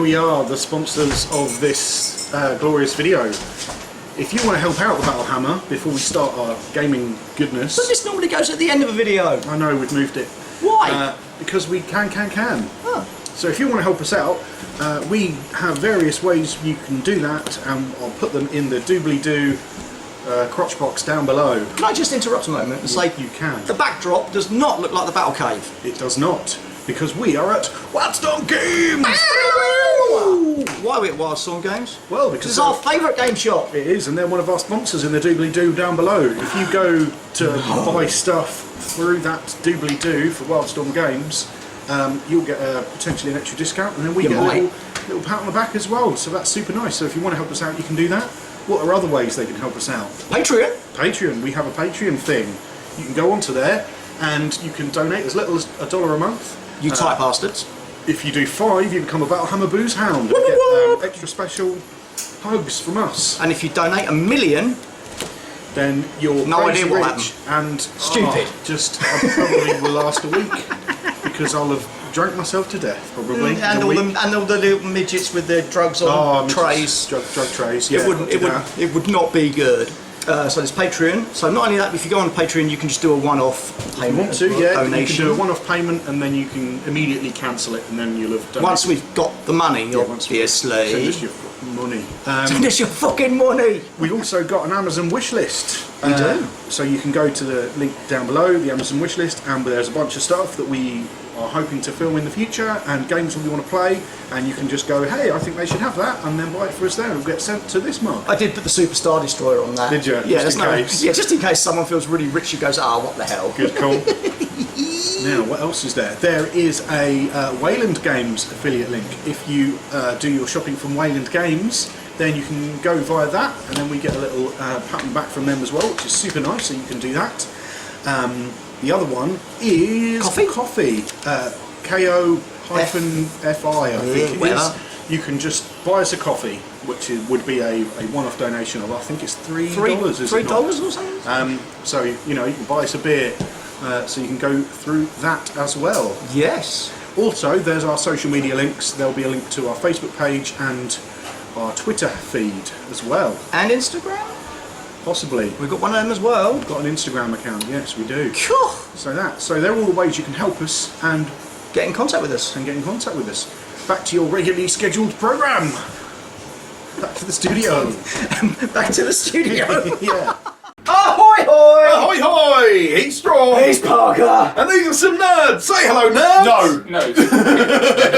we are, the sponsors of this glorious video. If you want to help out the Battle Hammer before we start our gaming goodness... But this normally goes at the end of a video. I know, we've moved it. Why? Because we can. Oh. So if you want to help us out, we have various ways you can do that, and I'll put them in the doobly-doo crotch box down below. Can I just interrupt a moment and say you can. The backdrop does not look like the Battle Cave. It does not, because we are at Earthdawn Games! Why are we at Wildstorm Games? Well, because it's our favourite game shop. It is, and they're one of our sponsors in the doobly-doo down below. If you go to buy stuff through that doobly-doo for Wildstorm Games, you'll get potentially an extra discount, and then we get a little pat on the back as well, so that's super nice. So if you want to help us out, you can do that. What are other ways they can help us out? Patreon. Patreon. We have a Patreon thing. You can go onto there and you can donate as little as $1 a month. You type bastards. If you do 5, you become a Battle Hammer Booze Hound and get extra special hugs from us. And if you donate $1 million, then you're no idea what rich and stupid. I probably will last a week because I'll have drank myself to death probably. And all the little midgets with their drugs on trays. Drug trays. Yeah, it would not be good. So there's Patreon. So not only that, but if you go on Patreon, you can just do a one-off payment. If you want to, donation. You can do a one-off payment, and then you can immediately cancel it, and then you'll have donated. Once we've got the money, obviously. Send us your fucking money. Send us your fucking money. We've also got an Amazon wish list. We do. So you can go to the link down below, the Amazon wish list, and there's a bunch of stuff that we are hoping to film in the future and games that we want to play, and you can just go, hey, I think they should have that, and then buy it for us there and it'll get sent to this mark. I did put the Super Star Destroyer on that. Did you? Yeah, just in case. Yeah, just in case someone feels really rich who goes, what the hell. Good call. Now, what else is there? There is a Wayland Games affiliate link. If you do your shopping from Wayland Games, then you can go via that, and then we get a little pat on the back from them as well, which is super nice, so you can do that. The other one is coffee. KO-FI, I think it is. You can just buy us a coffee, which would be a one-off donation of, I think it's $3. $3 or something? So, you can buy us a beer, so you can go through that as well. Yes. Also, there's our social media links. There'll be a link to our Facebook page and our Twitter feed as well. And Instagram? Possibly. We've got one of them as well. We've got an Instagram account, yes we do. Cool. So they're all the ways you can help us and get in contact with us. Back to your regularly scheduled programme. Back to the studio. Back to the studio. Yeah. Ahoy hoy! Ahoy hoy! He's Straw! He's Parker! And these are some nerds! Say hello, nerds! No.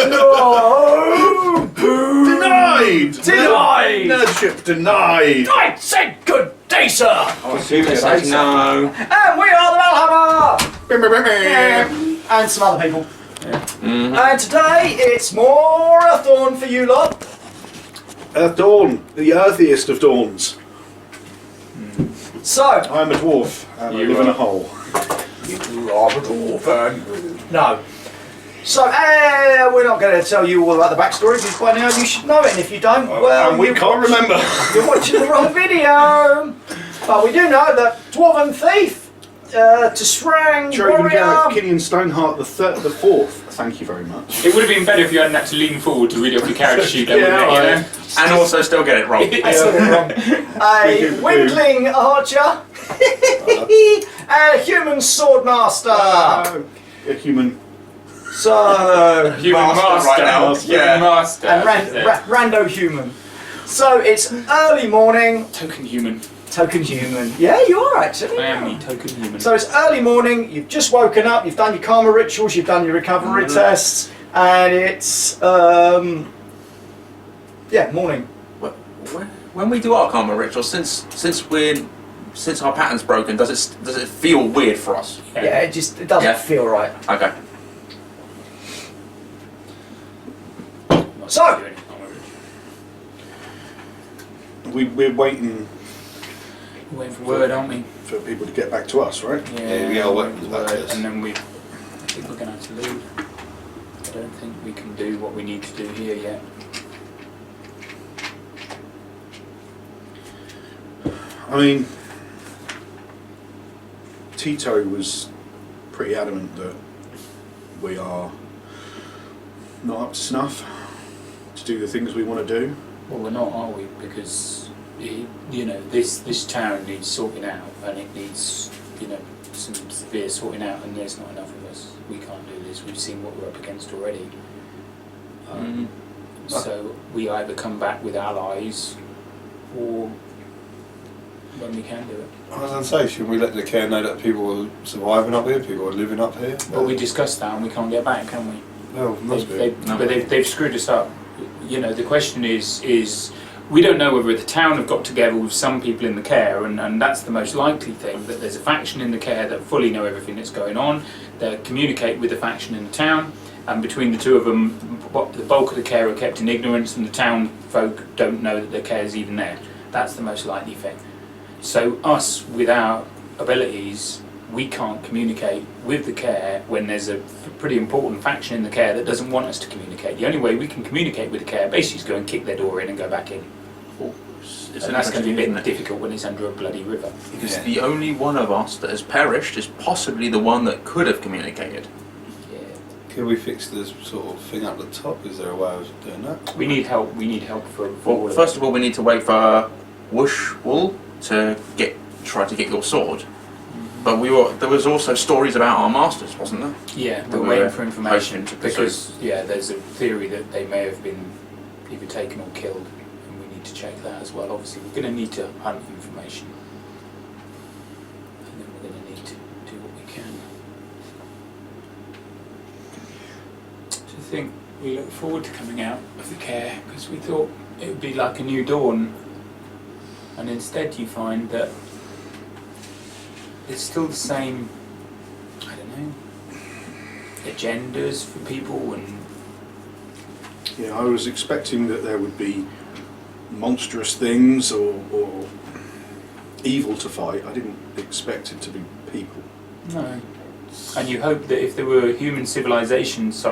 No! Denied! Denied! Nerdship denied! I said good day, sir! Oh, super says no. And we are the Valhammer! And some other people. Yeah. And today it's more Earthdawn for you lot. Earthdawn, the earthiest of dawns. So, I'm a dwarf and I live in a hole. you are a dwarf. No. So, we're not going to tell you all about the backstory because by now you should know it, and if you don't, well, and we can't remember. You're watching the wrong video. But we do know that Dwarven Thief, Tisrang Warrior, Killian Stoneheart the fourth. Thank you very much. It would have been better if you hadn't had to lean forward to read off your character sheet, wouldn't it? And also still get it wrong. I said it wrong. A Windling Archer, and a Human Swordmaster. A human. So, Human master right now. Human master. and rando human. So it's early morning. Token human. Token human. Yeah, you are actually. I am the token human. So it's early morning. You've just woken up. You've done your karma rituals. You've done your recovery tests, and it's morning. When we do our karma ritual, since our pattern's broken, does it feel weird for us? Yeah, it doesn't feel right. Okay. So We're waiting We're waiting for word, aren't we? for people to get back to us, right? Yeah, we are waiting waiting for for word, that. and then I think we're going to have to leave. I don't think we can do what we need to do here yet. I mean, Tito was pretty adamant that we are not up to snuff to do the things we want to do. Well, we're not, are we? Because this town needs sorting out, and it needs some severe sorting out, and there's not enough of us. We can't do this. We've seen what we're up against already. So we either come back with allies, or when we can do it. I was going to say, shouldn't we let the care know that people are surviving up here, people are living up here? But we discussed that, and we can't get back, can we? No, must be. They've screwed us up. The question is we don't know whether the town have got together with some people in the care, and that's the most likely thing, that there's a faction in the care that fully know everything that's going on, they communicate with the faction in the town, and between the two of them, the bulk of the care are kept in ignorance, and the town folk don't know that the care is even there. That's the most likely thing. So us, with our abilities, we can't communicate with the care when there's a pretty important faction in the care that doesn't want us to communicate. The only way we can communicate with the care basically is go and kick their door in and go back in. And that's going to be a bit difficult when it's under a bloody river. Because the only one of us that has perished is possibly the one that could have communicated. Yeah. Can we fix this sort of thing up the top? Is there a way of doing that? We need help. We need help for all Well, of first of all, we need to wait for Whoosh Wool to try to get your sword. But there was also stories about our masters, wasn't there? Yeah, We we're were waiting for information hoping to because there's a theory that they may have been either taken or killed, and we need to check that as well. Obviously, we're going to need to hunt information, and then we're going to need to do what we can. To think we look forward to coming out of the care because we thought it would be like a new dawn, and instead you find that it's still the same, I don't know, agendas for people, and Yeah, I was expecting that there would be monstrous things or evil to fight. I didn't expect it to be people. no. And you hope that if there were human civilizations,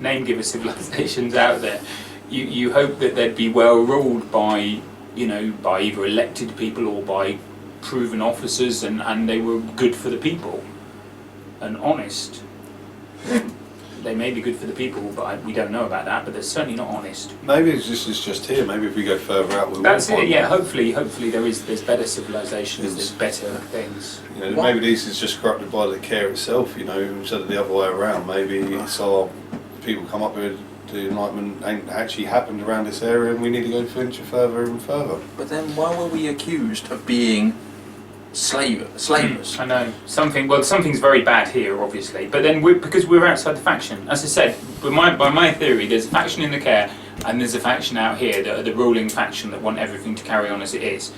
name giver civilizations out there, you hope that they'd be well ruled by either elected people or by proven officers, and they were good for the people and honest. They may be good for the people, but we don't know about that. But they're certainly not honest. Maybe this is just here. Maybe if we go further out, we'll That's find it. Yeah. one. Hopefully there's better civilizations. There's better things. Maybe this is just corrupted by the care itself. Instead of the other way around. Maybe it's our people come up with the Enlightenment ain't actually happened around this area, and we need to go venture further and further. But then why were we accused of being slavers? I know something's very bad here, obviously. But then because we're outside the faction, as I said, by my theory, there's a faction in the care, and there's a faction out here that are the ruling faction that want everything to carry on as it is.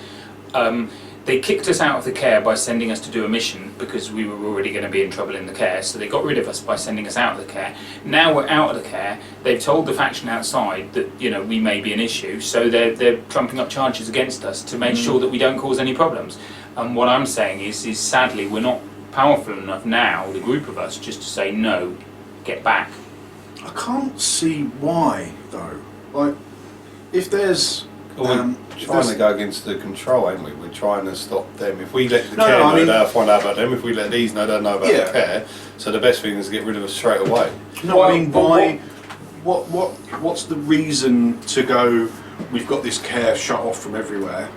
They kicked us out of the care by sending us to do a mission because we were already going to be in trouble in the care, so they got rid of us by sending us out of the care. Now we're out of the care, they've told the faction outside that we may be an issue, so they're trumping up charges against us to make sure that we don't cause any problems. And what I'm saying is sadly we're not powerful enough now, the group of us, just to say no, get back. I can't see why though. Like, if there's We're trying to go against the control, ain't we? We're trying to stop them. If we let the No, care I know, mean- they'll find out about them. If we let these know, they'll know about Yeah. the care. So the best thing is to get rid of us straight away. No, I mean, why? What's the reason to go? We've got this care shut off from everywhere,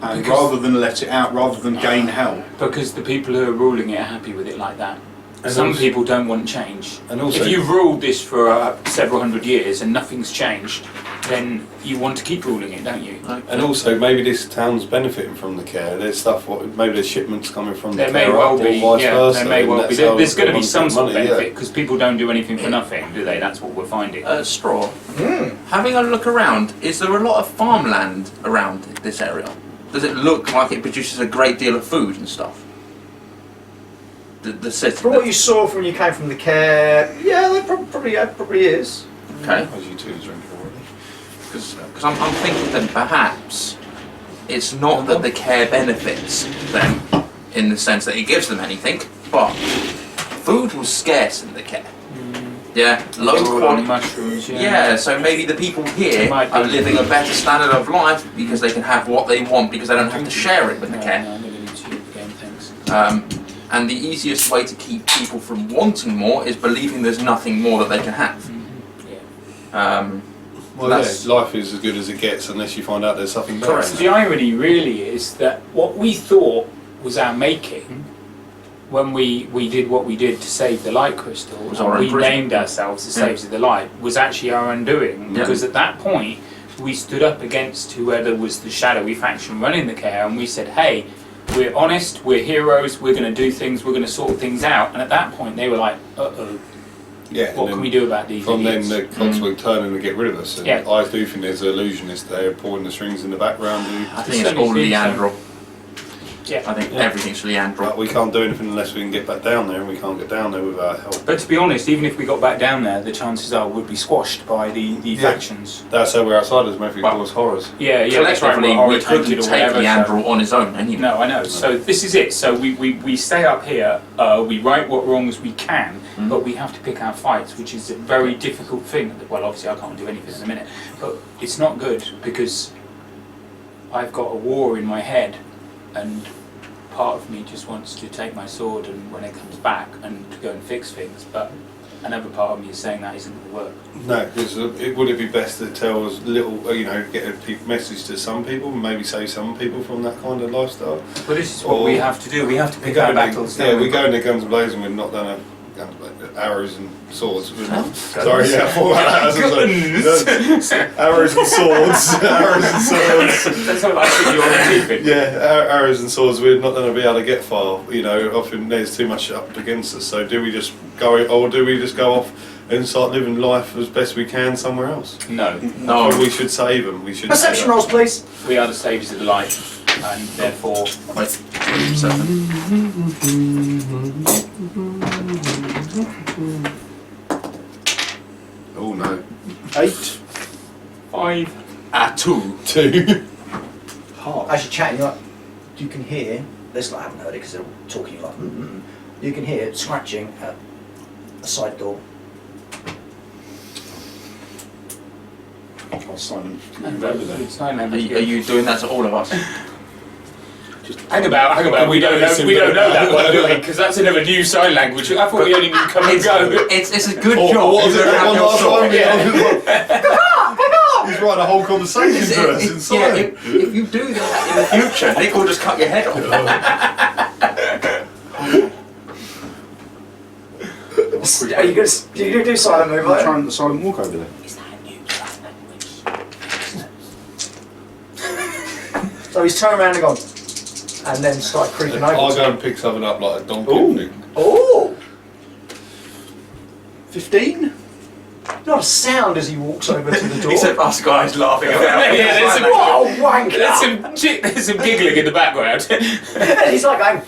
and Because- rather than let it out, rather than gain help. Because the people who are ruling it are happy with it like that. And Some also- people don't want change. And also- if you've ruled this for several hundred years and nothing's changed, then you want to keep ruling it, don't you? And also, maybe this town's benefiting from the care. There's stuff. Maybe there's shipments coming from the There may care well up, or be. vice Yeah, versa, there may and well be. that's how There's going to be everyone's some getting sort of money, benefit because people don't do anything for nothing, do they? That's what we're finding. Straw. Having a look around, is there a lot of farmland around this area? Does it look like it produces a great deal of food and stuff? The city. From what you saw when you came from the care, yeah, there probably is. Okay. As you two drink already. Because I'm thinking that perhaps it's not that the care benefits them in the sense that it gives them anything, but food was scarce in the care. Yeah, low All on quality. mushrooms. Yeah, so maybe the people here Might be. are living a better standard of life because they can have what they want because they don't have to share it with the No, care. I'm going to need to again, thanks. And the easiest way to keep people from wanting more is believing there's nothing more that they can have. Yeah. Well, That's- yeah, life is as good as it gets unless you find out there's something better. Correct. The irony really is that what we thought was our making when we did what we did to save the light crystal, Was and our we imprisonment. named ourselves the Yeah. Saves of the Light, was actually our undoing. Yeah. Because at that point, we stood up against whoever was the shadowy faction running the Kaer, and we said, hey, we're honest, we're heroes, we're going to do things, we're going to sort things out. And at that point, they were like, uh-oh, Yeah, what and can we do about these from idiots? then the consequent turning to get rid of us. And Yeah. I do think there's an illusionist there pulling the strings in the background. I think it's all certainly seems so. Leandro. Yeah. I think Yeah. everything's Leandro. But we can't do anything unless we can get back down there, and we can't get down there without help. But to be honest, even if we got back down there, the chances are we'd be squashed by the Yeah. factions. That's how we're outsiders, maybe Well, call us horrors. Yeah, that's right. Collectively, or we tainted couldn't or take whatever, so- Leandro on his own anyway. No, I know. So this is it. So we stay up here, we right what wrongs we can, but we have to pick our fights, which is a very difficult thing. Well, obviously I can't do anything in a minute, but it's not good because I've got a war in my head, and part of me just wants to take my sword and when it comes back and to go and fix things, but another part of me is saying that isn't going to work. No, because would it be best to tell us little, get a message to some people, and maybe save some people from that kind of lifestyle? But this is what Or we have to do. We have to We pick go our in there- battles. Yeah, don't we go in there guns blazing. We've not done arrows and swords. Sorry, yeah, I thought arrows and swords. Arrows and swords. That's not like you're on TV. Yeah, arrows and swords. We're not going to be able to get far. Often there's too much up against us. So do we just go off and start living life as best we can somewhere else? No. No. Or we should save them. We should. Perception rolls, please. We are the saviors of the light, and therefore Wait, 7. Oh no. 8. 5. 2. 2. As you're chatting, you can hear. This I haven't heard it because they're talking like. You can hear scratching at a side door. I'll sign them. Are you doing that to all of us? Hang about. We don't know that one, do we? Because that's another new sign language. I thought we only knew come and go. It's a good Or job. what was You it don't that have one your last sword. time? He's writing a whole conversation to us inside. If you do that in the future, Nick will just cut your head off. Are you going to do silent move? I'm Like? trying the silent walk over there. Is that a new sign language? So he's turned around and gone, and then start creeping over. I'll go and pick something up like a donkey. Ooh. Oh! 15? Not a sound as he walks over to the door. Except us guys laughing about it. Yeah, there's some- What a wanker! There's some giggling in the background. And he's like going.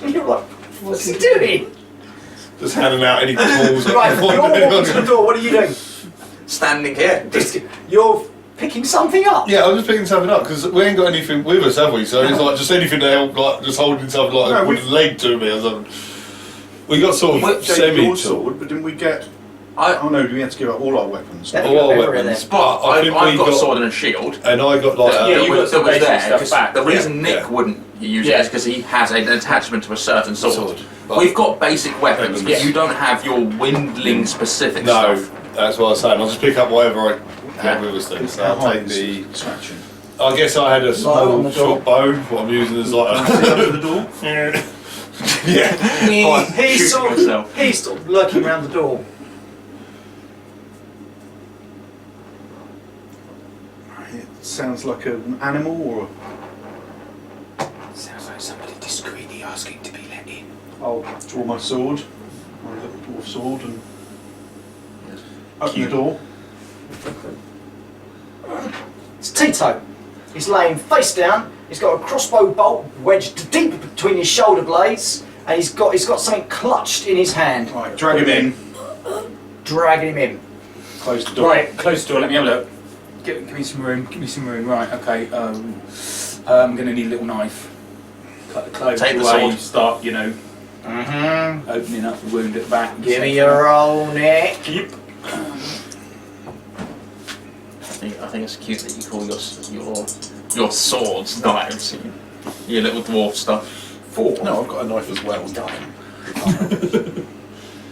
And you're like, what's he doing? Just handing out any calls. Right, you're walking to the door. What are you doing? Standing here. You're picking something up. Yeah, I'm just picking something up because we ain't got anything with us, have we? So it's like just anything to help, like just holding something like No, with a leg to me or something. We got sort of Gave your semi sword, but didn't we get... I- Oh no, we had to give up all our weapons. Yeah. all our Everywhere weapons. then. But I I've think got we a got, sword and a shield. and I got like Yeah, you got some that was basic there. stuff 'Cause back. The reason Yeah. Nick Yeah. wouldn't use Yeah. it is because he has an attachment to a certain sword. Sword, but- We've got basic weapons, but Yeah. you don't have your windling specific no, stuff. that's what I was saying. I'll just pick up whatever I had Yeah. with us then. So How I'll high take is the. scratching? I guess I had a on small the door. short bow. What I'm using is like See a. under the door? Yeah. He's Shooting sort myself. of, he's sort of lurking around the door. It sounds like an animal or... Sounds like somebody discreetly asking to be let in. I'll draw my sword, my little dwarf sword, and open the door. It's Tito. He's laying face down. He's got a crossbow bolt wedged deep between his shoulder blades, and he's got something clutched in his hand. Right, drag him in. Dragging him in. Close the door. Right, close the door. Let me have a look. Give me some room. Give me some room. Right. Okay. I'm gonna need a little knife. Cut the clothes Take the away. sword. Start, opening up the wound at the back. Give me your roll, Nick. Yep. I think it's cute that you call your swords knives. Your little dwarf stuff. 4. No, I've got a knife as well.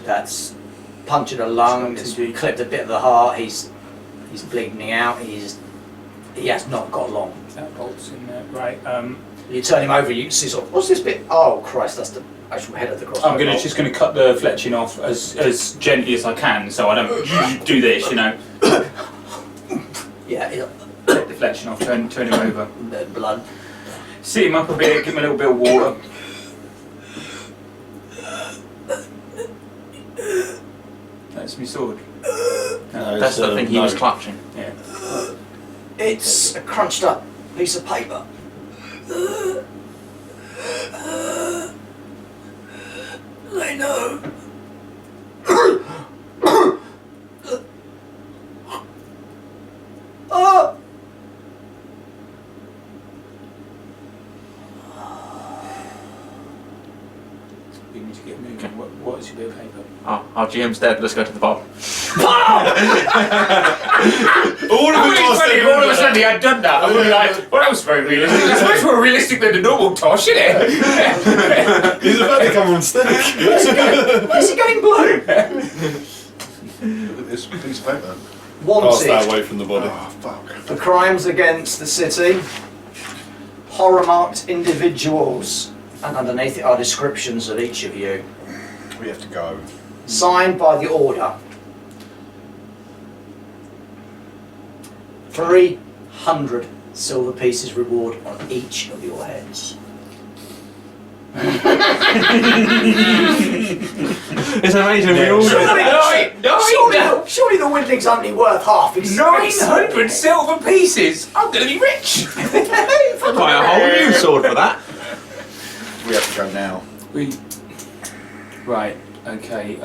That's punch in the lung, it's clipped a bit of the heart, he's bleeding out, he has not got long. That bolt's in there, right. You turn him over, you see sort of, what's this bit? Oh Christ, that's the actual head of the crossbow. I'm just going to cut the fletching off as gently as I can, so I don't do this, you know. Yeah, Take the fletching off, turn him over. blood. Sit him up a bit, give him a little bit of water. That's my sword. No, That's the thing he was clutching. Yeah. It's a crunched up piece of paper. I know. We need to get moving. What is your bit of paper? Oh, our GM's dead. Let's go to the bar. All of Really funny if all of a sudden he had done that. I would be like, well, that was very realistic. That's much more realistic than the normal toss, isn't it? He's about to come on stage. Is he going blue? Look at this piece of paper. I'll stay Wanted away from the body. Oh, fuck. for crimes against the city, horror marked individuals, and underneath it are descriptions of each of you. We have to go. Signed by the order. 300 silver pieces reward on each of your heads. It's amazing. We all Surely the windling's only worth half his 900 silver pieces! I'm going to be rich! buy a whole new sword for that. We have to go now. Right, okay,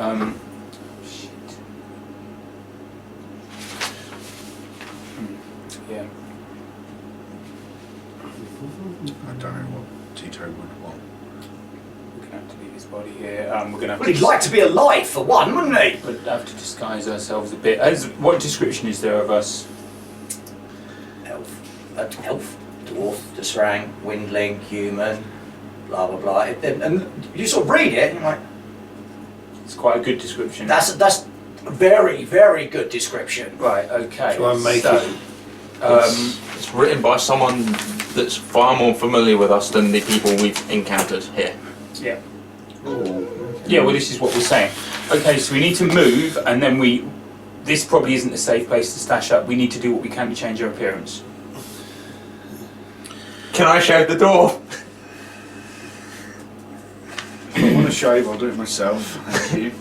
shit. Yeah. I don't know what Tito would want. We're going to have to leave his body here. We're going to have Well, he'd like to be alive for one, wouldn't he? We'll have to disguise ourselves a bit. What description is there of us? Elf, dwarf, Desrang, windling, human, blah blah blah. And you sort of read it, and you're like, It's quite a good description. that's a very, very good description. Right, okay. Try and make so, it. It's written by someone that's far more familiar with us than the people we've encountered here. Yeah. Yeah, well, this is what we're saying. Okay, so we need to move, and then this probably isn't a safe place to stash up. We need to do what we can to change our appearance. Can I shave the door? If I want to shave, I'll do it myself. Thank you.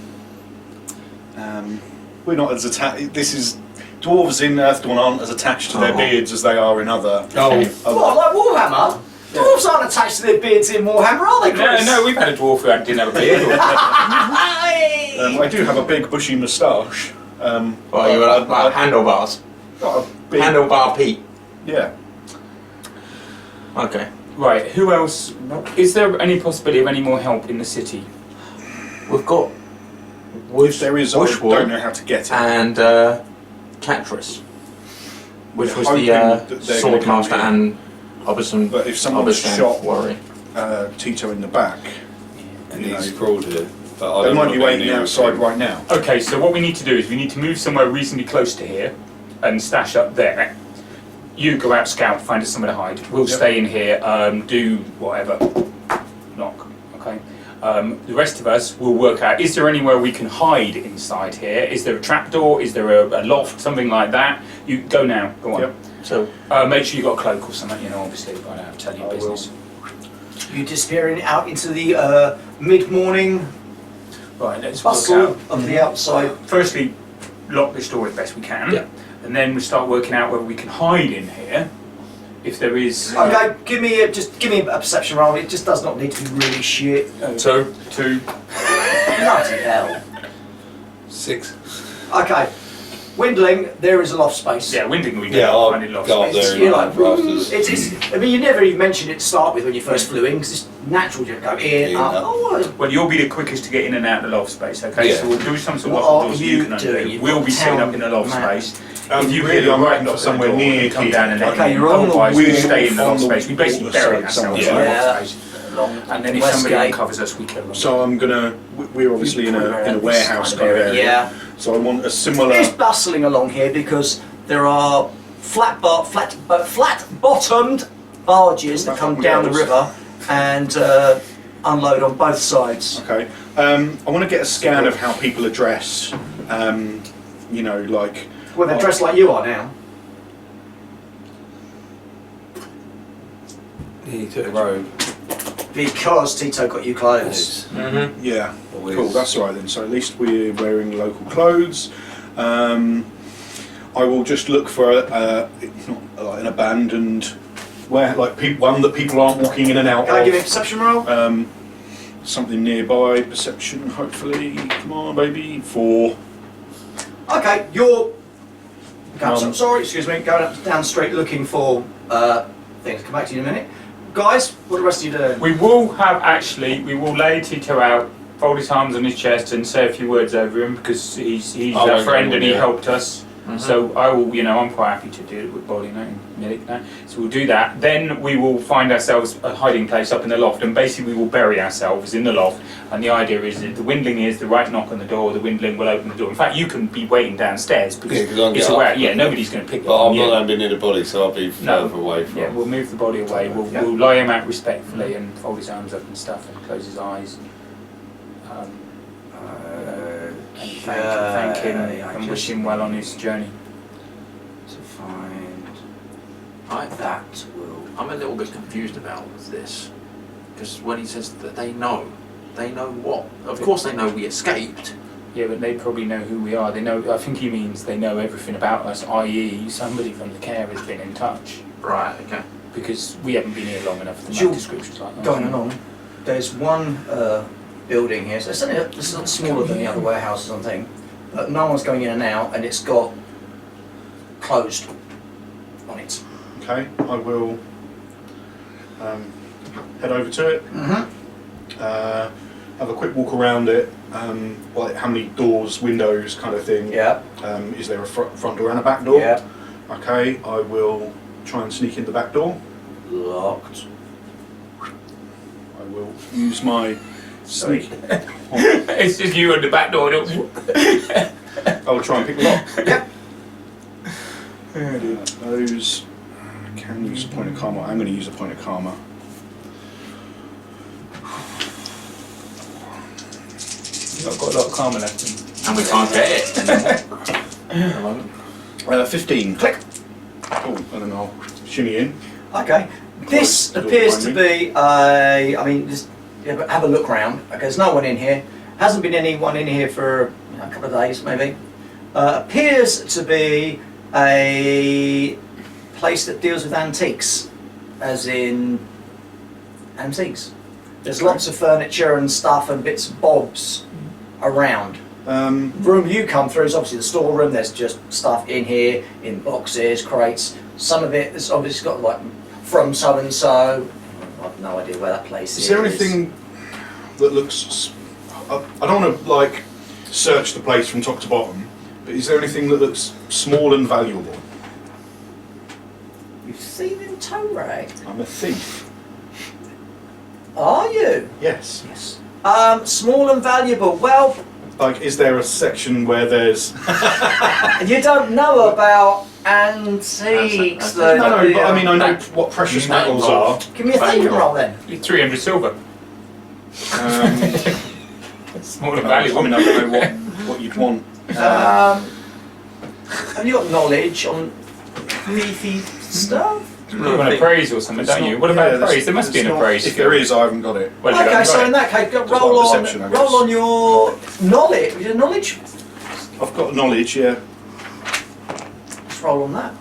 We're not as attached. This is dwarves in Earthdawn aren't as attached to their beards as they are in other. What, like Warhammer? Yeah. Dwarves aren't attached to their beards in Warhammer, are they, Chris? No, we've had a dwarf who didn't have a beard. I do have a big bushy moustache. Well, you were like handlebars. Got a big. Handlebar Pete. Yeah. Okay. Right, who else? Is there any possibility of any more help in the city? We've got If there is, I Bushwood don't know how to get it. and Catris, which We're was hoping the that they're gonna swordmaster come and Hobson. But if someone shot Worry. Tito in the back, And you he's know, crawled here. But I they don't might wanna be be waiting near outside him. right now. Okay, so what we need to do is we need to move somewhere reasonably close to here and stash up there. You go out, scout, find us somewhere to hide. We'll Yep. stay in here, do whatever. Knock, okay? The rest of us will work out, is there anywhere we can hide inside here? Is there a trapdoor? Is there a loft? Something like that? You go now, go on. Yep. So Make sure you've got a cloak or something, you know, obviously, I don't have to tell you I will. business. You disappearing out into the mid-morning Right, let's work bustle out. of the outside. Firstly, lock this door as best we can. Yeah. And then we start working out whether we can hide in here. If there is... Okay, give me a perception roll. It just does not need to be really shit. two. Bloody hell. 6. Okay, Windling, there is a loft space. Yeah, winding we Yeah, get I'll finding lost go up space. there. You're like, Rafters. I mean, you never even mentioned it to start with when you first flew in, because it's natural to go in, In, up. up. Oh, Well, you'll be the quickest to get in and out of the loft space, okay? Yeah. So we'll do some sort of What loft are doors you can undo. doing? You've We'll got be setting town up in the loft map. space. If you really, hit I'm right waiting for knock somewhere the door, near come here. down and let Okay, you you're on the otherwise weird we'll stay in the on loft the space. We basically water bury side ourselves in somewhere. the Yeah. loft space. Long And then if somebody Westgate. uncovers us, we kill them. So I'm gonna. We're obviously in a warehouse kind of area. Yeah. So I want a similar. It's bustling along here because there are flat-bottomed barges that come down the river and unload on both sides. Okay. I want to get a scan of how people are dressed. You know, like. Well, they're dressed like you are now. He took a robe. Because Tito got you clothes. Yeah. Always. Cool. That's all right then. So at least we're wearing local clothes. I will just look for not like an abandoned where like one that people aren't walking in and out Can I of. give you a perception roll? Something nearby. Perception. Hopefully. Come on, baby. 4. Okay, you're sorry, excuse me, going up down the street looking for things. Come back to you in a minute. Guys, what are the rest of you doing? We will lay Tito out, fold his arms on his chest and say a few words over him because he's I'll our go friend with and he you. helped us. So I will, I'm quite happy to do it with Bolly now, Milik now. So we'll do that. Then we will find ourselves a hiding place up in the loft and basically we will bury ourselves in the loft. And the idea is that the windling is the right knock on the door, the windling will open the door. In fact, you can be waiting downstairs because Yeah, 'cause I'll it's get aware. up. Yeah, nobody's going to pick it But up. I'm not going to be near the body, so I'll be further away from. Yeah, we'll move the body away. We'll lie him out respectfully and fold his arms up and stuff and close his eyes. And thank him and wish him well on his journey. To find I, that will. I'm a little bit confused about this because when he says that they know what? Of course they know we escaped. Yeah, but they probably know who we are. They know. I think he means they know everything about us. I.e., somebody from the care has been in touch Right. Okay. because we haven't been here long enough to Sure. make descriptions like that. Going along, there's one building here. So it's only it's not smaller than the other warehouses on thing, but no one's going in and out, and it's got closed on it. Okay. I will head over to it. Have a quick walk around it. Like how many doors, windows, kind of thing. Yeah. Is there a front door and a back door? Yeah. Okay. I will try and sneak in the back door. Locked. I will use my sneak. It's just you at the back door. I will try and pick the lock. Yep. Those can use a point of karma. I'm going to use a point of karma. I've got a lot of karma left in. And we can't get it anymore. 15. Click. Oh, and then I'll shimmy in. Okay. This Close the door appears to behind be a. I mean, just have a look round. Okay, there's no one in here. Hasn't been anyone in here for a couple of days, maybe. Appears to be a place that deals with antiques, as in antiques. There's lots of furniture and stuff and bits and bobs around. Room you come through is obviously the storeroom. There's just stuff in here, in boxes, crates. Some of it is obviously got like from so and so. I've no idea where that place is. Is there anything that looks? I don't want to like search the place from top to bottom, but is there anything that looks small and valuable? You've seen in tow rag? I'm a thief. Are you? Yes. Yes. Small and valuable. Well, Like, is there a section where there's? you don't know about antiques, though. No, do you? but I mean, I know what precious metals are. Give me a thinking roll then. 300 silver. Small and valuable. I mean, I don't know what you'd want. Have you got knowledge on leafy stuff? You want an appraise or something, don't you? What about appraise? There must be an appraise. If there is, I haven't got it. Well, you Okay, haven't so got in it. that case, Just roll like on. perception, I guess. Roll on your knowledge. Your knowledge. I've got knowledge, yeah. Let's roll on that.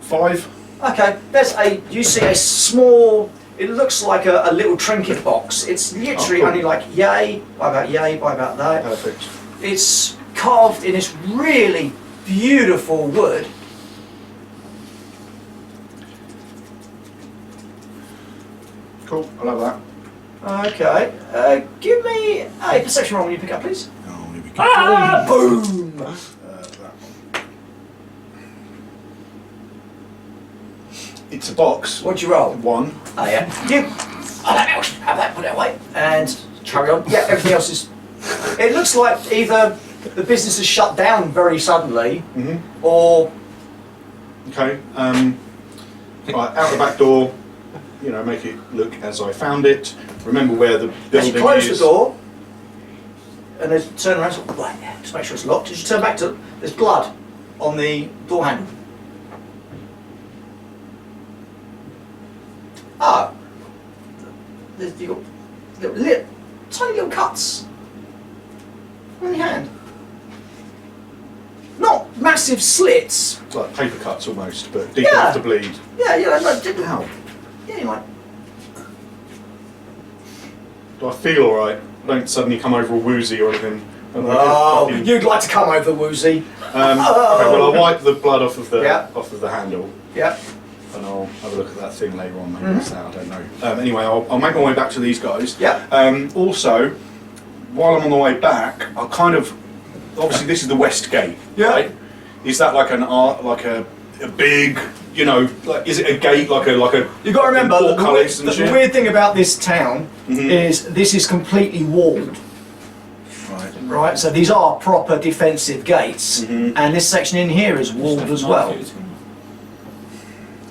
5. Okay, there's you see a small, it looks like a little trinket box. It's literally Oh, cool. only like yay, by about that. Perfect. It's carved in this really beautiful wood. Cool. I love that. Okay, give me a perception roll when you pick up, please. Oh, here we go. Boom! That one. It's a box. What'd you roll? 1. Oh yeah. You have that put away, and carry on. Yeah, everything else is. It looks like either the business has shut down very suddenly, or. Okay. Right, out the back door. You know, make it look as I found it. Remember where the As you building close is. the door, and then turn around, so, right, yeah, just make sure it's locked. As you turn back to, there's blood on the door handle. Ah, you've got tiny little cuts on your hand. Not massive slits. Like paper cuts almost, but deep enough to bleed. Yeah, like, Ow. yeah, you're like, Do I feel alright? I don't suddenly come over all woozy or anything. oh, you'd like to come over woozy. Okay, well, I'll wipe the blood off of the Yeah. handle, Yep. and I'll have a look at that thing later on. Maybe it's that, I don't know. Anyway, I'll make my way back to these guys. Yep. Also, while I'm on the way back, I'll kind of obviously this is the west gate. Yeah. Right? Is that like a big, you know, like is it a gate like a You've got to remember that portcullis and the shit? weird thing about this town is this is completely walled. Right. Right, so these are proper defensive gates, and this section in here is walled as well.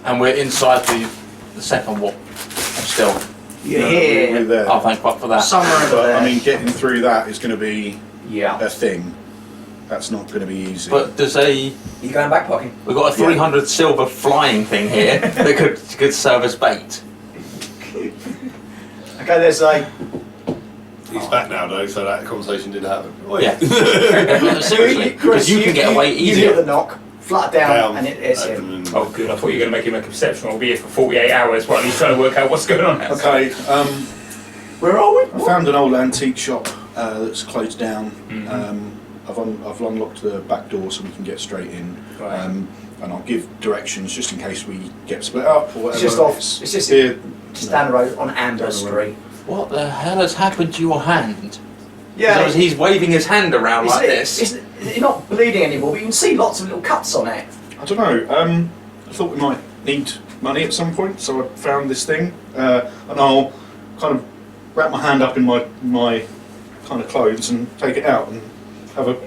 And we're inside the second wall still. You're No, here, we're there. Oh, thank God for that. somewhere over But there. I mean, getting through that is going to be yeah. a thing. That's not going to be easy. But there's You going backpacking? we've got a 300 silver flying thing here that could serve as bait. Okay, there's a. He's back now though, so that conversation did happen. Yeah. Seriously, because you can get away You hear easier. the knock, flat down, and it's him. And Oh, good. I thought you were going to make him a conception. I'll be here for 48 hours while he's trying to work out what's going on. okay, Where are we? I found an old antique shop that's closed down. I've unlocked the back door so we can get straight in. Right. And I'll give directions just in case we get split up or whatever. It's just off. It's just here. just down the road on Amber Street. What the hell has happened to your hand? Yeah. So he's waving his hand around like this. It's not bleeding anymore, but you can see lots of little cuts on it. I don't know. I thought we might need money at some point, so I found this thing, and I'll kind of wrap my hand up in my kind of clothes and take it out and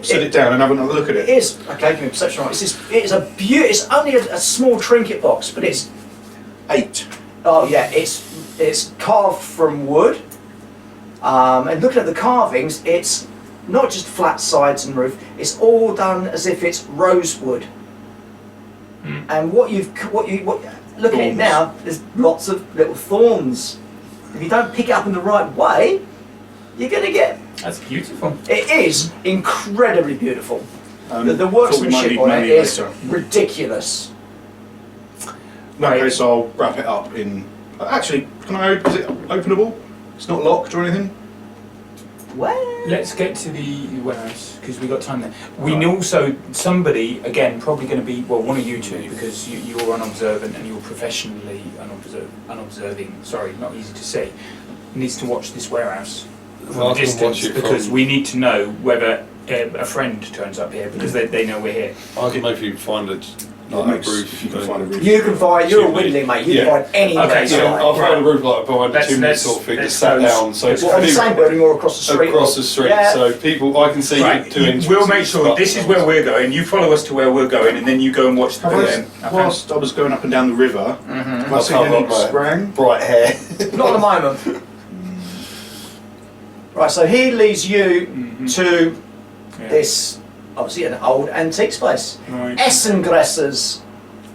set it down and have another look at It it. is okay. Give me a perception. Right. It's only a small trinket box, but it's 8. oh yeah, it's carved from wood. And looking at the carvings, it's not just flat sides and roof. It's all done as if it's rosewood. And what looking at it Thorns. now, there's lots of little thorns. If you don't pick it up in the right way, you're going to get. That's beautiful. It is incredibly beautiful. The Thought we might workmanship need on it money is later. ridiculous. In that case, I'll wrap it up in. Actually, is it openable? It's not locked or anything. Well, Let's get to the warehouse because we got time there. We know also somebody again probably going to be one of you two because you're unobservant and you're professionally unobserving. Sorry, not easy to say. Needs to watch this warehouse from Well, I a can distance watch it because from- we need to know whether a friend turns up here because they know we're here. I can maybe find a Max, roof. if you can find a roof. you can find. You're a Chimney. windling, mate. You Yeah. can find any Okay, place. so Yeah, I'll right. find a roof like behind the Let's- chimney let's- sort of thing, let's just sat go- down. So it's Well, on the same pretty building or across the street. across the street, Yeah. so people I can see Right, 2 inches. we'll make sure this is where we're going. You follow us to where we're going, and then you go and watch the film. Whilst I was going up and down the river, have I I'll seen cover any up my sprang? bright hair. Not at the moment. Right, so he leads you to this, obviously an old antique space. Right. Essengressers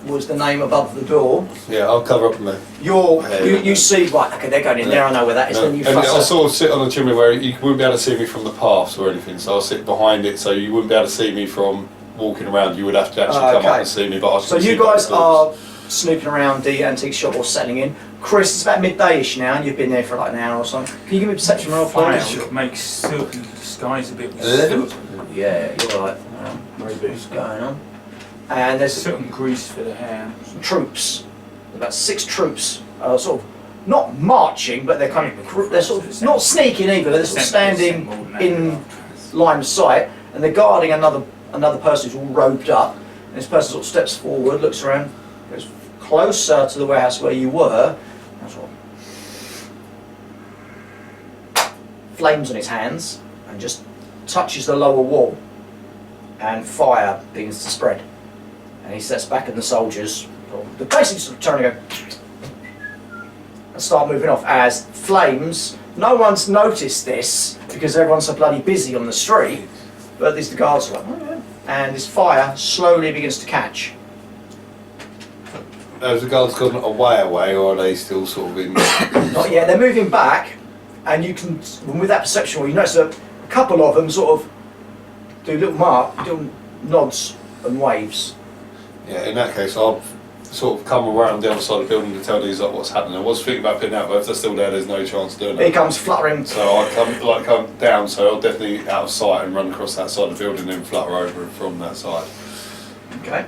was the name above the door. Yeah, I'll cover up my. You see, right, okay, they're going in there, I know where that is, No. then you And I'll fuss sort of sit on the chimney where you wouldn't be able to see me from the paths or anything, so I'll sit behind it so you wouldn't be able to see me from walking around. You would have to actually come Okay. up and see me. But I So can see you guys by the are doors. snooping around the antique shop or settling in. Chris, it's about midday-ish now, and you've been there for like an hour or something. Can you give me a perception roll, please? Fire makes certain skies a bit. 11? Yeah, you're right. Maybe. What's going on? And there's Certain grease for the hair. troops, about 6 troops, sort of not marching, but they're kind of they're sort of not sneaking either. They're sort of standing in line of sight, and they're guarding another person who's all robed up. And this person sort of steps forward, looks around, goes closer to the warehouse where you were. And sort of, flames on his hands and just touches the lower wall, and fire begins to spread. And he steps back, and the soldiers, they're basically sort of turn and go and start moving off as flames. No one's noticed this because everyone's so bloody busy on the street, but these the guards are like, oh, yeah. And this fire slowly begins to catch. Have the guards gone away, or are they still sort of in? Not yet. They're moving back, and you can, with that perception, you notice that a couple of them sort of do little nods and waves. Yeah, in that case, I'll sort of come around the other side of the building to tell these like what's happening. I was thinking about putting out, but if they're still there, there's no chance of doing Here it. comes fluttering. So I come down, so I'll definitely out of sight and run across that side of the building, and then flutter over from that side. Okay.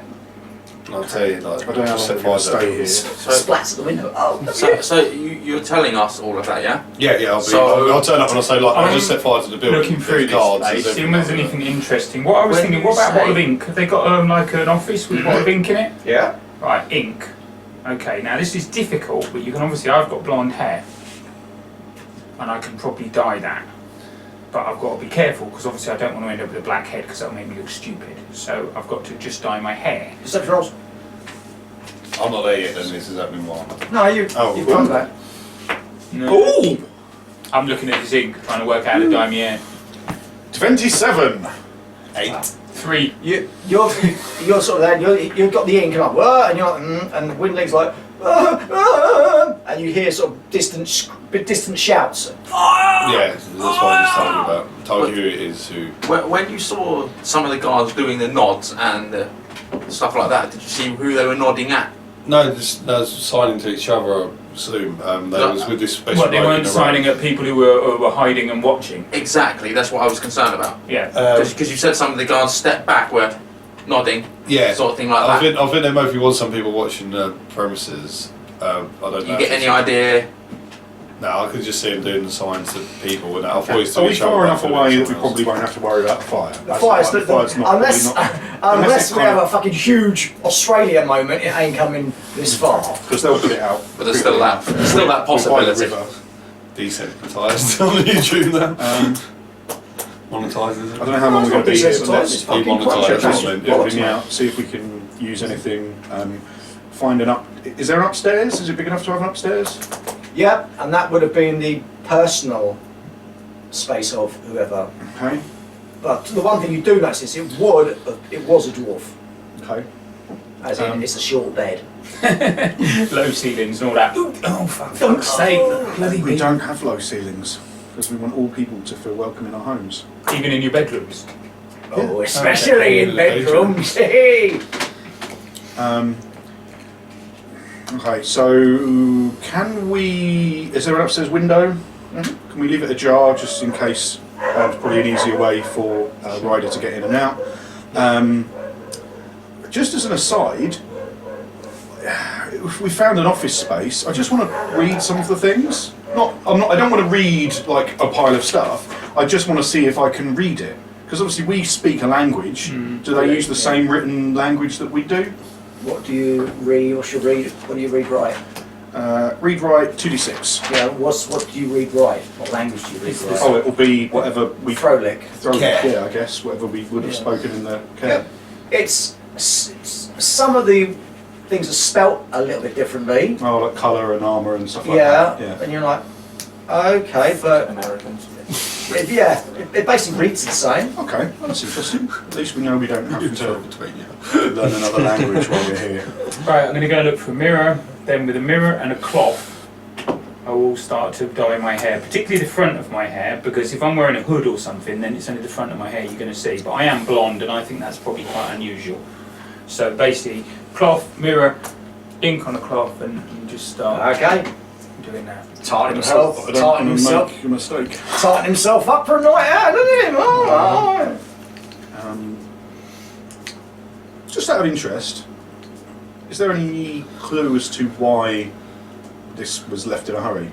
And I'll tell you, like, I don't know how just long set we're fire going to to stay it. here. Splats at the window. Oh, So you're telling us all of that, yeah? Yeah, I'll, So- I'll turn up and I'll say, like, I'll I'm just set fire to the building. Looking through there's guards, this place, there's seeing if there's everything anything interesting. What I was When thinking, you what about a bottle of say- ink? Have they got like an office with a bottle of ink in it? yeah. Right, ink. Okay, now this is difficult, but you can obviously, I've got blonde hair, and I can probably dye that. But I've got to be careful, because obviously I don't want to end up with a black head, because that'll make me look stupid. So I've got to just dye my hair. Perception rolls. I'm not there yet, then this is happening while. No, you've done that. No. Ooh! I'm looking at this ink, trying to work out how to dye my hair. 27! 8. 3. You're sort of there. You've got the ink and like, and you're like, and Windling's like, and you hear sort of distant shouts. Yeah, that's what I just told you about. Told you who it is who. When you saw some of the guards doing the nods and stuff like that, did you see who they were nodding at? No, just signing to each other, I assume. They was with this special. What, they weren't signing at people who were hiding and watching? Exactly, that's what I was concerned about. Yeah. Because you said some of the guards stepped back, were nodding, Yeah, sort of thing like I that. think there mostly was some people watching the premises. I don't know. Do you get any idea? No, I could just see them doing the signs to people and I'll voice to Are we each other. far enough about away that we someone else. probably won't have to worry about the fire? The fire's the fire's not unless it's we kind have of- a fucking huge Australia moment, it ain't coming this far. Because they'll put it out. But there's still that By the possibility. river. Desensitised on YouTube now. Monetised. I don't know how long we're going to be here. Desensitized, Let's it's fucking demonetised, crunch, that's actually. what I meant, Let Bollocks, me mate. out, see if we can use anything. Find an up. Is there an upstairs? Is it big enough to have an upstairs? Yeah, and that would have been the personal space of whoever. Okay. But the one thing you do notice is it was a dwarf, Okay. as in it's a short bed. Low ceilings and all that. Ooh, oh, for fuck's sake. Bloody We big. don't have low ceilings because we want all people to feel welcome in our homes. Even in your bedrooms. Oh, especially in Okay. bedrooms. Hey. Okay, so can we? Is there an upstairs window? Can we leave it ajar just in case? It's probably an easier way for a rider to get in and out. Just as an aside, if we found an office space, I just want to read some of the things. I don't want to read like a pile of stuff. I just want to see if I can read it. Because obviously we speak a language. Do they use the same written language that we do? What do you read? What should read? What do you read right? Read write 2d6. Yeah. What do you read right? What language do you read right? Oh, it will be whatever we Frolic. throw. Yeah. Yeah, I guess whatever we would have Yeah. spoken in the Yeah. care. It's some of the things are spelt a little bit differently. Oh, like colour and armour and stuff like Yeah, that. Yeah. and you're like, okay, but Americans. it basically reads the same. Okay, that's interesting. At least we know we don't have to between you. learn another language while we're here. Right, I'm going to go look for a mirror. Then with a mirror and a cloth, I will start to dye my hair, particularly the front of my hair, because if I'm wearing a hood or something, then it's only the front of my hair you're going to see. But I am blonde, and I think that's probably quite unusual. So basically, cloth, mirror, ink on the cloth, and just start Okay, doing that. tighten I himself, don't tighten want to himself, make a mistake. tighten himself up for a night out, doesn't he? Oh, Just out of interest, is there any clue as to why this was left in a hurry?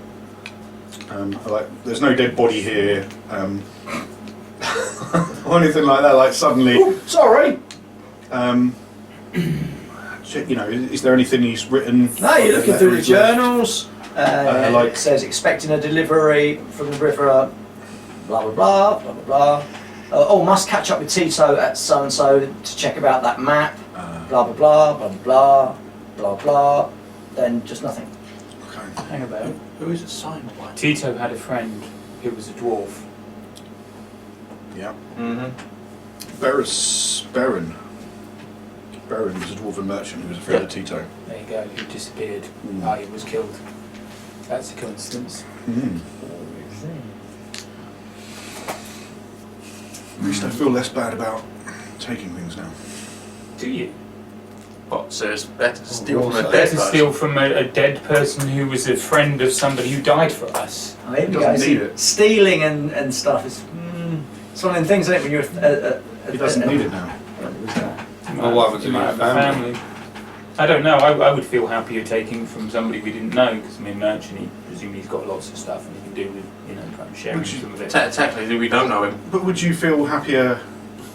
Like, there's no dead body here, or anything like that. Like suddenly, oh, sorry. you know, is there anything he's written? No, you're looking through the journals. like- It says expecting a delivery from the river blah blah blah blah blah blah. Oh, must catch up with Tito at so and so to check about that map. Blah blah blah blah blah blah blah. Then just nothing. Okay. Hang about. Who is it signed by? Tito had a friend who was a dwarf. Yeah. Mm-hmm. Baron. Baron was a dwarven merchant who was a friend of Tito. There you go. Who disappeared. Mm. He was killed. That's a coincidence. Mm. At least I feel less bad about taking things now. Do you? What? So it's better to steal also- from a dead Better person? steal from a dead person who was a friend of somebody who died for us. I mean, Doesn't need it. Stealing and stuff is it's one of them things, isn't it? When you're He doesn't need it now. Well, what happens You if might you have have a family? family. I don't know. I would feel happier taking from somebody we didn't know because I mean, merchant. He presumably he's got lots of stuff and he can do with kind of sharing Would you- some of it. Technically, we don't know him. But would you feel happier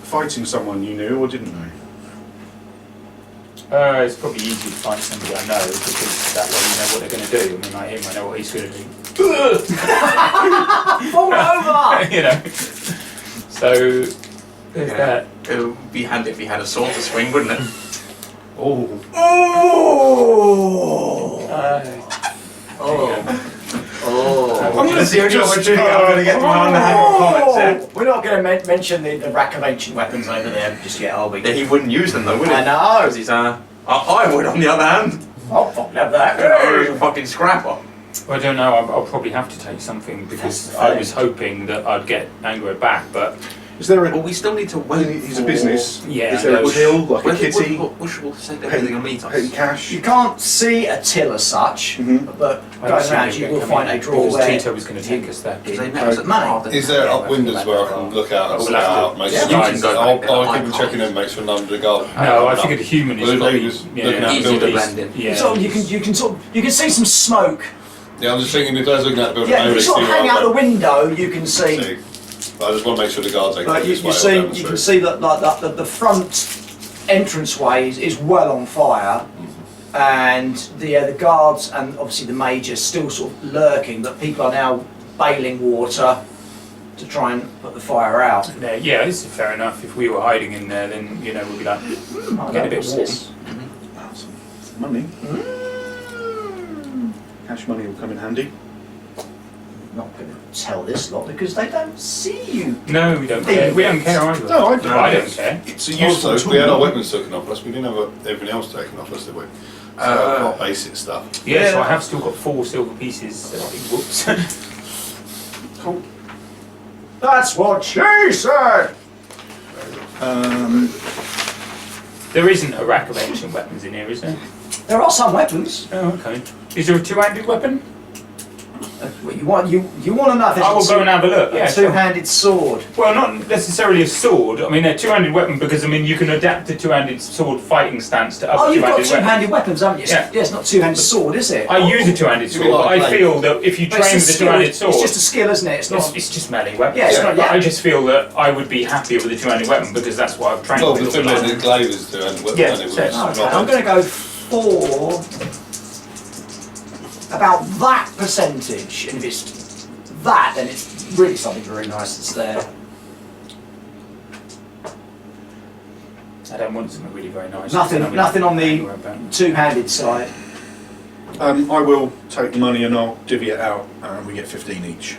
fighting someone you knew or didn't know? It's probably easy to find somebody I know because that way you know what they're going to do. I mean, like him, I know what he's going to do. Fall over! You know. So there's that. It would be handy if he had a sword to swing, wouldn't it? Oh. Oh! Oh! Oh! I'm gonna That's the only just- opportunity I'm going to get my underhand comments there. Oh. We're not going to mention the rack of ancient weapons over there just yet, are we? Yeah, he wouldn't use them though, would he? I know. Because he's I would, on the other hand. Oh, fuck, have that. He's a fucking scrapper. Well, I don't know. I'll probably have to take something because That's the I thing. was hoping that I'd get Angua back, but Is there Well, a... we still need to wait. He's a business. Yeah, Is there a no. till, like a We'll kitty? we'll send everything and meet Petty us. cash? You can't see a till as such, Mhm. but I going assume around they you won't will come find in a drawer because where Tito was going to take us there. Because they met us at the Money. bar, didn't Is they? there Yeah, up windows that's where I back can there. look out and We'll see have to- out, make yeah, sure you can go I'll back there. I keep can't. checking in, make sure none of the guard. No, I figured the human is Well, probably he was looking at Easy the to building. blend in. Yeah. So you can see some smoke. Yeah, I'm just thinking if they're looking at the building, Yeah, if maybe you they sort of see hang what out the I'm window, you can see. see. But I just want to make sure the guards ain't But going you, this you way or see, down the you street. can see that like the front entranceway is well on fire, and the guards and obviously the major still sort of lurking. But people are now bailing water to try and put the fire out. Yeah, this is fair enough. If we were hiding in there, then we'd be like, get a bit warm. Some money. Cash money will come in handy. Not going to tell this lot because they don't see you. No, we don't care. We don't care either. No, I don't. I don't care. It's a useful Also, tool. we had our weapons taken off us, we didn't have everything else taken off us, did we? So our basic stuff. Yeah, so Yeah. I have still got 4 silver pieces. Whoops. Cool. That's what she said. There isn't a rack of ancient weapons in here, is there? There are some weapons. Oh, okay. Is there a 2-handed weapon? What you want to know if there's I will go and have a look. Yeah, a two-handed sword. Well, not necessarily a sword. I mean, a 2-handed weapon because you can adapt a 2-handed sword fighting stance to other Oh, you've got 2-handed weapons. two-handed weapons, haven't you? Yeah. Yeah, it's not a two-handed sword, is it? I use a 2-handed sword, but I feel that if you But it's train a with a skill, 2-handed sword, It's just a skill, isn't it? It's not. it's just melee weapon. Yeah, it's not- But yeah. I just feel that I would be happier with a 2-handed weapon because that's what I've trained Well, with. the all thing the is, time. the glaive is to end with, Yeah, and it was so- Okay, not I'm going to go for about that percentage, and if it's that, then it's really something very nice that's there. I don't want something really very nice. Nothing on the two-handed side. I will take the money and I'll divvy it out. We get 15 each.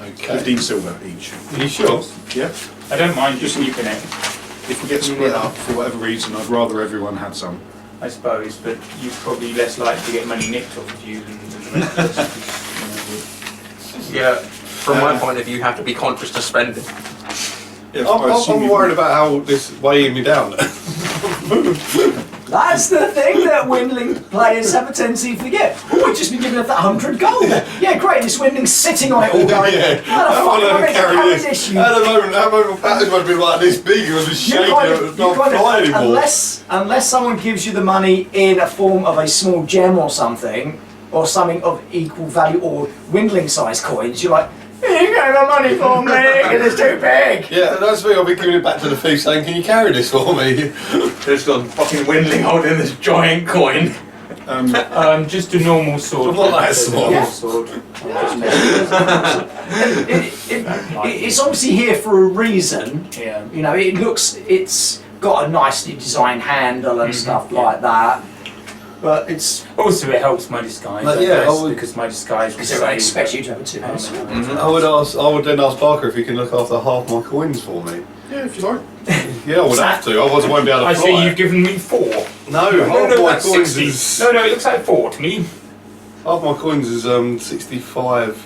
Okay. 15 silver each. Are you sure? Yeah. I don't mind just sneaking it, If we get split up for whatever reason, I'd rather everyone had some. I suppose, but you're probably less likely to get money nicked off of you than the rest of us. Yeah, from my point of view, you have to be conscious to spend it. Yeah, I'm worried about how this is weighing me down. That's the thing that Windling players have a tendency to forget. Oh, we've just been given 100 gold. Yeah, great. This Windling's sitting on it all going. Yeah. How the fuck am I meant to carry this? You At the moment, my pattern would be like this big, it was just shaking, it was not flying anymore. unless someone gives you the money in a form of a small gem or something of equal value or Windling size coins, you're like, you gave my money for me because it's too big. Yeah, that's me, I'll be giving it back to the thief saying, can you carry this for me? There's got fucking Windling holding this giant coin. Just a normal sword. I'm not that small. Yeah. Sword. It's obviously here for a reason. Yeah. You know, it's got a nicely designed handle and stuff like that. But it's Also, it helps my disguise. Like, I yeah, guess, I would- because my disguise. because everyone expects you to have a two-handed sword. I would then ask Parker if he can look after half my coins for me. Yeah, if you like. Yeah, I would have to. Otherwise, I won't be able to I fly. see you've given me 4. No, No, half no, my that's coins 60. is No, it looks like 4 to me. half my coins is 65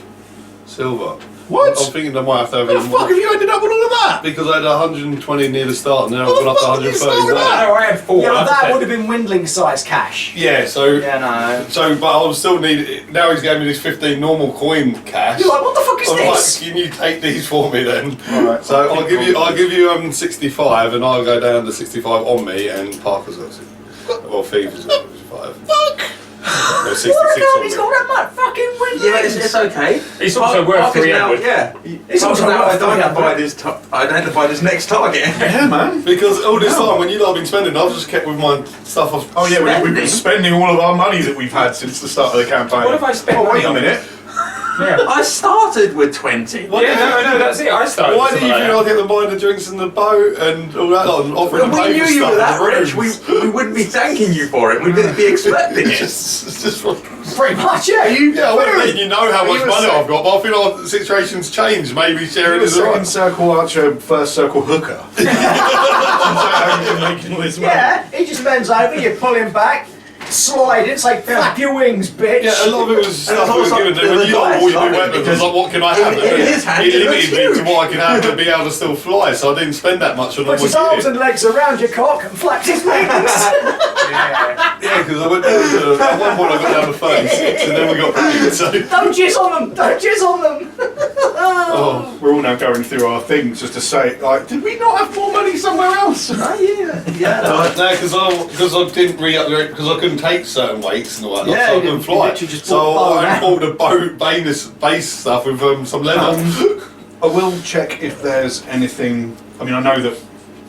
silver. What? I'm thinking I might have to have How the even fuck more. have you ended up with all of that? Because I had 120 near the start and then I've What the gone up to fuck did you start 130 with now. No, I had 4. Yeah, but that Okay. would have been Windling size cash. Yeah, so Yeah, no. but I would still need. Now he's gave me this 15 normal coin cash. You're like, what the fuck is I'm this? like, can you take these for me then? Alright. So I'll give you 65 and I'll go down to 65 on me and Parker's got 65. Well, Phoebe's got 65. Fuck! No, 66 What the hell? on He's me. got that much fucking Windlings! Yeah, it's okay. It's also worth Parker's now- 300. Yeah. It's also now worth 300. identified his next target. Yeah, man. Because all this time when you lot have been spending, I've just kept with my stuff. Oh yeah, we've been Spending? spending all of our money that we've had since the start of the campaign. What have I spent Oh, wait money a on? minute. Yeah. I started with 20. Why Yeah, no, that's it. I started. Why do with you something think like I'll get them buying the drinks in the boat and all that lot and offering If to we pay knew for you stuff were in that the rich, rooms? we wouldn't be thanking you for it. We'd be expecting It's it. just Pretty much, yeah. yeah, I wouldn't let you know how much You were money saying- I've got, but I feel like the situation's changed. Maybe sharing You're a is second alright. circle archer, first circle hooker. Is that how you've been making all this money? Yeah, he just bends over, you pull him back, slide it, say, flap your wings, bitch. Yeah, a lot of it was stuff we also were given to the when you got dice, all your right? new weapons. I was Because like, what can I have? in his hand, It it looks limited me to huge. what I could have to be able to still fly, so I didn't spend that much on all Puts my his arms gear. and legs around your cock and flaps his wings. that. Yeah, because I went down to, at one point I got down to 36 and then we got paid, so... Don't jizz on them! Don't jizz on them! Oh, we're all now going through our things just to say, like, did we not have more money somewhere else? Oh, yeah. Yeah. No, because I didn't re-upgrade, because I couldn't take certain weights and all that, Yeah, so I you couldn't fly. literally just So bought I the bought the boat base stuff with some leather. I will check if there's anything. I mean, I know that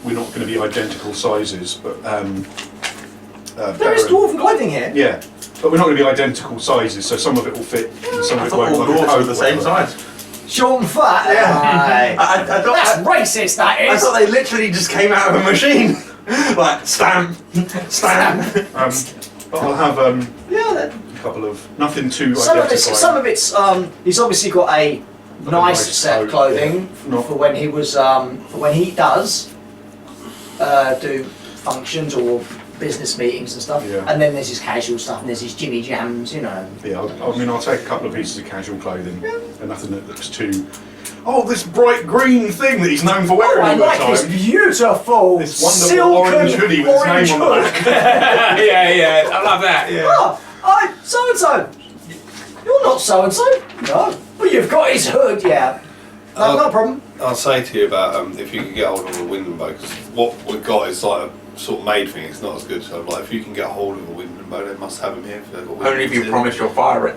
we're not going to be identical sizes, but There is dwarven clothing here. yeah, but we're not going to be identical sizes, so some of it will fit, and some of I it thought won't. all Like a dwarves coat were the or same whatever. size. Short and fat. Yeah. Aye. That's racist, that I is. thought they literally just came out of a machine. Like, stamp, stamp. But I'll have Yeah, that, a couple of nothing too some identifying. of it's, he's obviously got a nice nice set of coat, clothing yeah. for when he was, for when he does do functions or business meetings and stuff. Yeah. And then there's his casual stuff and there's his Jimmy Jams, you know. Yeah, I'll take a couple of pieces of casual clothing, and nothing that looks too. Oh, this bright green thing that he's known for wearing Oh, I all the like time. this beautiful This wonderful silken orange hoodie with his orange name on the hood. back. yeah, I love that. Yeah. Oh, I'm so and so. You're not so and so. No. Well, you've got his hood, yeah. No, no problem. I'll say to you about if you can get hold of a windmill boat, because what we've got is like a sort of made thing, it's not as good. So like, if you can get hold of a windmill boat, they must have them here. If they've got Only if you windmills promise you'll fire it.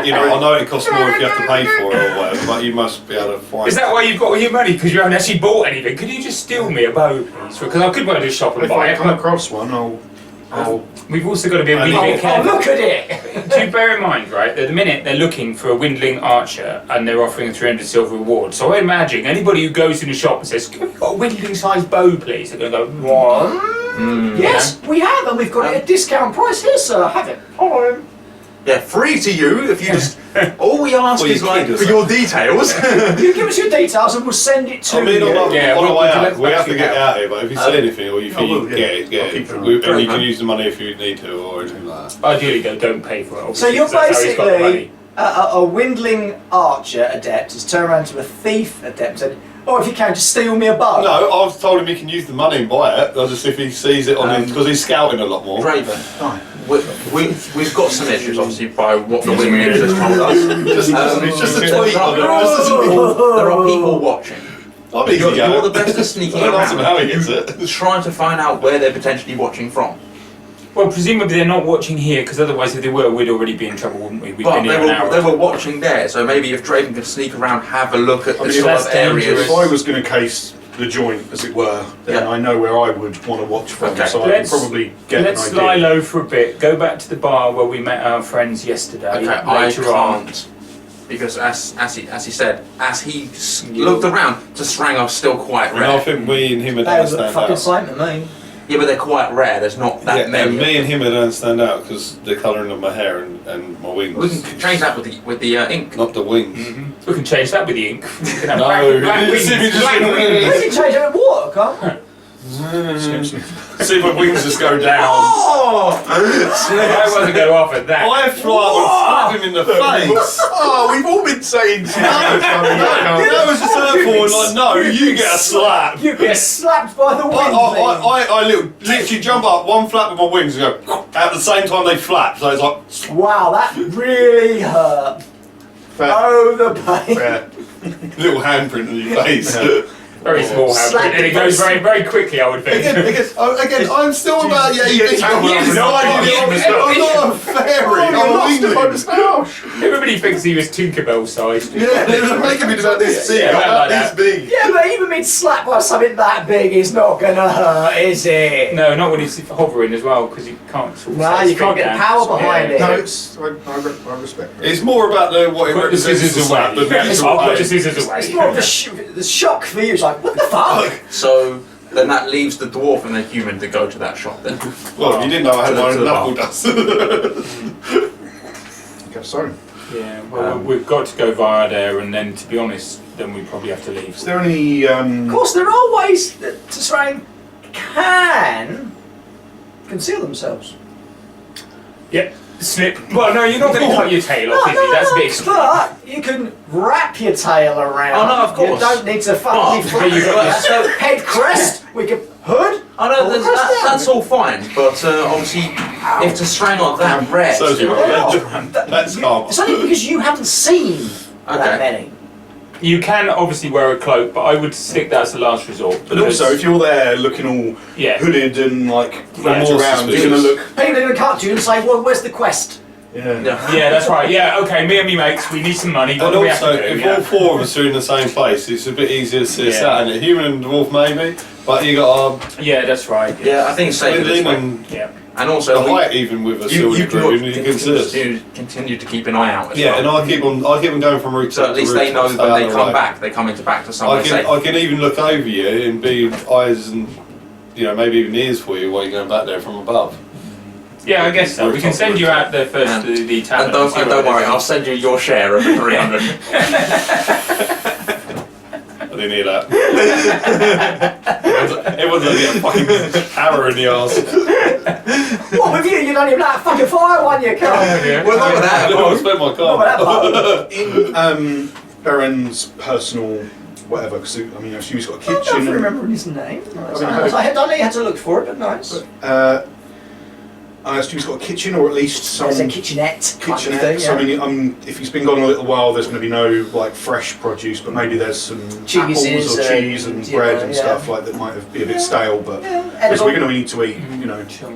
you know, I know it costs more if you have to pay for it or whatever, but you must be able to find. Is that why you've got all your money? Because you haven't actually bought anything? Could you just steal me a boat, please? Because I could go to the shop and If buy I it. come But across one, I'll we've also got to be really Oh, bit careful. look at it. Do bear in mind, right, that at the minute they're looking for a windling archer and they're offering a 300 silver reward. So I imagine anybody who goes in the shop and says, "Have you got a windling sized bow, please?" They're going to go, "What?" Yes, we have, and we've got it at a discount price here, sir. Have it. Hello. Yeah, free to you if you just. All we ask Well, is you like kid for us. your details. You give us your details and we'll send it to I mean, you. on Yeah, the we'll way do out, that we have back to to get you. out here, but if you say anything or you think will, you can yeah. get it, get I'll it. keep it on. And you Great, can man. use the money if you need to or anything like that. Ideally, though, don't pay for it. So Obviously, you're 'cause that's how he's got the basically money. a windling archer adept has turned around to a thief adept and said, "Oh, if you can, just steal me a bow." No, I've told him he can use the money and buy it. I'll just if he sees it on his, because he's scouting a lot more. Raven, Right. we've got some issues, obviously, by what the Wingwings has told us. It's just a There tweet. are, there are people watching. I'm easy You're going. the best at sneaking Don't ask him how around, he gets it. trying to find out where they're potentially watching from. Well, presumably they're not watching here, because otherwise, if they were, we'd already be in trouble, wouldn't we? We've But been here an hour. they were watching there, so maybe if Draven could sneak around, have a look at the mean, sort that's of areas. dangerous. If I was going to case the joint, as it were, then Yeah. I know where I would want to watch from. Okay. So I can probably get Let's an lie idea. low for a bit. Go back to the bar where we met our friends yesterday. Okay, I later on. can't. Because as he said, as he looked around, Tasrango's still quite And I rare. think me and him are That going was to a stand fucking out. sight to me. Yeah, but they're quite rare. There's not that Yeah, many. and me and him are going to stand out because the colouring of my hair and my wings. We can change that with the ink. Not the wings. We can change that with the ink. We can have No, black wings. see if you just Black gonna- We wings. can change it with water, can't we? See if my wings just go down. Oh! I wasn't going to offer that. I fly up and slap him in the face. Oh, we've all been saying That was just her forward, like, no, you get a slap. You get slapped by the wind. I literally jump up, one flap with my wings and go at the same time they flap. So it's like, Wow, that really hurt. Oh, the pain. little handprint on your face. Very small Slap handprint, and it the goes face. very, very quickly, I would think. Again, I'm still about Jesus, yeah, you I'm get not a fairy. I'm a wingling. Everybody thinks he was Tinkerbell sized. Yeah, they're making me about this big. Yeah, about like this big. Yeah, but even being slapped by something that big is not gonna hurt, is it? No, not when he's hovering as well, because you can't sort of No, set his you can't feet get the down. power behind it. No, it's, I respect it. It's more about what it Put the represents scissors as a slap. away. than the I'll actual put the pain. scissors away. It's more of the shock for you. It's like, what the fuck? So then that leaves the dwarf and the human to go to that shop then. Well, you didn't know I had To my the own knuckle dust. Okay, sorry. Yeah, well, we've got to go via there, and then, to be honest, then we probably have to leave. Is there any? Of course, there are ways that Tasrain can conceal themselves. Yep, slip. Well, no, you're not going to cut your tail off, is it? That's a bit extreme. But you can wrap your tail around. Oh, no, of course. You don't need to fucking Oh, be you got so- head crest. We can hood. I know All that's, across that, down. that's all fine, but obviously if Tasrango that rare, So still, that's calm. It's only because you haven't seen that many. You can obviously wear a cloak, but I would stick that as the last resort. But also, if you're there looking all Yeah. hooded and like wrapped more around, you're suspicious. gonna look. People are going to come to you and say, well, where's the quest? Yeah. Yeah, that's right. Yeah, okay, me and me mates, we need some money. What And do we have also, to do? if Yeah. all four of us are in the same place, it's a bit easier to see us Yeah. out. And a human and dwarf maybe, but you got Yeah, that's right. yeah, I think it's safer this Swindling way. and Yeah. And the also, height even with a you silver crew, and you can see us. continue to keep an eye out as Yeah, well. and I keep on going from route to So at least route they to know stay when out they of the come way. back, they come into back to somewhere safe. I can even look over you and be eyes and maybe even ears for you while you're going back there from above. Yeah, I guess so. We can send you out there first And- to the tavern. And don't, see and what don't it worry, is. I'll send you your share of the 300. I didn't hear that. Everyone's gonna get a fucking arrow in the arse. What with you? You don't even know how to fucking fire one, you can't. Yeah. Well, not with I that. don't spend my Not with that card. part. In Baron's personal whatever, because I mean, I assume he's got a I kitchen. don't and- remember his name. mean, I don't know you had to look for it, but nice. I assume he's got a kitchen, or at least some It's a kitchenette. kind of kitchenette. thing, So I yeah. mean, if he's been gone a little while, there's going to be no like fresh produce, but maybe there's some Cheeses apples or cheese and and, bread yeah, and yeah. stuff like that might be a bit stale, but Yeah, because edible. we're going to need to eat, you know. Sure.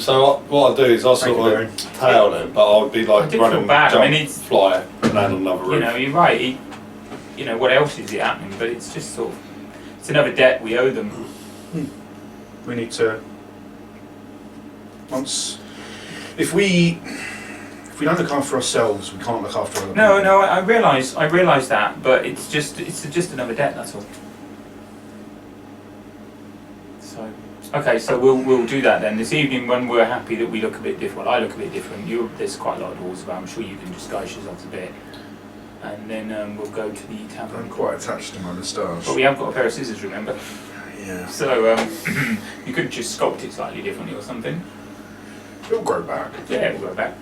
So what I'll do is I'll Thank sort you, of tail them, but I'll be I like did running, feel bad. jump, I mean, it's- fly, land on another You roof. know, you're right. What else is it happening? But it's just sort of, it's another debt we owe them. We need to if we don't look after ourselves, we can't look after other people. No, I realise that, but it's just another debt. That's all. So, okay, so we'll do that then this evening when we're happy that we look a bit different. Well, I look a bit different. There's quite a lot of dwarves about. I'm sure you can disguise yourselves a bit, and then we'll go to the I'm tavern. quite attached to my moustache. But we have got a pair of scissors, remember? Yeah. So you could just sculpt it slightly differently or something. It'll grow back. Yeah, we'll go back.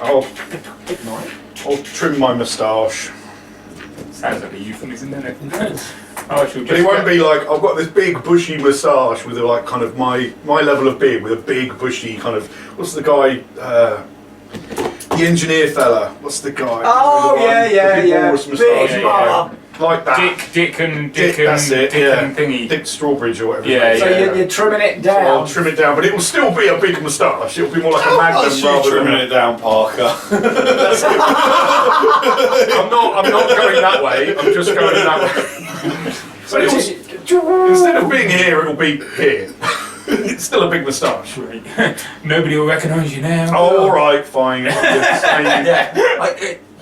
I'll trim my moustache. Sounds like a euphemism, doesn't it? Oh, I shall But it won't be like I've got this big bushy moustache with a, like kind of my level of beard with a big bushy kind of what's the guy the engineer fella, what's the guy? Oh, The one yeah, with yeah, the big yeah. walrus Big moustache. yeah. Like that. Dick and That's it, yeah. and thingy. Dick Strawbridge or whatever. Yeah, his So name is. you're trimming it So I'll down. trim it down, but it will still be a big moustache. It'll be more like a How magnum much you rather trimming than. it down, Parker? I'm not going that way. I'm just going that way. So instead of being here, it'll be here. It's still a big moustache. Nobody will recognise you now. Oh, all right, fine. I'm just saying.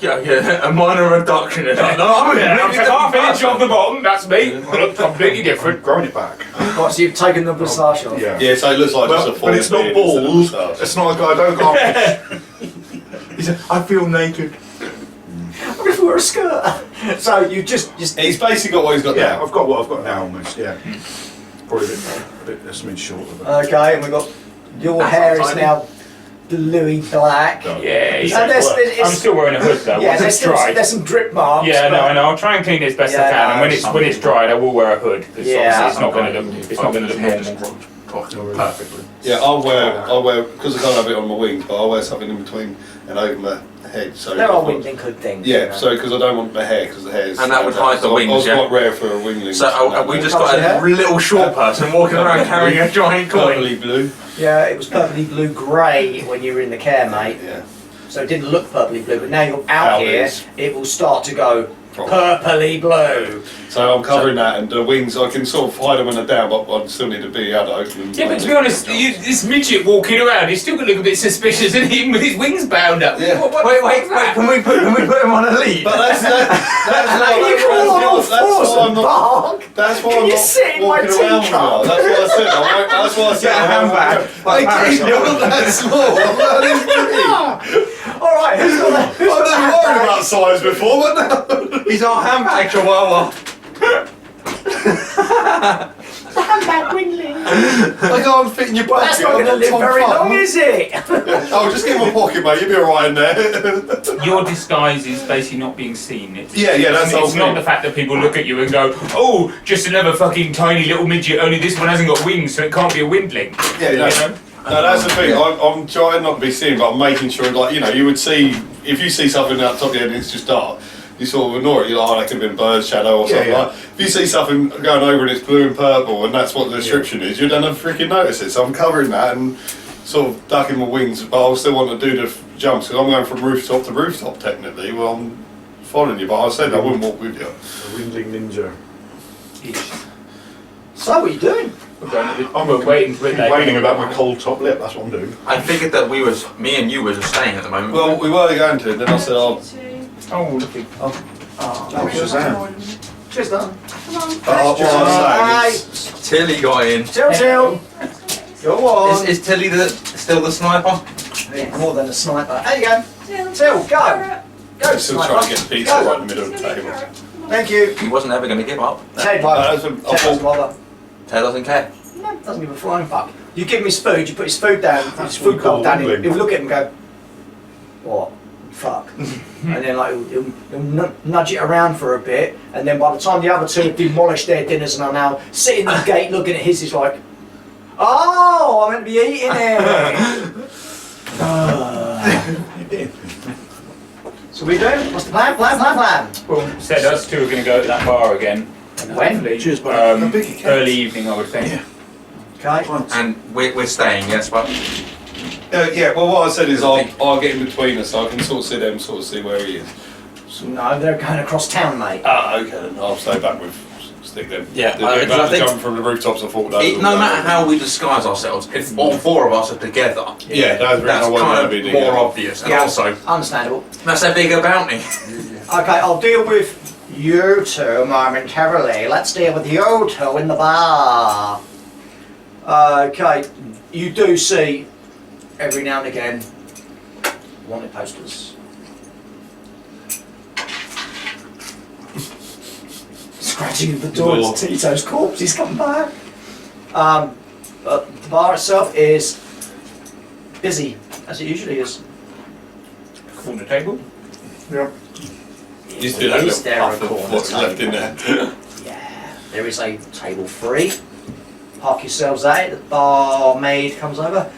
Yeah, a minor reduction. No, I'm I'll take half an inch off the bottom. That's me. I look completely different. Growing it back. What, so you've taken the moustache off? Yeah. Yeah, so it looks like just a But full it's not beard instead of bald. moustache. It's not like I don't go. He said, I feel naked. I'm going to wear a skirt. So you just He's basically got what he's got Yeah, now. I've got what I've got now almost, yeah. Probably a bit smidge short of it. okay, and we've got your That's hair not is tiny. now bluey black. No. Yeah, It's And like work. I'm still wearing a hood though. yeah, Once there's, it's still, dried. there's some drip marks. Yeah, no, but- I know. I'll try and clean it as best Yeah, I can, and no, when it's dried, I will wear a hood. 'Cause Yeah. obviously it's not going to look. It's not going to look normal. Perfectly. Yeah, I'll wear because I can't have it on my wings, but I'll wear something in between and over my head. So There are wingling hood things. Yeah, you know. so because I don't want the hair, because the hair is. And that would hide the so wings, I was yeah? quite rare for a wingling. So have we just Colour got hair? a little short person walking around carrying a giant coin? purpley blue. Yeah, it was purpley blue grey when you were in the care, mate. Yeah. So it didn't look purpley blue, but now you're out Out here, is. it will start to go Proper. purpley blue. So I'm covering that, and the wings I can sort of hide them when they're down, but I still need to be able to open them. Yeah, but to be honest, this midget walking around, he's still going to look a bit suspicious, isn't he? Even with his wings bound up. Yeah. Wait, can we put him on a lead? But that's You crawl on all fours why I'm and not. bark. That's why Can I'm you not sit in my walking around teacup? now. That's what I said. That's why I said. Get a handbag. You're not that small. I'm not that big. Alright, who's got that? Who's I've got never that worried about size before, but now. He's our handbag chihuahua. handbag wingling? I can't fit in your pocket. That's not I'm going to live Tom very Thumb. long, is it? Oh, just give him a pocket, mate. You'll be alright in there. Your disguise is basically not being seen. It's, Yeah, that's the whole It's not thing. the fact that people look at you and go, "Oh, just another fucking tiny little midget. Only this one hasn't got wings, so it can't be a windling." Yeah, You no. know? No, that's the thing. I'm trying not to be seen, but I'm making sure, like, you know, you would see, if you see something out top of your head and it's just dark, you sort of ignore it. You're like, oh, that could have been a bird's shadow or something yeah. like that. If you see something going over and it's blue and purple and that's what the description is, you don't have to freaking notice it. So I'm covering that and sort of ducking my wings, but I'll still want to do the jumps because I'm going from rooftop to rooftop technically. Well, I'm following you, but I said I wouldn't walk with you. A wingling ninja. So, what are you doing? I'm waiting for it later. complaining about my cold top lip, that's what I'm doing. I figured that me and you were just staying at the moment. Well, we were going to, and then I said, oh, Oh, look at Oh, Oh, Shazam. cheers, Dan. what I was saying is, Tilly got in. Till. Go on. Is Tilly still the sniper? Yeah, more than a sniper. There you go. Till, go. Go, I'm still trying to get the pizza Go. right in the middle of the table. Thank you. He wasn't ever going to give up. Ted, that's Ted a- I doesn't thought- bother. Ted doesn't care. No, doesn't give a flying fuck. You give him his food, you put his food down, That's his what we food call bowl down, wingling. he'll look at him and go, what? Fuck. And then like he'll nudge it around for a bit, and then by the time the other two have demolished their dinners and are now sitting at the gate looking at his, he's like, oh, I'm meant to be eating it. So we doing? What's the plan? Plan. Well, said us two are going to go to that bar again. When? Hopefully, Cheers, buddy. How big you can. early evening, I would think. Okay. And we're staying, yes, but yeah, well, what I said is I'll get in between us so I can sort of see them, sort of see where he is. No, they're going across town, mate. Ah, okay, then I'll stay back with Stick them. Yeah, They're because I about to think- jump from the rooftops. I thought that was no all matter done. how we disguise ourselves, if all four of us are together, Yeah, that's the reason that's I wanted kind to of be more together. obvious. And Yeah. also, Understandable. that's a bigger bounty. Okay, I'll deal with you two momentarily. Let's deal with you two in the bar. Okay, you do see every now and again wanted posters. Scratching at the door, it's Tito's corpse, he's come back. But the bar itself is busy, as it usually is. Corner table. Yeah. You still have Is a there puff a of corner what's left in table? there. Yeah, there is a table free. Park yourselves there. The barmaid comes over.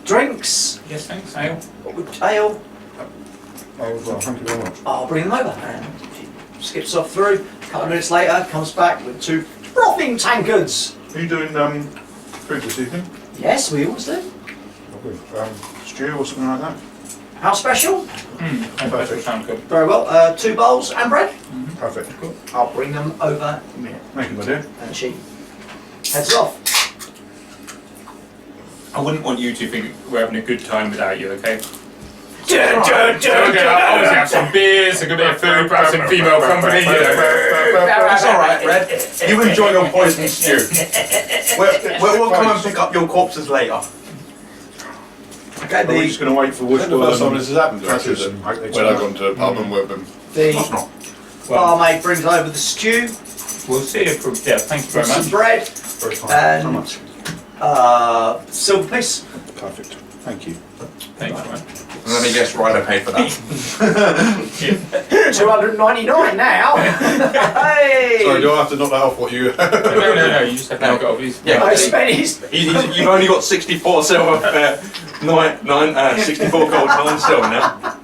Drinks, Yes, thanks. Ale. ale. Oh, well, thank you very much. I'll bring them over. And she skips off through, couple of minutes later, comes back with 2 frothing tankards. Are you doing food this evening? Yes, we always do. Lovely. Stew or something like that? How special? Perfect. Sound good. Very well. 2 bowls and bread. Perfect. I'll bring them over in a minute. Making my dinner. And she heads off. I wouldn't want you to think we're having a good time without you, okay? Dun, We're going to obviously have some beers, a good bit of food, perhaps some female company, you know. It's alright, Red. You enjoy your poison stew. We'll come and pick up your corpses later. Okay, We're just going to wait for Is that the first time Woodstock this has happened to us, Practice is it? and hope they When turn I've gone to a pub and with them. the barmaid brings over the stew, We'll see you for, yeah, thank you very some much. bread, Very fine. And- How much? silver piece. Perfect. Thank you. Thanks very much. Let me guess, Ryder paid for that. 299 now. Hey! Sorry, do I have to knock that off what you... No, you just have to go off his... Yeah. I spent his. You've only got 64 silver, 64 gold, 9 silver now.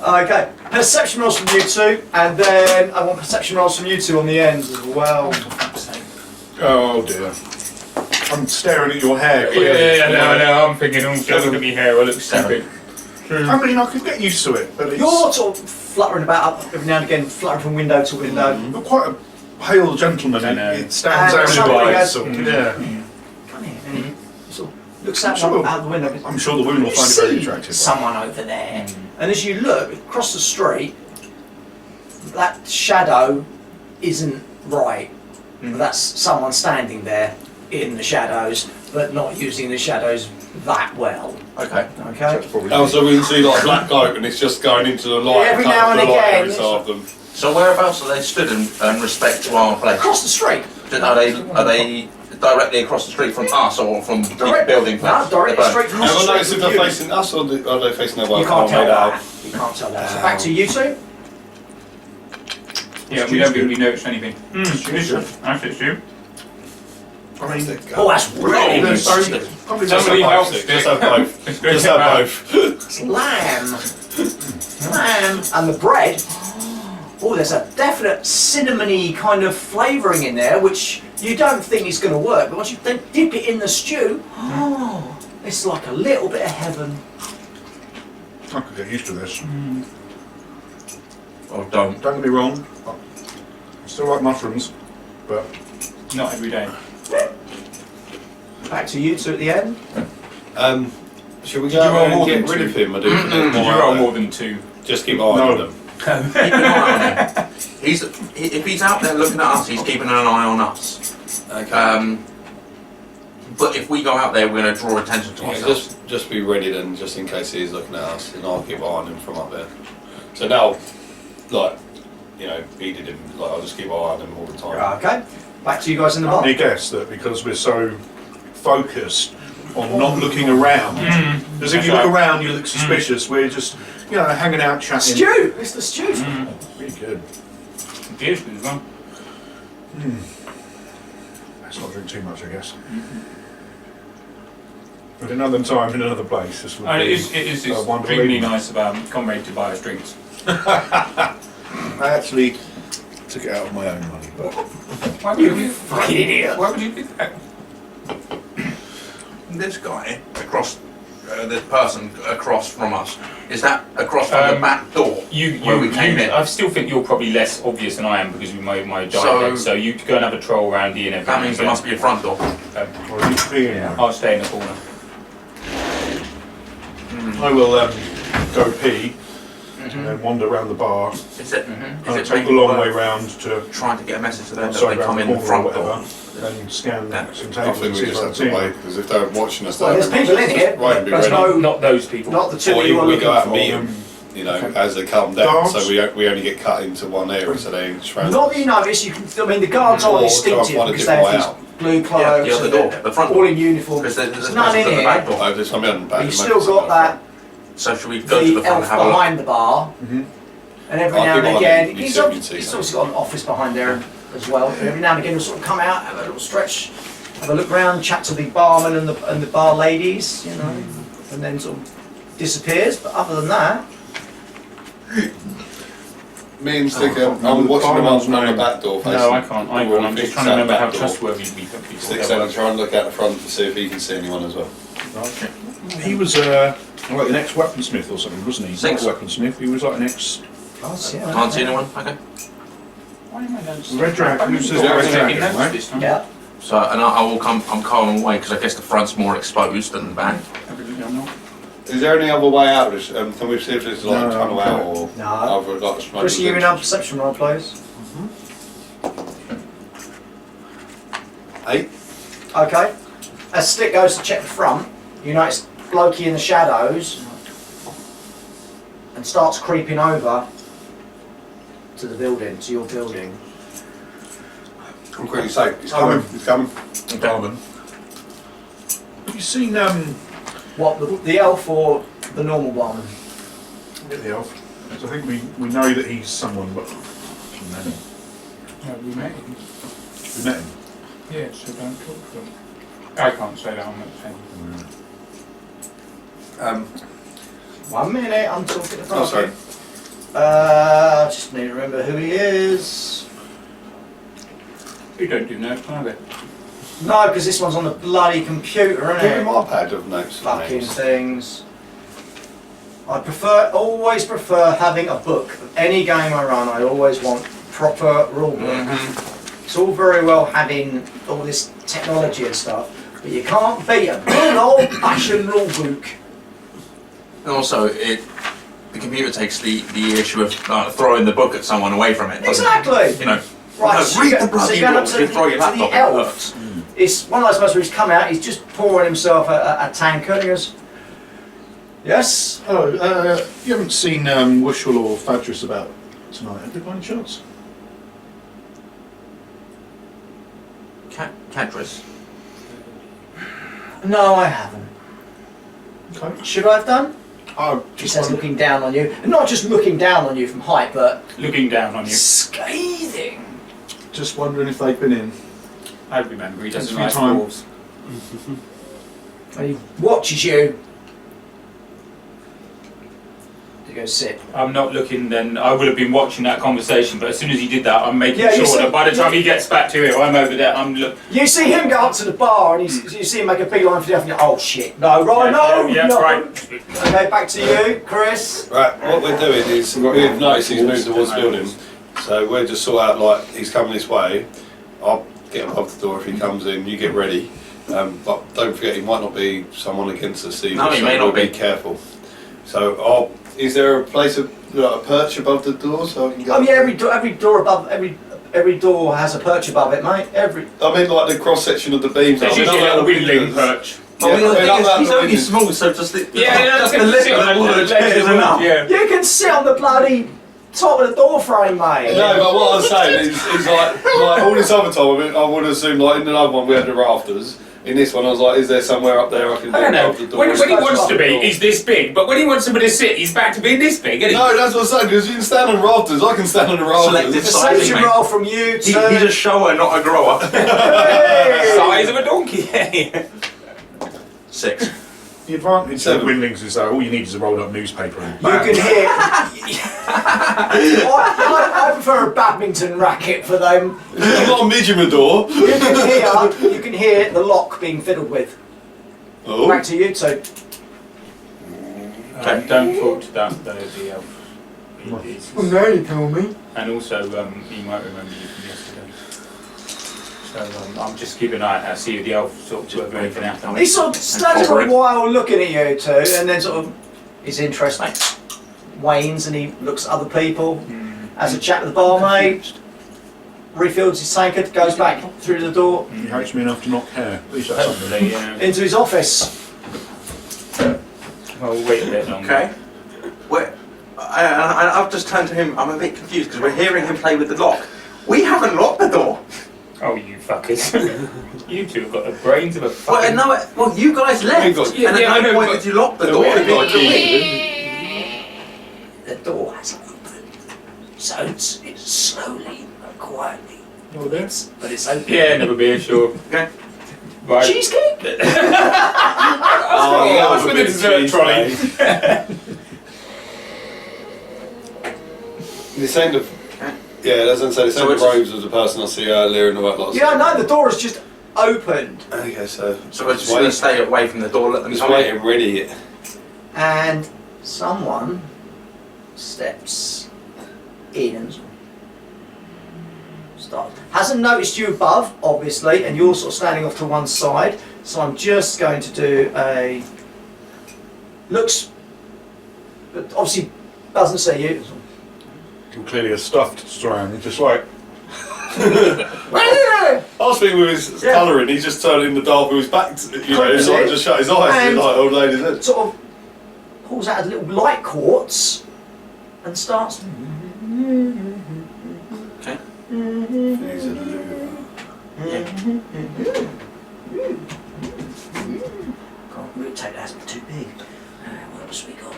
Okay, perception rolls from you 2, and then I want perception rolls from you 2 on the end as well. Oh dear. I'm staring at your hair. No, I'm thinking, oh, don't look at me hair, I look stupid. I mean, I could get used to it, but it's... You're sort of fluttering about every now and again, fluttering from window to window. You're quite a pale gentleman. I know. It stands And out in somebody your eyes. goes, Sort of. Yeah. Come here, and he sort of looks out, Sure. out the window. I'm sure the women will You find it very see attractive. someone over there, and as you look across the street, that shadow isn't right. That's someone standing there in the shadows, but not using the shadows that well. Okay. Okay. That's probably Oh, so we can see like a black cloak and it's just going into the light. Every cut now and the light again, every so often. So whereabouts are they stood in respect to our place? Across the street. Are they directly across the street from us or from the Direct- building No, place? directly They're both. straight from Have I the noticed street if from they're you. facing us or are they facing their way? You can't tell made out. that. You can't tell that. So back to you 2. Yeah, we don't really notice anything. Stew's good. Actually, it's you. I mean, Oh, that's really they're good. so... Probably Just Somebody have helps both. Dick. Just have both. It's good Just to have have. both. It's lamb, and the bread. Oh, there's a definite cinnamony kind of flavouring in there, which you don't think is going to work, but once you then dip it in the stew, it's like a little bit of heaven. I could get used to this. Or don't. Don't get me wrong. I still like mushrooms, but Not every day. Back to you 2 at the end. Should we Did go you roll out more and than get rid two? of him? I do. Did you roll more than 2? Just keep an eye on No. them. Keep an eye on him. If he's out there looking at us, he's keeping an eye on us. Okay. But if we go out there, we're going to draw attention to Yeah, ourselves. just be ready then, just in case he's looking at us, and I'll keep an eye on him from up there. So now, like, you know, he did him. Like, I'll just keep an eye on him all the time. Okay. Back to you guys in the bar. any guess that because we're so focused on not looking around, because if you look around, you look suspicious. We're just, you know, hanging out, chatting. Stew! It's the stew. Really good. Cheers as well. Let's not drink too much, I guess. But another time in another place, this would And be it is a wonderful extremely evening. nice of Comrade to buy us drinks. I actually took it out of my own money, but Why would you Fucking idiot. Why would you do that? This guy across, this person across from us, is that across from the back door where we came in? I still think you're probably less obvious than I am because of my giant So- head. So you go and have a troll around here and everything. That means there must be a front door. or at least being one. I'll stay in the corner. I will go pee and then wander around the bar. Is it? Kind Is of it take the maybe long worth way round to trying to get a message to them that outside they come round in the the corner or front whatever, door? and scan Yeah. some I tables think and we see just if have I've to seen wait it. because if they're watching us, Well, there's people in here, Right, be but ready. no, Not those people. not the 2 Or that you even are we looking go out for. and meet them, you know, as they come down. Guards? So we only get cut into one area, so they surround Not us. that you notice, you can. I mean, the guards Or are try and instinctive find a because different they have way these blue clothes, Yeah, the other and door, they're the front all door. in uniform. Because there's There's a none in message at the back here. door. Oh, there's something on the back. But you've there's still something got on that So should we go to the the front elf and have a look? behind the bar, Mhm. and every I'll now keep and on again, it, you he's see- you obviously, can see obviously got an office behind there as well. And every now and again, he'll sort of come out, have a little stretch, have a look around, chat to the barman and the bar ladies, you know, and then sort of disappears. But other than that, Me and Sticker, Oh, I'm watching them Barnum's on the name. back door. No, I can't. I'm just trying to remember how trustworthy we think Stick's going to try and look out the front to see if he can see anyone as well. Okay. He was like an ex-weaponsmith or something, wasn't he? He's not a 6. weaponsmith. He was like an ex. Can't see anyone? Okay. Why am I going to Red Dragon. Who says Red Red Dragon, Dragon, right? this time? Yeah. So, and I will come, I'm calling away because I guess the front's more exposed than the back. Evidently I'm not. Is there any other way out of this? Can we see if there's like a No, tunnel out or No. other like a smoke? Chris, you give me another perception roll, please. 8. Okay. As Stick goes to check the front, you notice Blokey in the shadows and starts creeping over to the building, to your building. I'm quickly say, it's coming, it's coming. Barman. Have you seen What, the elf or the normal barman? get the elf? 'Cause I think we know that he's someone, but we met him. No, we met him. We met him. Yeah, so don't talk to him. I can't say that, I'm not saying. 1 minute, I'm talking to Oh, sorry. Just need to remember who he is. We don't do notes either. No, because this one's on the bloody computer, Give isn't him it? our pad of notes. and Fucking names. things. I always prefer having a book. Any game I run, I always want proper rule book. It's all very well having all this technology and stuff, but you can't beat a good old-fashioned rule book. And also, the computer takes the issue of throwing the book at someone away from it. doesn't it? Exactly. You know, Right, no, so read you the go- so bloody you're going up rules, to you throw your the laptop elves. It's one of those moments where he's come out, he's just pouring himself a tankard, and he goes, yes? Oh, you haven't seen Wushel or Fadris about tonight, have you, by any chance? Cadris. No, I haven't. Okay. Should I have done? Oh, He just says, one. looking down on you. And not just looking down on you from height, but Looking down on you. scathing. Just wondering if they've been in. I remember, he doesn't Thanks like for your time. dwarves. And he watches you. He goes, sit. I'm not looking then, I would have been watching that conversation, but as soon as he did that, I'm making Yeah, you sure see- that by the time he gets back to it, I'm over there, I'm You see him go up to the bar and you see him make a beeline for the other and you go, oh shit, no, right, no, yeah, no. right. Okay, back to you, Chris. Right, what we're doing is we've noticed he's moved towards the building, so we'll just sort out like he's coming this way. I'll get above the door if he comes in. You get ready, but don't forget he might not be someone against us either. No, he so may not we'll be. careful. So is there a place of like, a perch above the door so I can go? Oh yeah, every door above, every door has a perch above it, mate. I mean like the cross section of the beams. There's I mean, usually a not little like the windling windows. perch. I mean, the I mean, thing is, like he's the only windows. small, so just the Yeah, just the I can lip sit of on the the wood ledge is of the enough. wood, yeah. You can sit on the bloody top of the door frame, mate. No, but what I'm saying is like all this other time, I would assume like in another one we had the rafters. In this one, I was like, is there somewhere up there I can I don't get above the know, door? when he wants to be, door. he's this big, but when he wants somebody to sit, he's back to being this big, isn't he? No, that's what I'm saying, because you can stand on the rafters, I can stand on the Selective rafters. size. Perception mate. roll from you He's to... a shower, not a grower. Hey! Size of a donkey. 6. The advantage of 7. windlings is that all you need is a rolled up newspaper and You bam. can hear. I prefer a badminton racket for them. I'm not a midget in the door. You can hear the lock being fiddled with. Oh. Back to you two. Don't talk to the elf. now you tell me. And also, he might remember you from yesterday. So I'm just keeping an eye out, see if the elf sort of whether anything happened. He sort of stands for a while looking at you two, and then sort of his interest wanes, and he looks at other people. Has a chat with the barmaid. Refills his tankard, goes back through the door He hates me enough to not care. At least that's something. Hopefully, yeah. into his office. Well, we'll wait a bit longer. Okay. I've just turned to him. I'm a bit confused because we're hearing him play with the lock. We haven't locked the door. Oh, you fuckers. You two have got the brains of a fucking... Well, you guys left. got- And at Yeah, I no know, point but- did you lock the Yeah, door. we ain't got a key. The door has opened, so it's slowly and quietly, Oh, there? but it's open. Yeah, never be sure. Okay. Right. Cheesecake? Oh, yeah, that was a with bit the dessert cheese, trolley. mate. The same of, yeah, as I say, the same So of it's- robes was the person I see earlier and all that lot. Yeah, no, the door is just opened, Okay, so we're just going to stay away from the door, let them just come in. waiting, ready. and someone steps in and starts. Hasn't noticed you above, obviously, and you're sort of standing off to one side. So I'm just going to do a looks, but obviously doesn't see you. Clearly a stuffed strand. You're just like, I was thinking with his Yeah. colouring, he's just turned in the dark with his back, you know, Creeps he's like in. just shut his eyes and And- he's like, old lady's head. Sort of pulls out a little light quartz and starts. Okay. He's a lure. Can't really take that, it's too big. What else we got?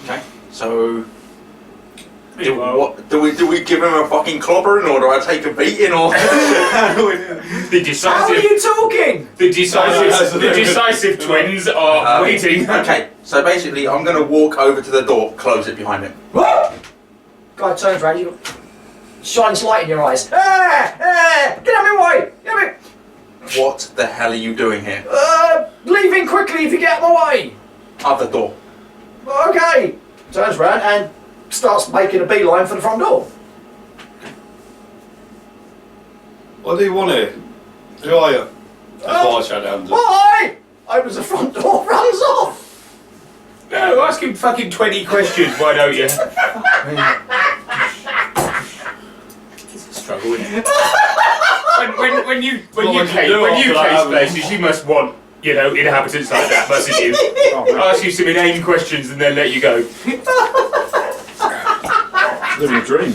Okay. So. Do we give him a fucking clobbering, or do I take a beating, or The How are decisive, you talking? the decisive twins are waiting. Okay, so basically, I'm going to walk over to the door, close it behind him. What? Guy turns around, you shines light in your eyes. Get out of my way! Get out of my... What the hell are you doing here? Leaving quickly if you get out of my way! Other door. Okay! Turns around and starts making a beeline for the front door. What do you want here? Who are you? That's what I shut down to. Bye! Opens the front door, runs off! No, ask him fucking 20 questions, why don't you? It's a struggle, isn't it? When you case places, you must want, you know, inhabitants like that, mustn't you? Ask you some inane questions and then let you go. living a dream.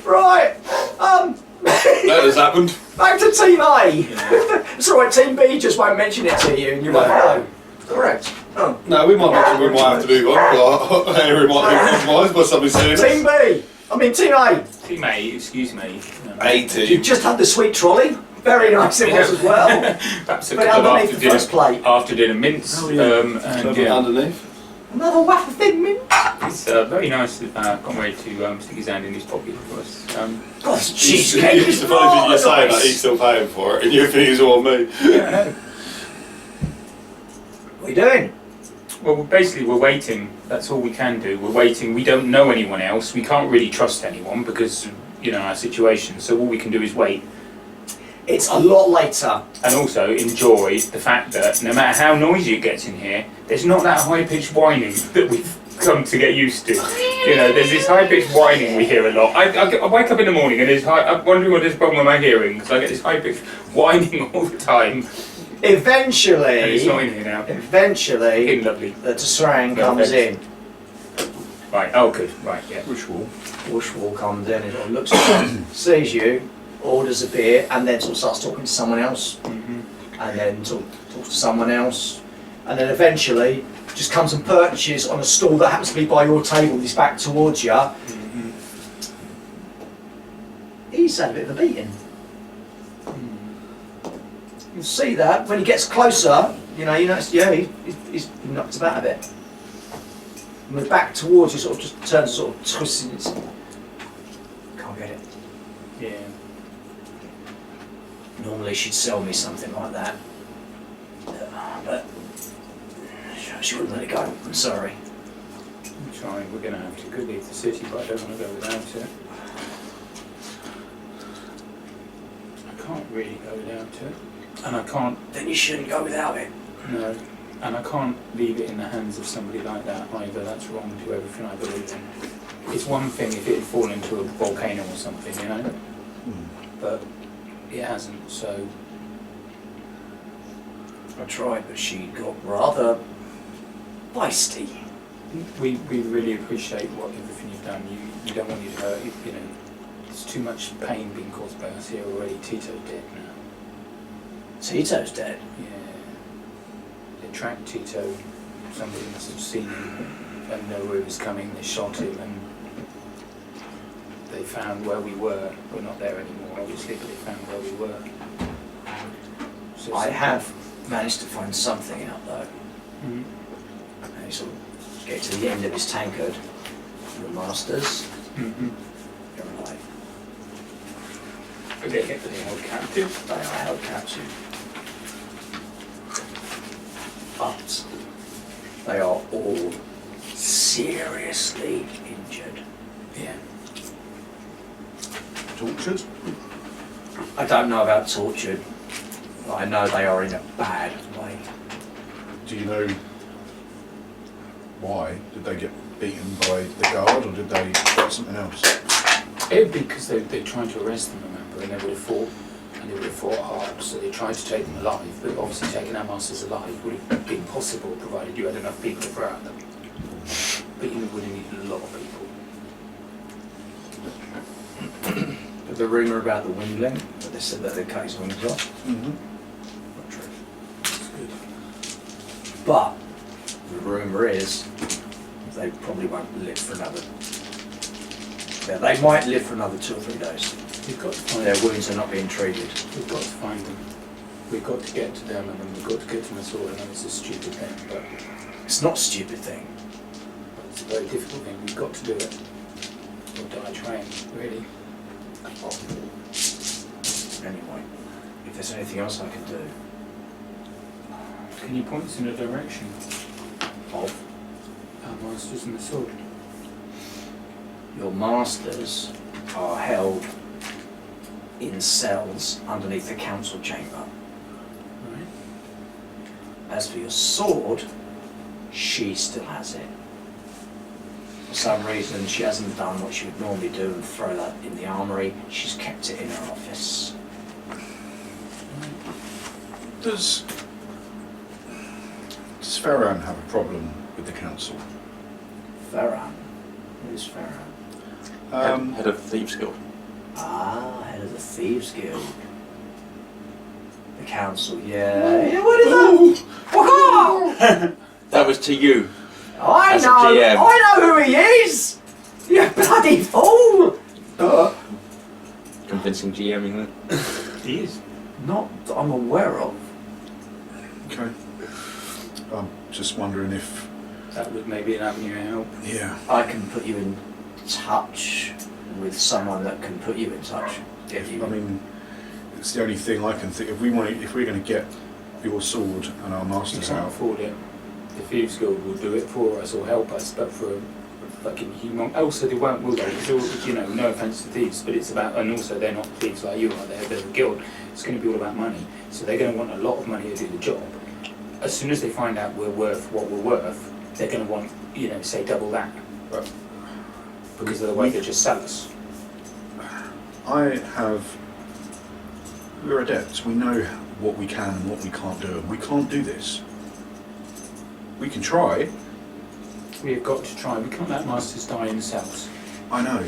Right, That has happened. back to Team A. It's alright, Team B just won't mention it to you and you won't know. Correct. Oh. No, we might have to move on. Like, Harry might be compromised by somebody saying Team B! I mean Team A. Team A, excuse me. A You team. just had the sweet trolley. Very nice it was as well. Perhaps a But couple of underneath the first plate. after dinner mints. Oh, yeah. And Something yeah, underneath. Another whack of thin mint. it's very nice. Can't wait to stick his hand in his pocket for us. God, cheesecake It's is the funny thing you're saying that nice. he's still paying for it, and you think he's all on me. Yeah, I know. What are you doing? Well, basically, we're waiting. That's all we can do. We're waiting. We don't know anyone else. We can't really trust anyone because, you know, our situation. So all we can do is wait. It's a lot later. And also enjoy the fact that no matter how noisy it gets in here, there's not that high-pitched whining that we've come to get used to. You know, there's this high-pitched whining we hear a lot. I wake up in the morning and I'm wondering what this problem with my hearing, because I get this high-pitched whining all the time. And it's not Eventually, in here now. eventually, Lovely. the Tsarang comes in. Right, oh good, right, yeah. Which wall? Bushwall comes in, it sort of looks around, sees you, orders a beer, and then sort of starts talking to someone else, and then sort of talks to someone else, and then eventually just comes and perches on a stool that happens to be by your table, with his back towards you. He's had a bit of a beating. You'll see that when he gets closer, you notice, yeah, he's knocked about a bit. And with back towards you, sort of just turns, sort of twisting its. Can't get it. Yeah. Normally she'd sell me something like that, but she wouldn't let it go. I'm sorry. I'm trying, we're going to have to go leave the city, but I don't want to go without it. I can't really go without it. And I can't, Then you shouldn't go without it. no, and I can't leave it in the hands of somebody like that either. That's wrong to everything I believe in. It's one thing if it had fallen into a volcano or something, you know? But it hasn't, so I tried, but she got rather feisty. we really appreciate everything you've done. You don't want you to hurt, you know, there's too much pain being caused by us here already. Tito's dead now. Tito's dead. Yeah. They tracked Tito, somebody must have seen him and know where he was coming, they shot him and they found where we were. We're not there anymore obviously, but they found where we were. So I have managed to find something out though. Mhm. And he sort of gets to the end of his tankard Your masters, Mm-hmm. you're alive. But they get held captive. They are held captive. But they are all seriously injured. Yeah. Tortured? I don't know about tortured, but I know they are in a bad way. Do you know why? Did they get beaten by the guard or did they get something else? It would be because they tried to arrest them, remember, and they would have fought, and they would have fought hard. So they tried to take them alive, but obviously taking our masters alive would have been possible provided you had enough people to throw at them. But you would have needed a lot of people. But the rumour about the wingling, that they said that they cut his wings off, Mm-hmm. not true. That's good. But the rumour is they probably won't live for another. Yeah, they might live for another 2 or 3 days. We've got to find Their them. wounds are not being treated. We've got to find them. We've got to get to them, and then we've got to get to Masur. I know it's a stupid thing, but It's not a stupid thing. it's a very difficult thing. We've got to do it. Or die trying, really. Anyway, if there's anything else I can do, Can you point us in a direction? of Our masters and the sword. your masters are held in cells underneath the council chamber. Right. As for your sword, she still has it. For some reason, she hasn't done what she would normally do and throw that in the armoury. She's kept it in her office. Does Ferran have a problem with the council? Ferran. Who's Ferran? Head of Thieves Guild. Ah, head of the Thieves Guild. The council, yeah. Yeah, what is that? Whoa! That was to you. I As a know! GM. I know who he is! You bloody fool! Convincing GMing then. He is. Not that I'm aware of. Okay. I'm just wondering if... That was maybe an avenue of help. Yeah. I can put you in touch with someone that can put you in touch. Get you. I mean, it's the only thing I can think. If we're going to get your sword and our You masters can't out, afford it. The Thieves Guild will do it for us or help us, but for a fucking human. Also, they won't, will they? It's all, you know, no offence to thieves, but it's about, and also they're not thieves like you are, they're a bit of a guild. It's going to be all about money. So they're going to want a lot of money to do the job. As soon as they find out we're worth what we're worth, they're going to want, you know, say double that. Right. Because otherwise they just sell us. we're adepts. We know what we can and what we can't do, and we can't do this. We can try. We have got to try. We can't let masters die in cells. I know.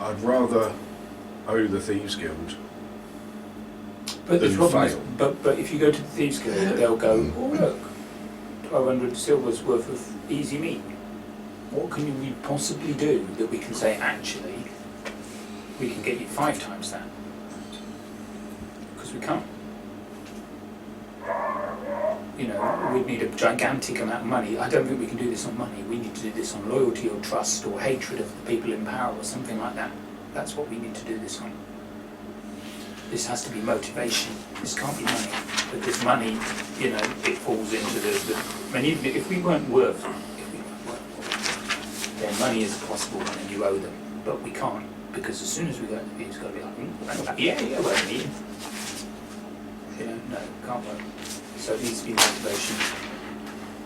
I'd rather owe the Thieves Guild. But the Then problem is, fail. but if you go to the Thieves Guild, they'll go, oh look, 1,200 silver's worth of easy meat. What can we possibly do that we can say, actually, we can get you 5 times that? Because we can't. You know, we'd need a gigantic amount of money. I don't think we can do this on money. We need to do this on loyalty or trust or hatred of the people in power or something like that. That's what we need to do this on. This has to be motivation. This can't be money. But this money, you know, it falls into the I mean, even if we weren't worth, then money is a possible one and you owe them. But we can't, because as soon as we go, it's got to be like, yeah, well, I need. You know, no, can't work. So it needs to be motivation.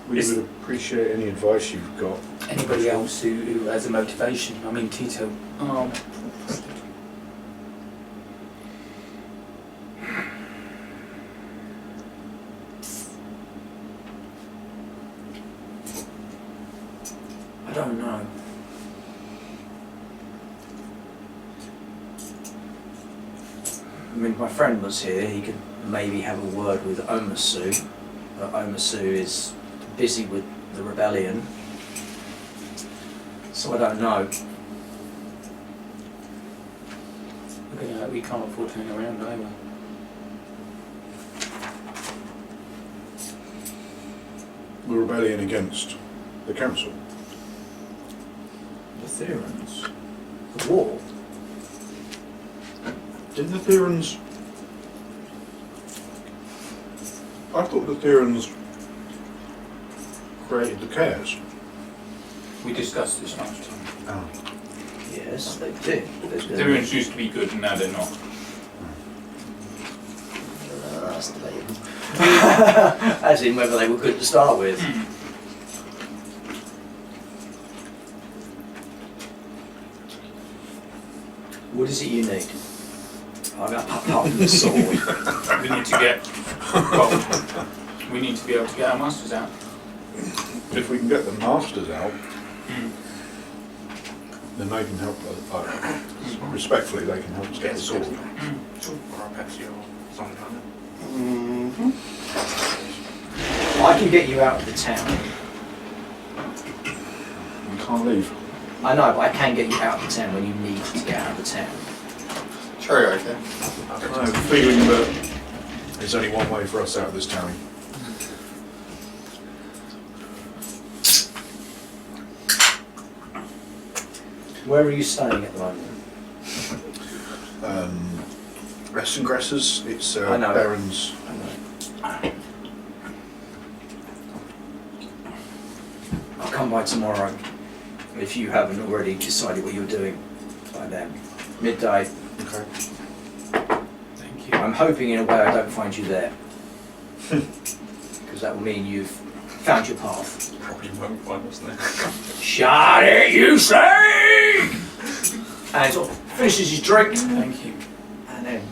We would appreciate any advice you've got. Anybody else who has a motivation? I mean, Tito. Oh, I don't know. I mean, if my friend was here, he could maybe have a word with Omasu, but Omasu is busy with the rebellion, so I don't know. we can't afford to hang around either. The rebellion against the council. The Theron's. The wall. Didn't the Theron's... I thought the Theron's created the Cares. We discussed this last time. Oh. Yes, they did. Tyrants used to be good and now they're not. That's debatable. As in whether they were good to start with. What is it you need? Apart from the sword. We need to get. Well, we need to be able to get our masters out. If we can get the Masters out, then they can help, respectfully, they can help us get the sword. Or a Pepsi or something like that. I can get you out of the town. We can't leave. I know, but I can get you out of the town when you need to get out of the town. Sure, okay. I have a feeling that there's only one way for us out of this town. Where are you staying at the moment? Rest and Gressers, it's I know. Baron's. I'll come by tomorrow, if you haven't already decided what you're doing by then. Midday. Okay. Thank you. I'm hoping in a way I don't find you there. Because that will mean you've found your path. Probably won't find us there. Shut it, you say! And he sort of finishes his drink Thank you. and then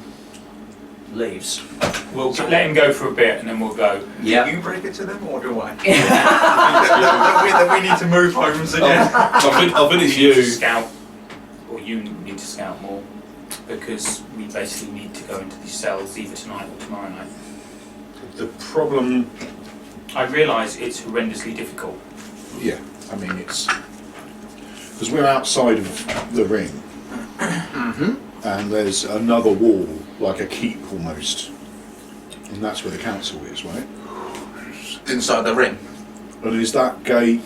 leaves. We'll let him go for a bit and then we'll go. Do you break it to them or do I? Then we need to move homes again. I think it's You need to you. scout, or you need to scout more, because we basically need to go into these cells either tonight or tomorrow night. The problem, I realise it's horrendously difficult. yeah, I mean it's, because we're outside of the ring, and there's another wall, like a keep almost, and that's where the council is, right? Inside the ring. And is that gate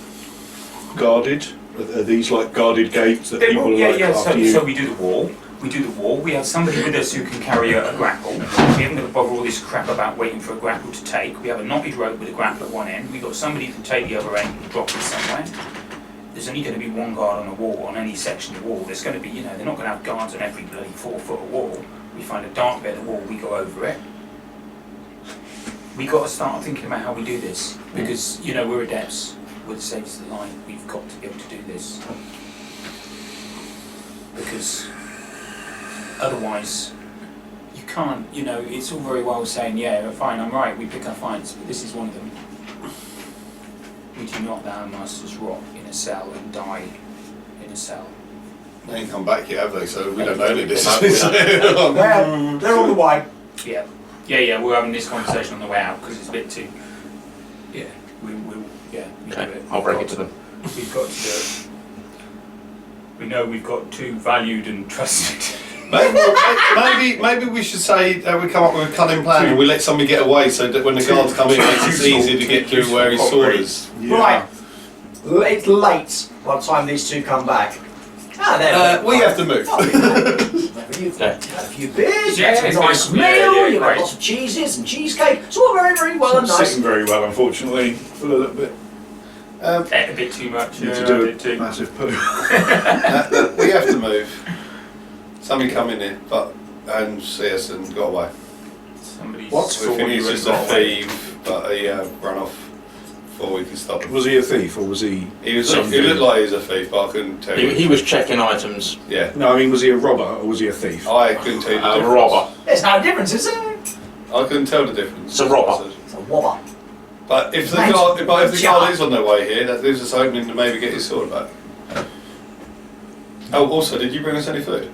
guarded? Are these like guarded gates that people Yeah, like yeah. after you? So we do the wall. We do the wall. We have somebody with us who can carry a grapple. We haven't got to bother all this crap about waiting for a grapple to take. We have a knotted rope with a grapple at one end. We've got somebody who can take the other end and drop it somewhere. There's only going to be one guard on a wall, on any section of the wall. There's going to be, they're not going to have guards on every bloody 4 foot of wall. We find a dark bit of wall, we go over it. We got to start thinking about how we do this, because we're adepts. We're the saviors of the light. We've got to be able to do this, because otherwise you can't. It's all very well saying, yeah, fine, I'm right. We pick our fights, but this is one of them. We do not let our masters rot in a cell and die in a cell. They ain't come back yet, have they? So we don't know that this We is. Well, they're on the way. Yeah. We're having this conversation on the way out because it's a bit too. Yeah, we do Okay, it. I'll break it to them. We've got to do it. We know we've got 2 valued and trusted. Maybe we should say that we come up with a cunning plan and we let somebody get away so that when the guards come in, it's easy to get to where his sword is. Right. It's late by the time these 2 come back. We have to move. You've had a few beers, Yeah, you've had a nice yeah, meal, you've had great. lots of cheeses and cheesecake. It's all very, very well and It's not nice. sitting very well, unfortunately. Feel a little bit. A bit too much. Need to a do bit a too. massive poo. We have to move. Somebody come in here, and see us and got away. Somebody's What? We think he's just a thief, but he ran off before we could stop him. Was he a thief or was he? He looked like he was a thief, but I couldn't tell you. He was checking items. Yeah, No, I mean, was he a robber or was he a thief? I couldn't tell you the A difference. robber. There's no difference, is there? I couldn't tell the difference. It's a robber. It's a wobber. But if the Mate, guard is on their way here, that leaves us opening to maybe get his sword back. Oh, also, did you bring us any food?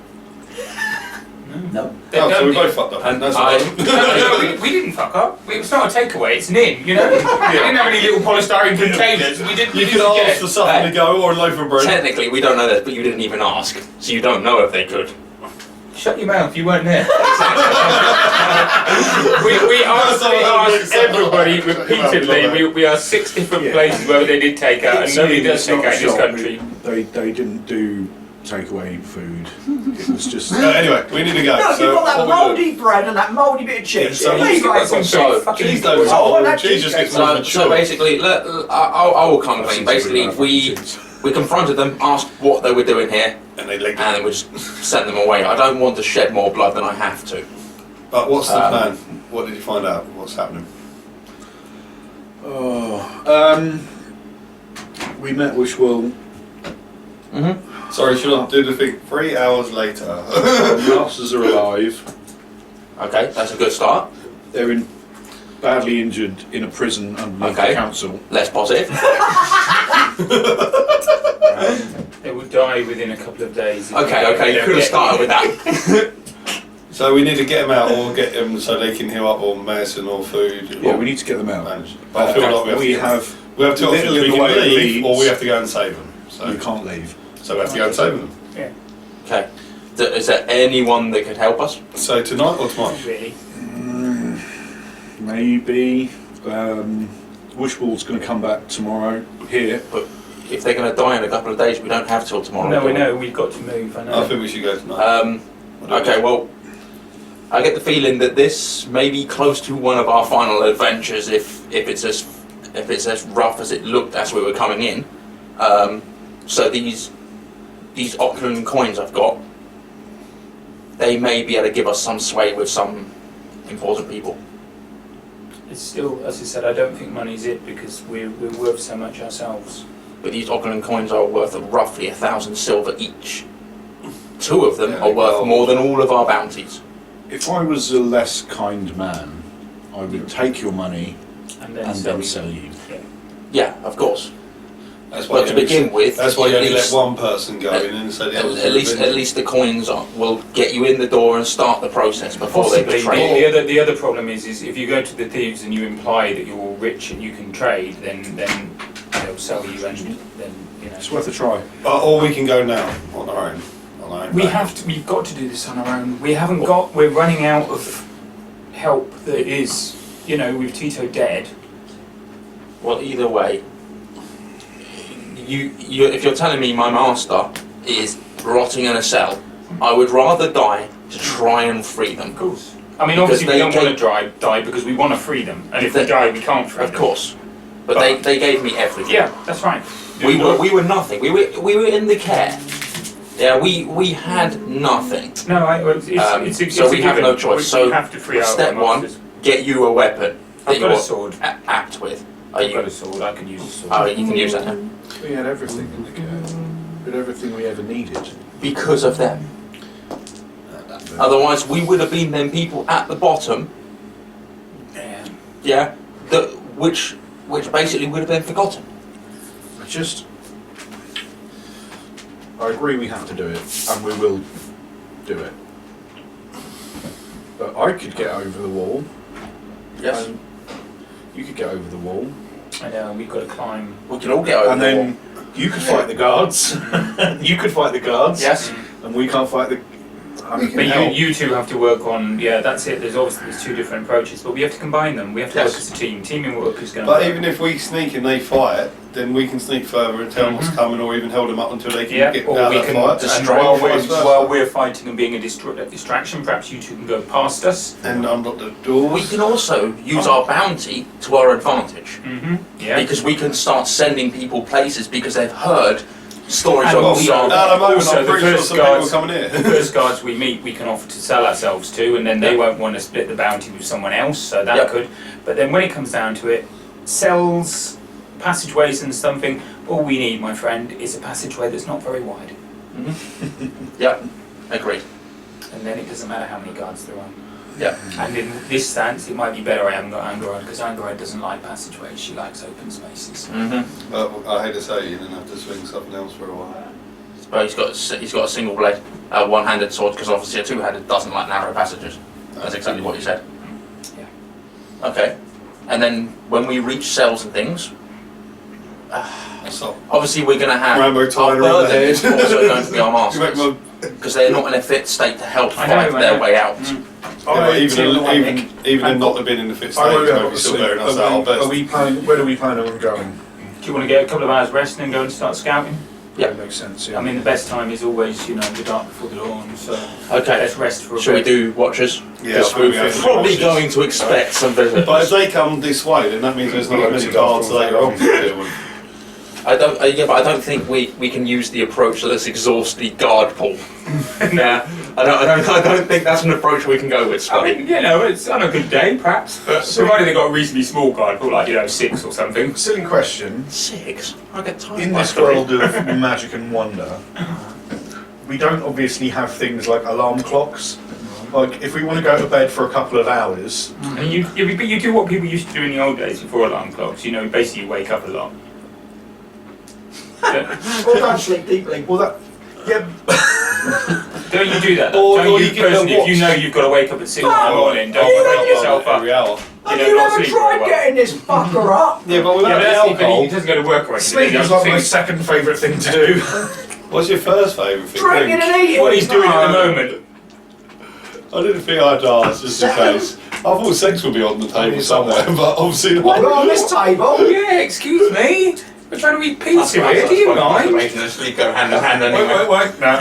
No. Oh, so we both fucked up. And That's I- what No, we didn't fuck up. It's not a takeaway. It's an inn. We didn't have any little polystyrene containers. We didn't. You could ask for something to go or a loaf of bread. Technically, we don't know this, but you didn't even ask, so you don't know if they could. Shut your mouth, you weren't there. we asked everybody repeatedly, we asked 6 different places where they did take out, and nobody does take out in this country. They didn't do takeaway food. It was just. Anyway, we need to go. No, So you've got that what we do- mouldy bread and that mouldy bit of cheese. So There you go. So, Cheese don't Oh, that cheese just gets more so mature. basically, I will come clean. Basically, we confronted them, asked what they were doing here, And they leaked. and then we just sent them away. I don't want to shed more blood than I have to. But what's the plan? What did you find out? What's happening? We met Wishwell. Sorry, should I do the thing? 3 hours later. Masters are alive. Okay, that's a good start. They're badly injured in a prison underneath Okay. the council. Less positive. They will die within a couple of days. Okay, you could have started with that. So we need to get them out, or get them so they can heal up on medicine or food. Yeah, we need to get them out. manage. But I feel like we have two options. little in We the can way of leave, leads. or we have to go and save them. So, You can't leave. so we have to go and save them. Okay. Is there anyone that could help us? So tonight or tomorrow? Really? Maybe. Wishwell's going to come back tomorrow here. But if they're going to die in a couple of days, we don't have till tomorrow. No, do we we? know, we've got to move, I know. I think we should go tonight. Okay, well, I get the feeling that this may be close to one of our final adventures if it's as rough as it looked as we were coming in. So these Auckland coins I've got, they may be able to give us some sway with some important people. It's still, as I said, I don't think money's it because we're worth so much ourselves. But these Auckland coins are worth roughly 1,000 silver each. 2 of them Yeah, are worth well- more than all of our bounties. If I was a less kind man, I would take your money And then and sell then you. sell you. Yeah, of course. That's why But to you only- begin with, that's why you at only let least- one person go in and so the others. At least the coins will get you in the door and start the process before Possibly. they betray you. The other problem is if you go to the thieves and you imply that you're rich and you can trade, then they'll sell you and then, you know. It's worth a try. Or we can go now on our own. We've got to do this on our own. We're running out of help that is, with Tito dead. Well, either way, if you're telling me my master is rotting in a cell, I would rather die to try and free them. Of course. I mean, Because obviously we they don't want gave- to die because we want to free them. And if we die, we can't free Of them. course, but But- they gave me everything. Yeah, that's right. We were nothing. We were in the care. Yeah, we had nothing. No, it's So a we have given. no choice. We So have to free our step one, masters. get you a weapon that I've got you a sword. act with. Are I've got you? a sword. I can use a sword. Oh, you can use that now. We had everything in the care. We had everything we ever needed. Because of them. Otherwise, we would have been them people at the bottom. Yeah. Yeah, which basically would have been forgotten. I agree we have to do it, and we will do it. But I could get over the wall. Yes. And you could get over the wall. I know. We've got to climb. We can all get over And the wall. then you could fight the guards. You could fight the guards. Yes. And we can't fight the... But you two have to work on. Yeah, that's it. There's 2 different approaches, but we have to combine them. We have to Yes. work as a team. Teaming work is going to. But even if we sneak and they fight, then we can sneak further and tell them what's coming, or even hold them up until they can get or out we of that can. fight. distract And or vice versa. while we're fighting and being a distraction, perhaps you two can go past us. And unlock the doors. We can also use our bounty to our advantage. Yeah. Because we can start sending people places because they've heard stories And of also- we are. At the moment, Also, I'm the pretty sure first some people are guards- coming here. The first guards we meet, we can offer to sell ourselves to, and then they won't want to split the bounty with someone else, so that Yep. could. But then when it comes down to it, cells, passageways and something, all we need, my friend, is a passageway that's not very wide. Yep, agreed. And then it doesn't matter how many guards there are. Yep. And in this stance, it might be better I haven't got Angorad, because Angorad doesn't like passageways, she likes open spaces. But I hate to say, you didn't have to swing something else for a while. But he's got a single blade, one-handed sword because obviously a two-handed doesn't like narrow passages. That's exactly what you said. Yeah. Okay. And then when we reach cells and things, That's all. obviously we're going to have Rambo our tying around the burden is head. also going to be our You make masters. my because they're not in a fit state to help I know, fight I their know. way out. Even in not been in the fit state, I won't maybe still better than us at our best. Are we planning? Where do we plan on going? Do you want to get a couple of hours rest and then go and start scouting? Yeah. That makes sense. Yeah. I mean, the best time is always, the dark before the dawn. So Okay. let's rest for a Shall we bit. do watchers? Yeah, I think we go for Probably watches. going to expect some visitors. But if they come this way, then that means there's not many guards later on to deal with. But I don't think we can use the approach that let's exhaust the guard pool. Nah, I don't think that's an approach we can go with, I Scotty. mean, it's on a good day, perhaps, but provided they've got a reasonably small guard, pool, like 6 or something. Silly question. 6? I get tired. In this world of magic and wonder, we don't obviously have things like alarm clocks. Like, if we want to go to bed for a couple of hours, And you do what people used to do in the old days before alarm clocks. Basically you wake up a lot. Or don't sleep deeply. well, that yeah, Don't you do that? Or Don't you you give them personally, if you watch. know you've got to wake up at 6 in the morning, don't you wake yourself up? every hour. Have know, you not ever sleep tried very well. getting this fucker up? Yeah, but Yeah, without but the that's if alcohol, he doesn't go to work or anything. sleep He is just like my thinks, second favourite thing to do. what's your first favourite thing? Drinking and eating. what he's doing at the moment. I didn't think I'd ask, just in case. I thought sex would be on the table somewhere, but obviously What, not. on this table? Oh yeah, excuse me. We're trying to eat pizza here, do you mind? Making us go hand in hand anyway. Wait. No.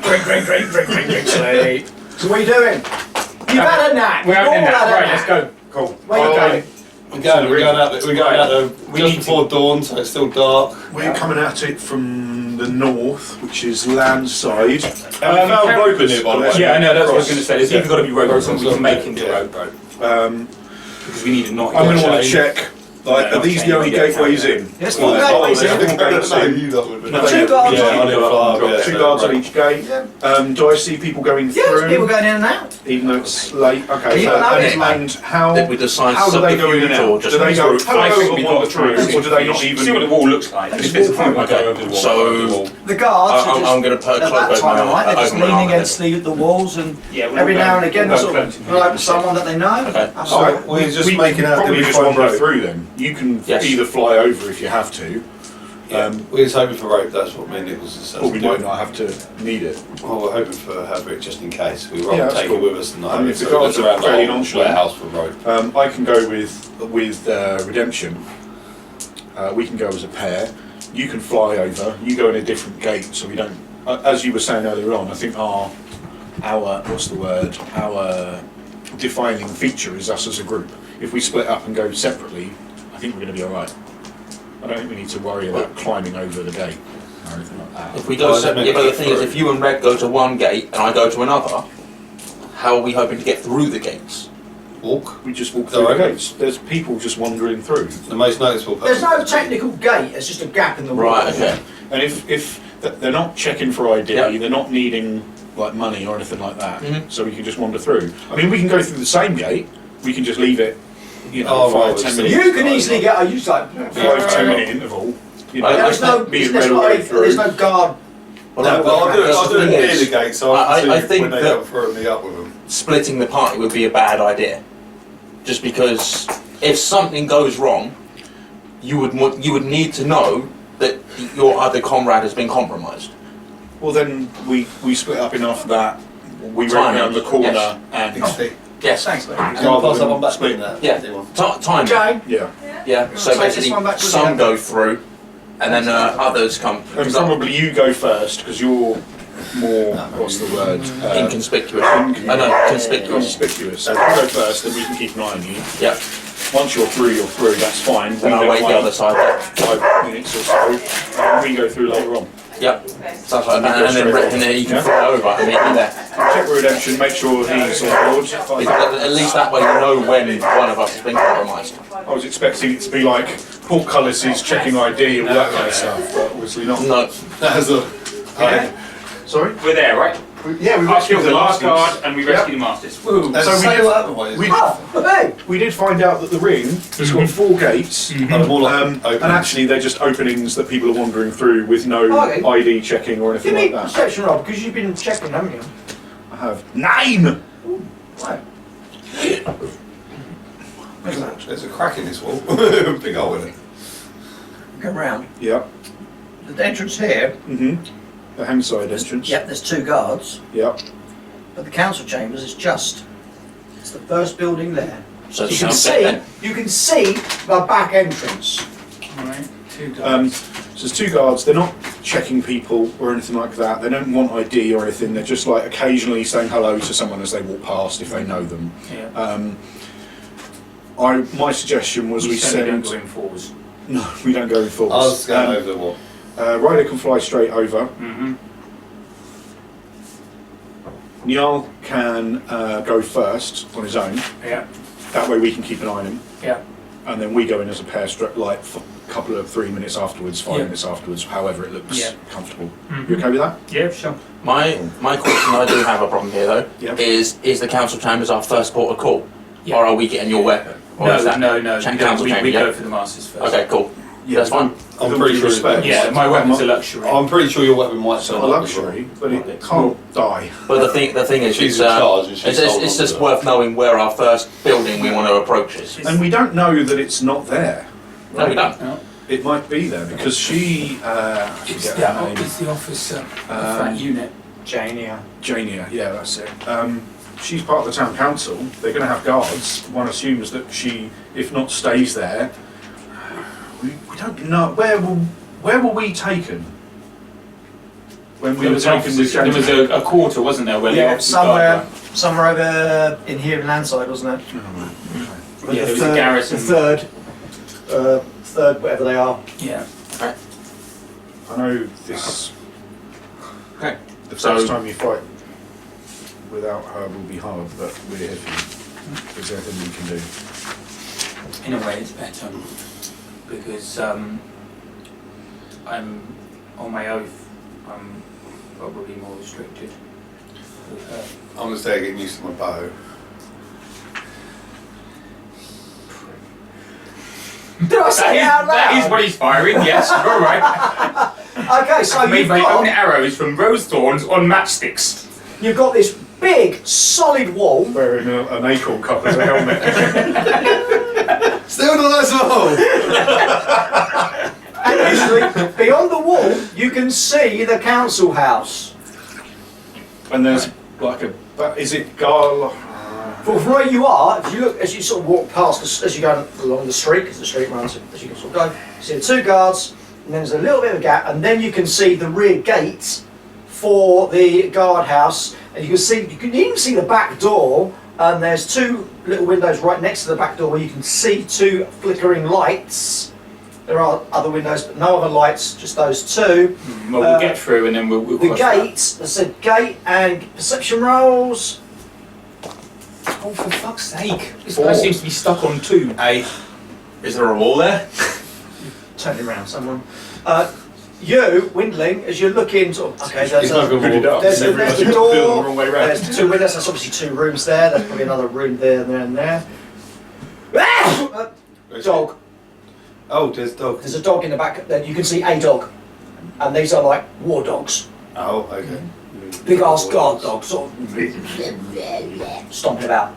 Drink. Sleep. So what are you doing? You've had a nap. We're You've having a all nap. had a Right, nap. let's go. Cool. Where you going? We're going out there We just need before dawn, so it's still dark. We're coming at it from the north, which is land side. Have we found rope in here, by the way? Yeah, I know, that's what I was Cross. going to say. There's either got to be rope or something we can make into Yeah. rope. Um, Because we need a knot. I'm going to want chain. to check. Like, Yeah, are these okay, the only yeah, gateways yeah. in? There's four Well, gateways there's in. four gateways in. You lot would know. Two guards Yeah, on I didn't fly up, yeah, Two so guards on right. each gate. Do I see people going Yeah, there's people through? going in and out. Even though it's late. Okay. You don't know it. And how? Did we decide How do they go in and subterfuge or out? just Do they go through? I hello think and we've wander got through, or do they not See what even? the wall looks like. Just If there's a walk point, through. I go over the wall. So The guards are just, I'm going to put a at cloak that over time of my night, they're just over my leaning arm. against the walls and Yeah, we'll every go- now and again we'll they'll go sort close of to go the over wall. someone that they know. Okay. So we're just making out Probably that we just find wander rope. through them. You can Yes. either fly over if you have to, We're just hoping for rope, that's what me and Nichols is or we might not have to need it. Well, we're hoping for have it just in case. We'd Yeah, rather that's take cool. it with us than not I have mean, it. if the So guards look are around the fairly whole nonchalant. warehouse for rope. I can go with Redemption. We can go as a pair. You can fly over. You go in a different gate, so we don't. As you were saying earlier on, I think our what's the word? Our defining feature is us as a group. If we split up and go separately, I think we're going to be all right. I don't think we need to worry about climbing over the gate or anything like that. If we go Well, separate, then yeah, but the make it thing is, through. if you and Red go to one gate and I go to another, how are we hoping to get through the gates? Walk. We just walk through the Direct. gates. There's people just wandering through. The most noticeable There's person. no technical gate, it's just a gap in the wall. Right. Okay. And if they're not checking for ID, Yep. they're not needing like money or anything like that, Mhm. so we can just wander through. I mean, we can go through the same gate. We can just leave it, Oh, 5, right, 10 so minutes. You can easily get, I use like, 5-10 minute interval. You know, I- there's no, be there's, read all the way through. there's no guard. Well, No, no, but I'll do it. that's I'll the do it thing near is, the gate, so I can I see think when they that- come through and meet up with them. splitting the party would be a bad idea. Just because if something goes wrong, you would need to know that your other comrade has been compromised. Well, then we split up enough that we Timing, ran around the corner yes. and Yes. Thanks, mate. Can you pass up on back split that? Yeah. Time. Jay, yeah, Yeah. So Take this basically, one back with some you. go through, and then others come. and probably you go first because you're more what's the word? Inconspicuous. I know, conspicuous. Conspicuous. So if you go first, then we can keep an eye on you. Yeah. Once you're through, that's fine. Then I'll wait the other side. 5 minutes or so, and we go through later on. Yep. Sounds like And you that. go And then straight Rick on. and you can Yeah. fly over and meet me there. Check with Redemption, make sure he's on board. At least that way you know when one of us has been compromised. I was expecting it to be like portcullises checking ID and all that kind of stuff, but obviously not. No. That's a. Sorry? We're there, right? Yeah, we I killed the last masters. guard and we rescued the masters. Woo! That's So the we same did- what happened, what is it? oh, hey, We did find out that the ring has got 4 gates, And they're all like and open. actually they're just openings that people are wandering through with no Okay. ID checking or anything give me like that. perception, Rob, because you've been checking, haven't you? I have 9! Right. There's a crack in this wall. Big hole in it. Go round. Yeah. The entrance here, Mm-hmm. The hangside entrance. Yep, there's 2 guards, Yep. but the council chambers is it's the first building there. So You can see the back entrance. Alright, 2 guards. So there's 2 guards. They're not checking people or anything like that. They don't want ID or anything. They're just like occasionally saying hello to someone as they walk past if they know them. Yeah. My suggestion was we certainly don't send. go in fours. No, we don't go in force. I was going over the wall. Ryder can fly straight over. Mm-hmm. Niall can go first on his own. Yeah. That way we can keep an eye on him. Yeah. And then we go in as a pair, like for a couple of 3 minutes afterwards, 5 Yeah. minutes afterwards, however it looks Yeah. comfortable. Mhm. You okay with that? Yeah, sure. My question, I do have a problem here though, Yeah. is the council chambers our first port of call? Yeah. Or are we getting your weapon? Or is that No. council chamber, We yeah? go for the masters first. Okay, cool. That's fine. I'm With pretty all due sure. respect. Yeah, my weapon's a luxury. I'm pretty sure your weapon might It's turn not a up as well. luxury, but it can't die. But the thing is, She's it's, in charge and she's holding it's on just to it. worth knowing where our first building we want to approach is. And we don't know that it's not there. No, we don't. No. It might be there because she. I It's forget her name. the officer of that unit. Jania. Jania, yeah, that's it. She's part of the town council. They're going to have guards. One assumes that she, if not stays there, we don't know. Where were we taken? When we There were was, taken with there was Jania? a quarter, wasn't there? Where the Yeah, officers guard somewhere over in here in Landside, wasn't it? were. Yeah, there was a garrison. The third, whatever they are. Yeah. I know this. Okay. The So- first time you fight without her will be hard, but we're here for you. Is there anything we can do? In a way, it's better because I'm on my oath. I'm probably more restricted with her. I'm gonna stay getting used to my bow. Did I say it out loud? That is what he's firing. Yes, all right. Okay, so I made you've my own got, arrows from rose thorns on matchsticks. you've got this big, solid wall. Wearing an acorn cup as a helmet. Still not as well. And actually, beyond the wall, you can see the council house. And there's like is it Gar? But from where you are, if you look, as you sort of walk past, as you go along the street, because the street runs, as you can sort of go, you see the 2 guards, and then there's a little bit of a gap, and then you can see the rear gate for the guardhouse, and you can even see the back door, and there's 2 little windows right next to the back door where you can see 2 flickering lights. There are other windows, but no other lights, just those 2. Well, we'll get through and then we'll The cross that. gate, I said gate and perception rolls. Oh, for fuck's sake! This 4. guy seems to be stuck on 2. Is there a wall there? Turn it around, someone. You, Windling, as you're looking, sort of, okay, there's He's not a, gonna Put it up. there's the Everyone's door, built the wrong way round. there's 2 windows, there's obviously 2 rooms there, there's probably another room there and there. Ah! Dog. Oh, there's dog. There's a dog in the back, then you can see a dog. And these are like war dogs. Oh, okay. Big ass guard dogs, sort of stomping about.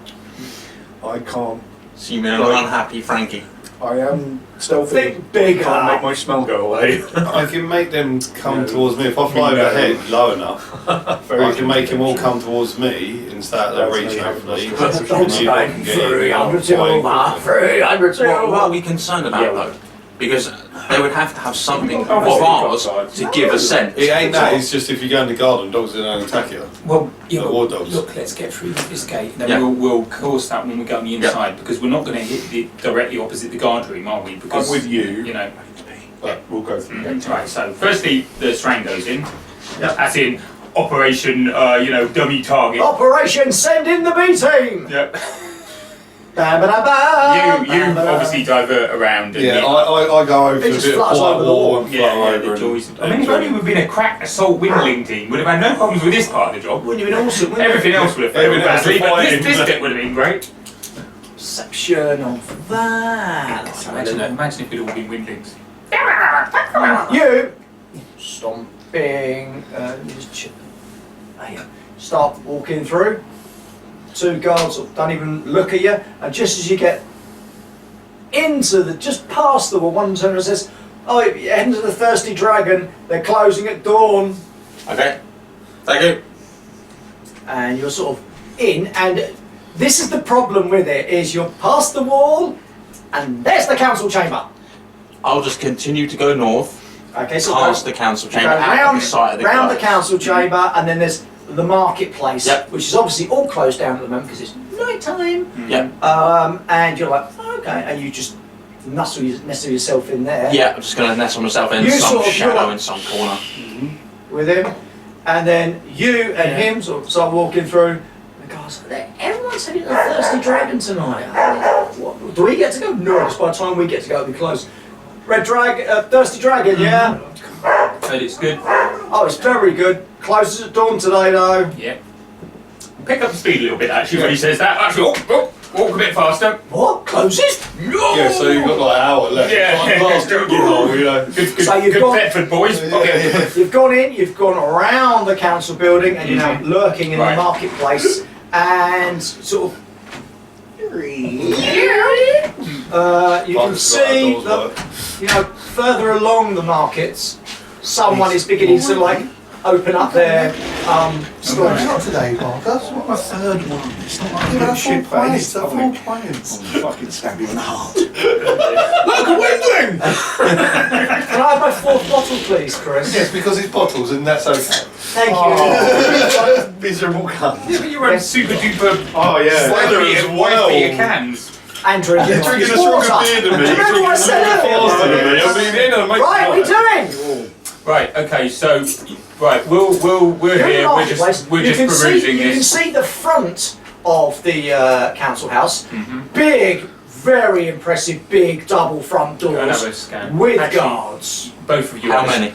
I can't. So you mean an unhappy Frankie? I am stealthy. Think bigger. Can't make my smell go away. I can make them come No. towards me. If I fly No. overhead low enough, Very I can make them all good. come towards me instead of That's reaching no for me. help. The dog's You going can get in. 300 silver, 300 What are silver. we concerned about Yeah. though? Because they would have to have something of Obviously, ours outside. to give a sense. It ain't that. It's just if you go in the garden, dogs are going to attack you. Well, yeah, The war dogs. look, let's get through this gate, and then Yeah. we'll course that when we go on the inside, because we're not going to hit directly opposite the guard room, are we? Because I'm with you. You know. But we'll go through that. Right. So, firstly, the strang goes in. Yep. As in Operation, dummy target. Operation Send in the B team. Yep. Ba-ba-da-ba, You ba-ba-da. obviously divert around. And Yeah, hit- I go over It to a just bit of flutters white over the wall wall. and fly yeah, over. the and- joys. I mean, if only we'd been a crack assault windling team, we'd have had no problems with this part of the job. Wouldn't you have been awesome? wouldn't it? Everything else would have failed Everything else badly, would but fly this in. bit would have been great. Perception of that. Imagine if we'd all been windlings. You stomping. Start walking through. 2 guards sort of don't even look at you, and just as you get into just past the wall, one turns and says, "Oh, you're heading to the Thirsty Dragon. They're closing at dawn." Okay. Thank you. And you're sort of in, and this is the problem with it, is you're past the wall, and there's the council chamber. I'll just continue to go north, Okay, so past the council go chamber, out round, of the sight of the round the guards. council chamber, and then there's the marketplace, Yep. which is obviously all closed down at the moment because it's night time. Yep. And you're like, okay, and you just nestle yourself in there Yeah, I'm just going to nestle myself in You some sort of- shadow you're- in some corner. with him, and then you and him sort of start walking through. The guys are there. Everyone's having a thirsty dragon tonight. What, do we get to go? No, it's by the time we get to go, it'll be closed. Thirsty dragon, yeah. But it's good. Oh, it's very good. Closes at dawn today, though. Yeah. Pick up the speed a little bit actually when he says that. Actually, walk a bit faster. What? Closes? No! Yeah, so you've got like an hour left. Yeah. Like last drinking hole, you know. Good, So you've good got- Bedford boys. Okay. You've gone in, you've gone around the council building, and you're now lurking in Right. the marketplace, and sort of. You can see that, you know, further along the markets, someone is beginning to like open up their stores. Not today, Parker. What a third one. It's not like Yeah, a that's shit all playing. face. That's all playing. Fucking stab you in the heart. Look, a windling! Can I have my fourth bottle, please, Chris? Yes, because it's bottles and that's okay. Thank you. Miserable cunt. Yeah, but you run super duper. Oh yeah. Leather as well. cans. Andrew, You're drinking a stronger beer than me. You're Remember what I drinking said faster earlier? than me. I mean, in and make Right, what are you doing? Right. Okay. So, right. We're You're in the here. We're marketplace. just You can perusing You can this. see the front of the council house. Mm-hmm. Big, very impressive, big double front Go and doors have a scan. with Actually, guards. Both of you. How have a- many?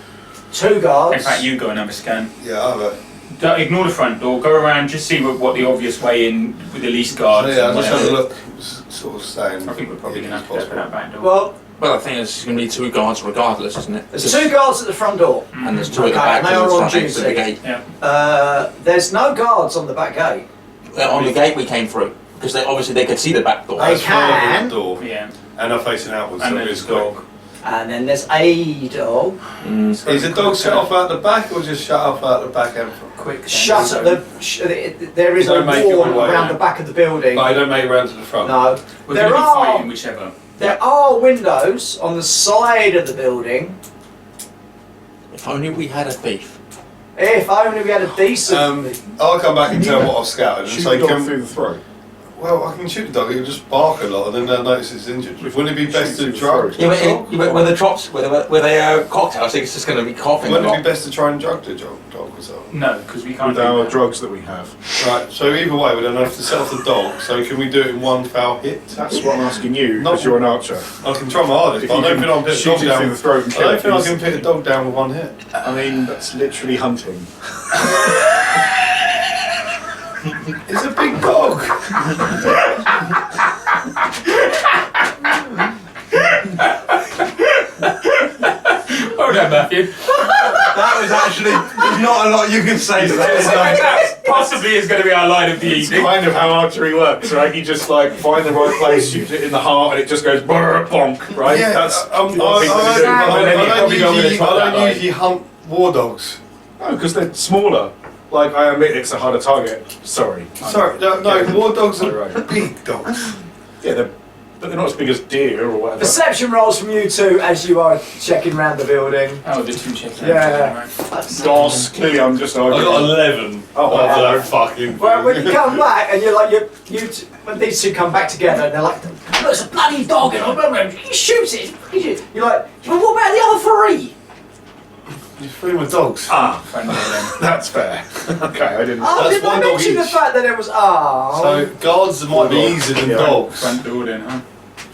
2 guards. In fact, you go and have a scan. Yeah, I have it. Don't ignore the front door. Go around. Just see what the obvious way in with the least guards. Yeah, and I just had whatever. a look, sort of staying. I think we're probably in gonna as have to go for possible. that back door. Well, Well, I think it's going to be 2 guards regardless, isn't it? there's 2 guards at the front door. And there's 2 at the Okay, back and they and are the on front next to the duty. gate. Yeah. There's no guards on the back gate. On the gate we came through, because obviously they could see the back door. They That's further than can. the door. Yeah. And I'm facing outwards, And so then it's it's quick. dog. And then there's a dog. Mm. Is the dog shut off out the back or just shut off out the back end? Quick. Shut at there is a Don't make it wall all the way around out. the back of the building. I don't make it round to the front. No. We're There going to be are fighting whichever. There are windows on the side of the building. If only we had a thief. If only we had a decent. I'll come back and tell what I've scouted and Shoot say, the dog can, through the throat. well, I can shoot the dog, it'll just bark a lot and then they'll notice it's injured. Wouldn't it be best to drug? Yeah, but with the drops, with the cocktails, I think it's just going to be coughing a Wouldn't it lot. be best to try and drug the dog or something? No, because we can't With do our that. drugs that we have. Right, so either way, we don't have to set off the dog, so can we do it in one foul hit? That's what I'm asking you, Not- because you're an archer. I can try my hardest, If but I you don't can think I'll put a shoot dog it down. through the throat and I kill don't it think I can instantly. put a dog down with one hit. I mean, that's literally hunting. It's a big dog. Hold on, Matthew. That was actually, there's not a lot you can say to That possibly is going to be our line of the It's evening. kind of how archery works, right? You just like find the right place, shoot it in the heart, and it just goes brrr, bonk, right? Yeah, That's I what people do. And then you probably go with a top that line. usually hunt war dogs. No, because they're smaller. Like, I admit it's a harder target. Sorry. Sorry, no, war dogs are Right. big dogs. Yeah, but they're not as big as deer or whatever. Perception rolls from you 2 as you are checking round the building. Oh, the 2 chickens. Yeah. Goss, clearly I'm just I arguing. got 11. Oh, Oh, wow. no fucking. Well, when you come back and you're like, when these 2 come back together and they're like, look, it's a bloody dog, and you shoot it. You're like, well, what about the other 3? You free my dogs. Ah, Friendly then. that's fair. Okay, I didn't. Oh, That's did I one dog mention the each. fact that it was, So guards might be easier than Yeah. dogs. Front door then, huh?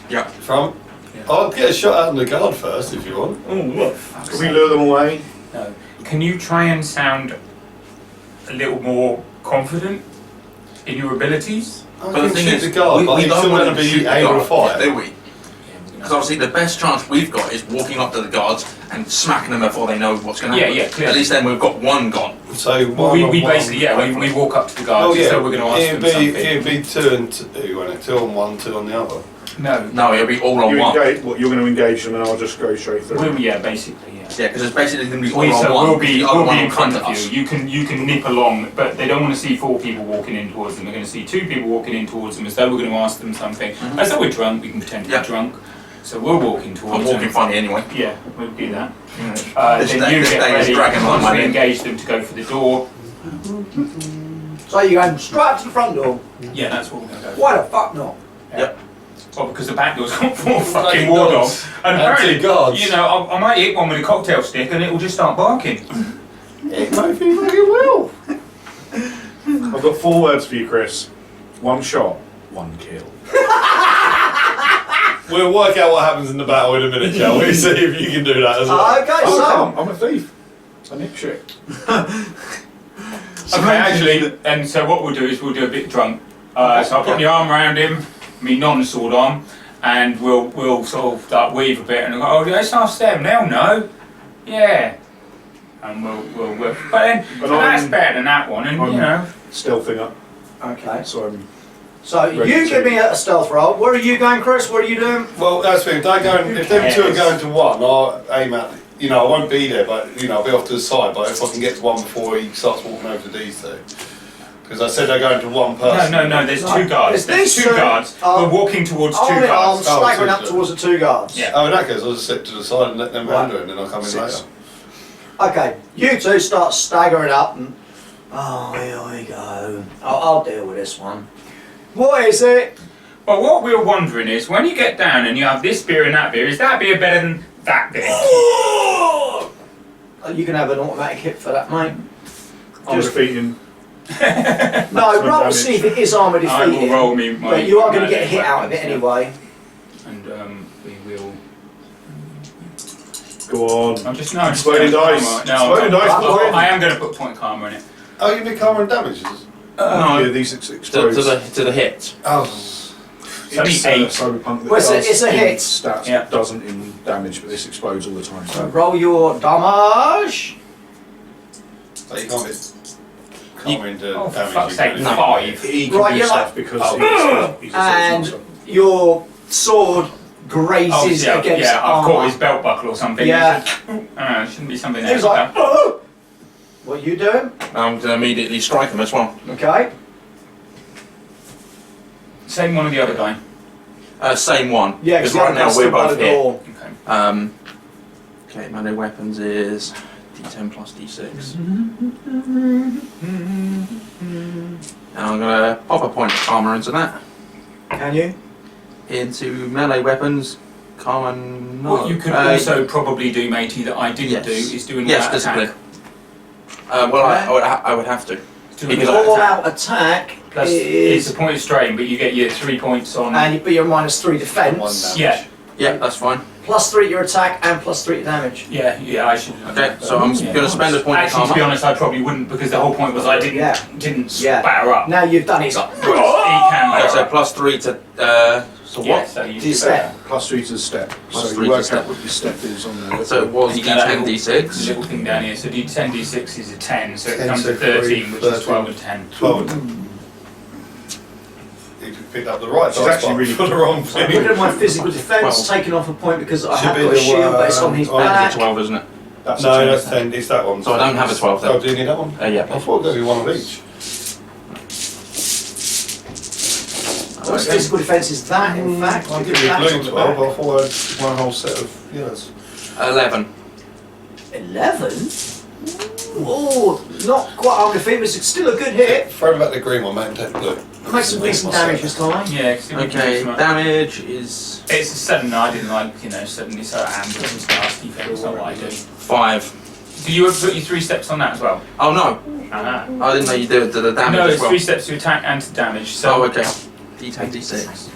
Yeah. Front. Yeah. I'll get a shot out on the guard first if you want. Oh, look. Can we lure them away? No. Can you try and sound a little more confident in your abilities? I But can the thing shoot is, the guard, but we he's don't still want going to to be shoot the able to guard, fight. do we? Because obviously the best chance we've got is walking up to the guards and smacking them before they know what's going to happen. Yeah, clearly. At least then we've got one gone. So Well, one we on basically, we walk up to the Oh guards, yeah, so we're going to ask them it'd something. be 2 and 2, wouldn't it? 2 on one, 2 on the other. No. No, it'll be all on You one. engage, what, you're going to engage them and I'll just go straight through. Well, yeah, basically, yeah. Yeah, because it's basically going to be all We, on so one. we'll be, the other we'll one be in front of us. you. You can nip along, but they don't want to see 4 people walking in towards them. They're going to see 2 people walking in towards them as though we're going to ask them something. As though we're drunk, we can pretend to Yeah. be drunk. So we're walking towards I'm walking them. funny anyway. Yeah, we'll do that. This Then day- you this get day is ready, dragging once on, we mate. engage them to go for the door. So you're going straight up to the front door? Yeah, that's what we're going to go for. Why the fuck not? Yep. Well, because the back door's got 4 fucking Bloody war dogs. dogs. And And apparently, 2 guards. you know, I might hit one with a cocktail stick and it will just start barking. It might be like it will. I've got 4 words for you, Chris. 1 shot, 1 kill. We'll work out what happens in the battle in a minute, shall we? See if you can do that as well. Okay, Oh, so I'm a thief. I nip shit. Okay, actually, and so what we'll do is we'll do a bit drunk. So I'll put my arm around him, my non-sword arm, and we'll sort of like weave a bit and go, oh, let's ask them, they'll know. Yeah. And we'll but then But that's I'm- better than that one, and I'm- you know. Stealthing up. okay. So I'm. So Ready you to- give me a stealth roll. Where are you going, Chris? What are you doing? Well, that's the thing. They go, if them 2 are cares? going to 1, I'll aim at. You know, I won't be there, but you know, I'll be off to the side. But if I can get to 1 before he starts walking over to these 2, because I said they're going to 1 person. No, there's No, 2 guards. there's There's these 2 two. guards. We're walking towards 2 Arm in arm, guards. Oh, staggering up two. towards the 2 guards. Yeah. Oh, in that case, I'll just sit to the side and let them Right. handle it, and then I'll come in 6. later. Okay, you 2 start staggering up and... Oh, here we go. I'll deal with this one. What is it? But what we're wondering is, when you get down and you have this beer and that beer, is that beer better than that beer? You can have an automatic hit for that, mate. I'm Just- defeating. No, roll to damage. see if it is armour I will defeating. roll me my... But you are going to my get a hit out of it weapons, anyway. And we will... Go on. I'm just no. Exploding dice. No, Exploding dice, boy. I am going to put point karma in it. Oh, you mean karma and damages? Yeah, these explode. To the hit. Oh. It's only 8. Cyberpunk that Well, it's a- does it's a in hit. Stats Yeah. doesn't in damage, but this explodes all the time. So So roll your damage. So you can't get karma into Oh, for damage. fuck's you sake, can- 5. he can Right, do you're stuff like, because he's a and monster. your sword grazes Oh, yeah, against yeah, I've caught armour. his belt buckle or something. Yeah. It shouldn't be something He's else. like, oh! What are you doing? I'm going to immediately strike him as well. Okay. Same one of the other guy. Same one. Yeah, because because right now we're both here. door. Okay. Okay, melee weapons is D10 plus D6. And I'm going to pop a point of karma into that. Can you? Into melee weapons, karma no. What you could also probably do, matey, that I didn't yes. do, is do an Yes, all-out discipline. attack. Well, I would have to. Do an Because all-out All attack. out attack Plus, is... it's a point of strain, but you get your 3 points on. but you're -3 1 defence. damage. Yeah, Yeah, that's fine. +3 to your attack and +3 to damage. yeah, I should. Okay, so I'm going to spend a point of Actually, to be karma. honest, I probably wouldn't because the whole point was I didn't Yeah. batter up. Now you've done it. It's like, He can Okay, batter so up. +3 to so Yeah, what? so you to your step. +3 to the step. Plus So 3 you to work step. out what your step is on there. So it was You get that D10 little- D6. little thing down here. So D10 D6 is a 10, so it 10, comes so to 13, 3, which is 12 13. and 10. 12. You picked up the right She's dice, actually but really- for the wrong So look thing. at my physical defence, 12. taking off a point because I Should have be got a the shield, but it's on his I think back. it's a 12, isn't it? That's No, a 10. that's 10. It's that one. So I don't have a 12 then. Oh, do you need that one? Yeah. I thought there'd be one of each. So his physical defence is that, in fact. I'll because give you a that's blue on the 12. back. I thought I had one whole set of yes. 11. 11? Oh, not quite arm defeat, but it's still a good hit. Throw back the green one, mate, and take the blue. Make some decent damage this time. Yeah, 'cause it would Okay, be too much. damage is It's a sudden, I didn't like, suddenly so ambush and nasty thing, it's not what I do. 5. Do you put your 3 steps on that as well? Oh no, Uh-huh. I didn't know you did the damage No, as it's well. 3 steps to attack and to damage, so... Oh, okay. D10 D6.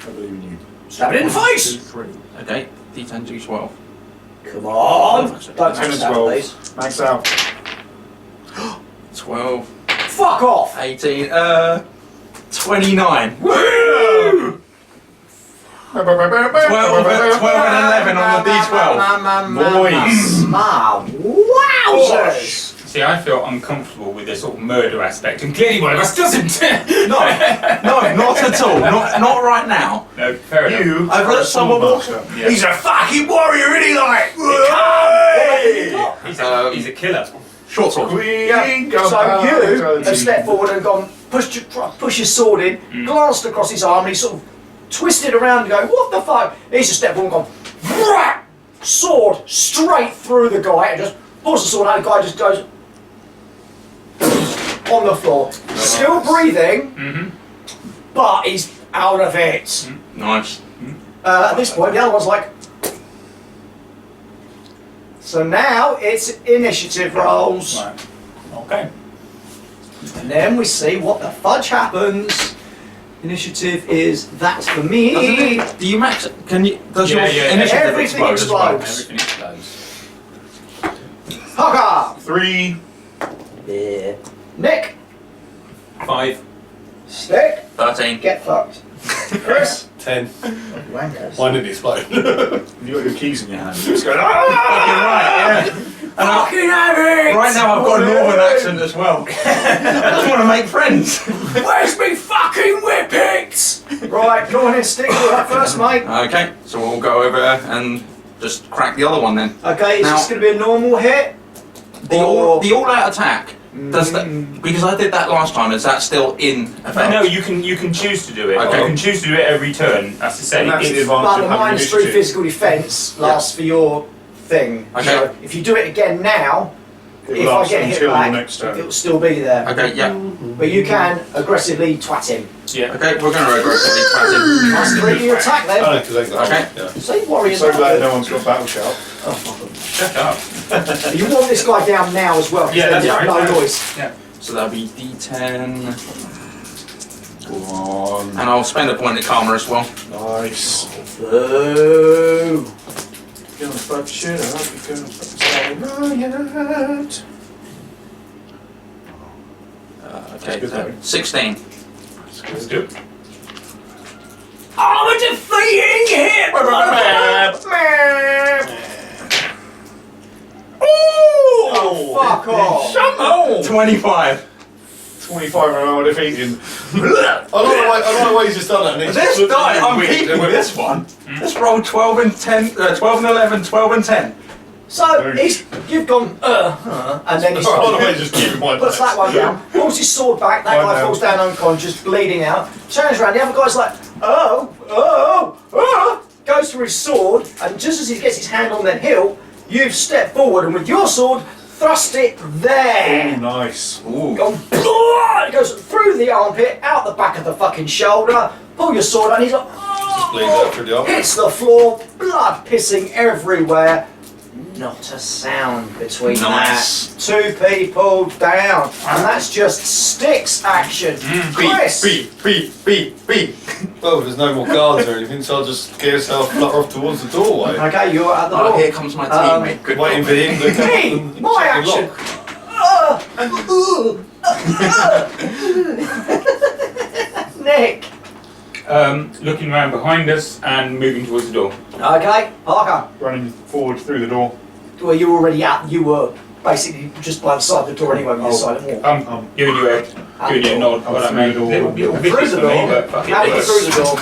I believe in you. Stab it in the face! 2, 3. Okay, D10 D12. Come on! Don't 10 and max that, 12. please. Max out. 12. Fuck off! 18. 29. Woo! 12 and 11 on the D12. Boys. Wowzers! See, I feel uncomfortable with this sort of murder aspect, and clearly one of us doesn't. No, not at all. Not right now. No, fair enough. You I've are let a someone walk. swordmaster. Yeah. He's a fucking warrior, isn't he? Like, He's a killer. Short sword. Queen, go So back, you go have stepped forward and gone, push your sword in, glanced across his arm, and he sort of twisted around and go, what the fuck? He's just stepped forward and gone, whack! Sword straight through the guy, and just pulls the sword out, the guy just goes on the floor. Still breathing, but he's out of it. Nice. At this point, the other one's like, so now it's initiative rolls. Right. Okay. And then we see what the fudge happens. Initiative is that for me. Do you max? Can you? Does Yeah, your yeah, initiative everything explode as well? explodes. Everything explodes. Haka! 3. Yeah. Nick, 5. Stick, 13. get fucked. Chris, 10. wankers. Mine didn't explode. You got your keys in your hand. You're just going, Fucking have it! Right now I've got a northern accent as well. I just want to make friends. Where's me fucking whippets? Right, go on in, Stick, you're up first, mate. Okay, so we'll go over and just crack the other one then. Okay, is Now- this going to be a normal hit? The all-out attack. Does that, because I did that last time, is that still in effect? No, you can choose to do it. Okay. You can choose to do it every turn. That's to say, And that's the it's, advantage But the of having -3 initiative. physical defence lasts for your thing. Okay. So if you do it again now, It if I lasts get hit until back, the next turn. it'll still be there. Okay, yeah. But you can aggressively twat him. yeah. Okay, we're going to aggressively twat him. That's 3 your attack Oh, then. no, because they got Okay. yeah. Say warriors. So not glad good. no one's got battle shout. Shut up. You want this guy down now as well. 'cause Yeah, then that's there's right. no noise. Yeah. So that'll be D10. Go on. And I'll spend a point of karma as well. Nice. Boo. Gonna fuck shit up, you're gonna fuck riot. Okay, good, so though. 16. Let's do it. I'm a defeating hit! Oh, fuck off. Oh! 25. 25 an hour defeating. I like the way he's just done that. And it's This just die, I'm weird. keeping this one. This rolled 12 and 10, 12 and 11, 12 and 10. So you've gone, and then he's I like the way he's just keeping my puts that one down, pulls his sword back, that One guy down. falls down unconscious, bleeding out, turns around, the other guy's like, goes for his sword, and just as he gets his hand on the hilt, you've stepped forward and with your sword, thrust it there. Oh, nice. Ooh. Gone, it goes through the armpit, out the back of the fucking shoulder, pull your sword out, and he's like, bleeds out through the armpit. hits the floor, blood pissing everywhere. Not a sound between Nice. that. 2 people down. And that's just Sticks action. Chris! Beep. Well, there's no more guards or anything, so I'll just get yourself flutter off towards the doorway. Okay, you're at the door. Oh, here comes my teammate. Good Waiting for him to come Me! up and My check the action! Nick! Looking around behind us and moving towards the door. Okay, Parker. Running forward through the door. Well, you were already out. You were basically just by the side of the door anyway with your silent walk. Giving you a nod. What I mean, little bit Through the for me, door. but fuck it. Out works. through the door.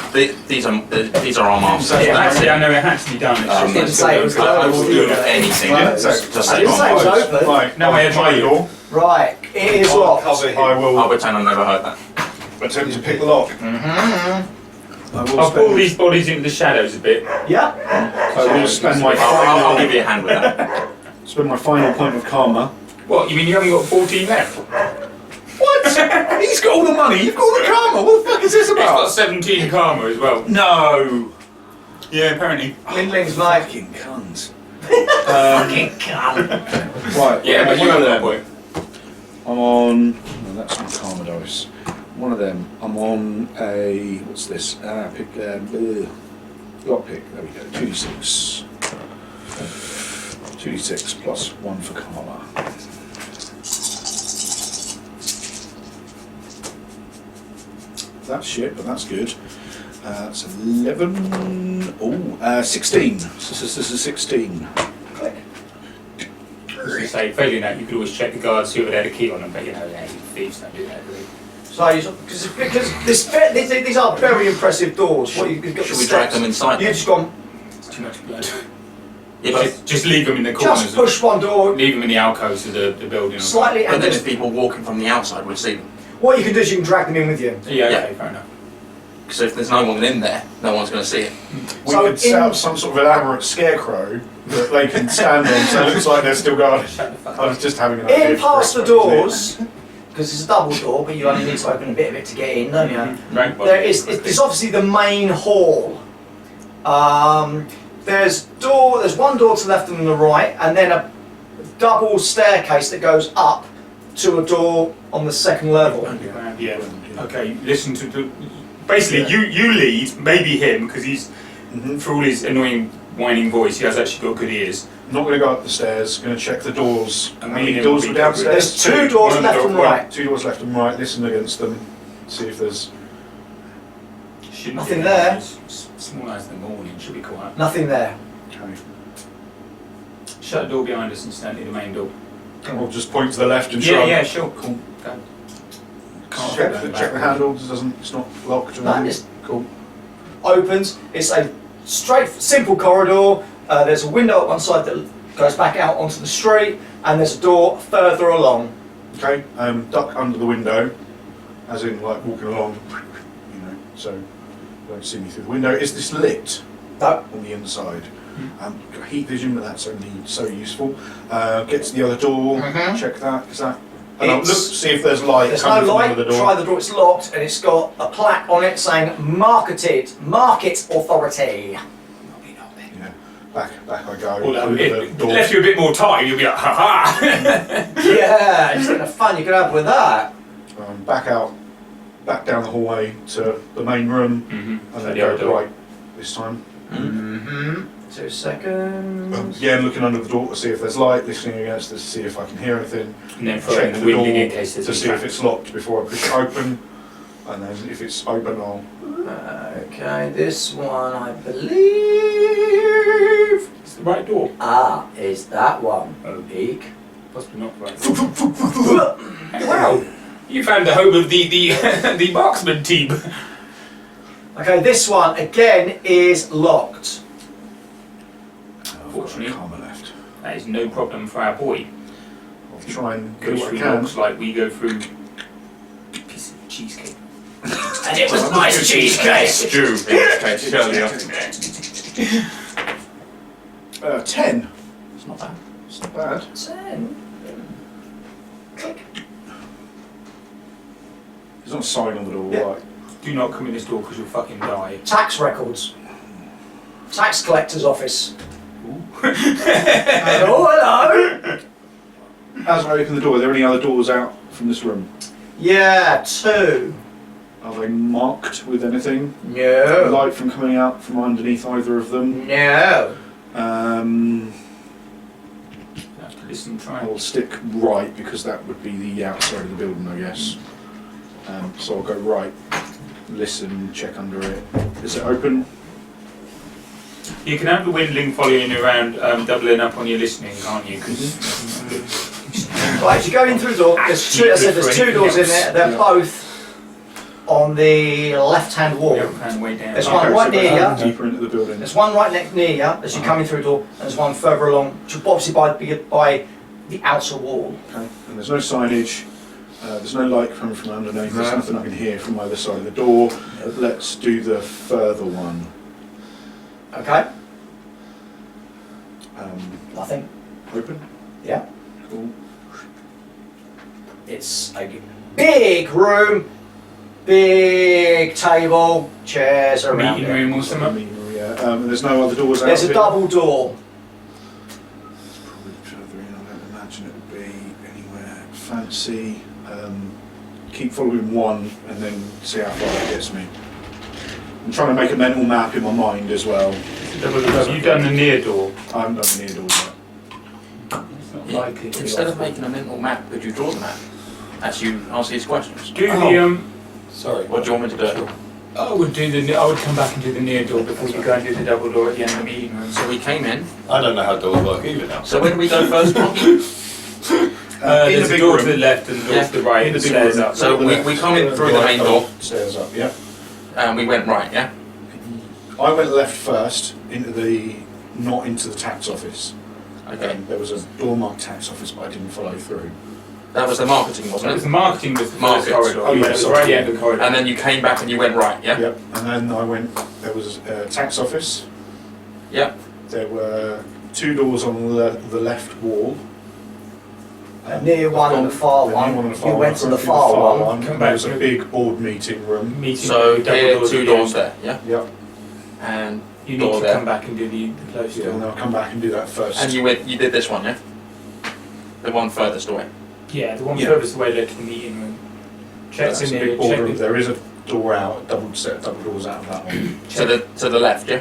These are our marks. Yeah, actually, I know it has to be done. It's I just didn't say it was I will closed. do anything. Closed. Just I say didn't say it was marks. open. Right, No, I I'll admire try you. the door. Right, it is locked. Cover him. I I'll will pretend I've never heard that. attempt to pick the lock. I will I'll pull spend, these bodies into the shadows a bit. Yeah. I will spend my I'll final, give you a hand with that. spend my final point of karma. What, you mean you haven't got 14 left? What? He's got all the money. You've got all the karma. What the fuck is this He's got about? 17 karma as well. No. Yeah, apparently. Windlings, mate. Fucking cunt. Fucking cunt. Right. Yeah, but you one have of that them. point. I'm on. No, that's my karma dice. One of them. I'm on a. What's this? Pick. Lock pick. There we go. 2d6. 2d6 plus 1 for karma. That's shit, but that's good. That's 11. Oh, 16. This is 16. Click. As you say, failing that, you could always check the guards, see if they had a key on them, but thieves don't do that, do they? So, because these are very impressive doors. What you've got Should the we drag steps. them inside? You've just gone, It's too much blood. Yeah, Just leave them in the corners. just push one door Leave them in the alcoves of the building. slightly, but and then just, if people walking from the outside would see them. what you can do is you can drag them in with you. Yeah, Yeah. okay, fair enough. Because if there's no one in there, no one's going to see it. We So could set up some sort of elaborate scarecrow that they can stand on, so it looks like they're still guarded. Shut the fuck I up. was just having an idea. In for past the Christmas, doors, because it's a double door, but you only need to open a bit of it to get in, don't you? Rank There's obviously the main hall. There's one door to the left and the right, and then a double staircase that goes up to a door on the second level. Underground, yeah. Okay, listen to the. Basically, you lead, maybe him, because he's, for all his annoying whining voice, he has actually got good ears. I'm not going to go up the stairs. Going to check the doors. I How mean, many it doors would were be downstairs? There's two doors One left door- and right. 2 doors left and right. Listen against them. See if there's. Shouldn't Nothing be there. Small as the morning, should be quiet. Nothing there. Okay. Shut the door behind us and stand at the main door. I'll just point to the left and Yeah, shrug. yeah, sure, cool. Go. Can't Check the handle. It's not locked or No, anything. it's- Cool. Opens. It's a straight, simple corridor. There's a window at one side that goes back out onto the street, and there's a door further along. Okay. Duck under the window, as in like walking along. You know, so you don't see me through the window. Is this lit No. on the inside? Heat vision, but that's only so useful. Get to the other door. Mhm. Check that. Is that? And I'll look, It's- see if there's light There's no coming from light. under the door. Try the door. It's locked, and it's got a plaque on it saying "Market Authority." Yeah. Back I go. Well, Over the it door. left you a bit more time, you'll be like, ha ha! Yeah, just think the fun you could have with that. Back out, back down the hallway to the main room, Mm-hmm. and then go right this time. Mm-hmm. 2 seconds. Again, looking under the door to see if there's light, listening against it to see if I can hear anything. And then Check throwing the the wind in door case there's to any see if traps. it's locked before I push it open. And then if it's open, I'll. Okay, this one I believe It's the right door. is that one. Oh. Peek. Possibly not the right door. Wow! You found the home of the the marksman team. Okay, this one again is locked. Fortunately. Karma left. That is no problem for our boy. I'll try and do Goes what I through can. locks like we go through a piece of cheesecake. And it was nice cheesecake. Stew, earlier. 10. It's not bad. It's not bad. 10. There's not a sign on the door, Yeah. right? Do not come in this door because you'll fucking die. Tax records. Tax collector's office. Oh, hello. As I open the door, are there any other doors out from this room? Yeah, 2. Are they marked with anything? No. Light from coming out from underneath either of them? No. You have to listen and try. I'll stick right because that would be the outside of the building, I guess. So I'll go right, listen, check under it. Is it open? You can have the windling following you around, doubling up on your listening, can't you? 'Cause Right, as you go in through the door, there's two, as I said, there's 2 doors in there. They're Yeah. both on the left-hand wall. the other hand way down. There's one right so near that's you. deeper into the building. There's one right near you as you're coming through the door, and there's one further along, which will obviously by the outer wall. Okay. And there's no signage. There's no light coming from underneath. There's nothing I can hear from either side of the door. Let's do the further one. Okay? Open. Nothing. Yeah. Cool. It's a big room, big table, chairs around Meeting it. room or something. Yeah. And there's no other doors out. There's of a it? double door. It's probably further in. I don't imagine it would be anywhere fancy. Keep following one and then see how far it gets me. I'm trying to make a mental map in my mind as well. Have you done the near door? I haven't done the near door yet. It's not likely to be Instead of often. making a mental map, could you draw the map as you answer these questions? Do Oh. the Sorry. What do you want me to do? I would come back and do the near door before you go and do the double door at the end of the meeting room. So we came in. I don't know how doors work either now. So where do we go first, Mark? There's the a big door room. to the left and a door to the right, In the and big stairs room. up. So we come in through the main door Stairs up, yeah. and we went right, yeah? I went left first, not into the tax office. Okay. There was a door marked tax office, but I didn't follow through. That was the marketing, It wasn't was it? the marketing was the Markets. first corridor. Oh, Yeah, yeah, it was sorry. right at the end of the corridor. And then you came back and you went right, yeah? Yep. And then there was a tax office. Yep. There were 2 doors on the left wall. Near one and the far Then one. on the far You one, went to the through far one. Come and back there was a to- big board meeting room. Meeting So with double here, doors 2 at the doors end. there, yeah? Yep. And You door need to there. come back and do the close Yeah, door. and then I'll come back and do that first. And you did this one, yeah? The one furthest away. Yeah, the one Yeah. furthest away led to the meeting room. Checks That's in a there. big board Check room. the, There is a door out, double doors out of that one. To the left, yeah?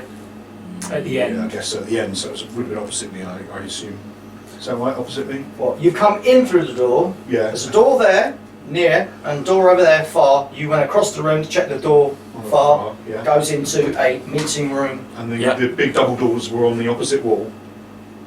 at the Yeah, I end. guess at the end, so it would have been opposite me, I assume. Is that right, opposite me? What? You've come in through the door. Yeah. There's a door there, near, and a door over there, far. You went across the room to check the door far. Yeah. Goes into a meeting room. And the, Yeah. the big double doors were on the opposite wall.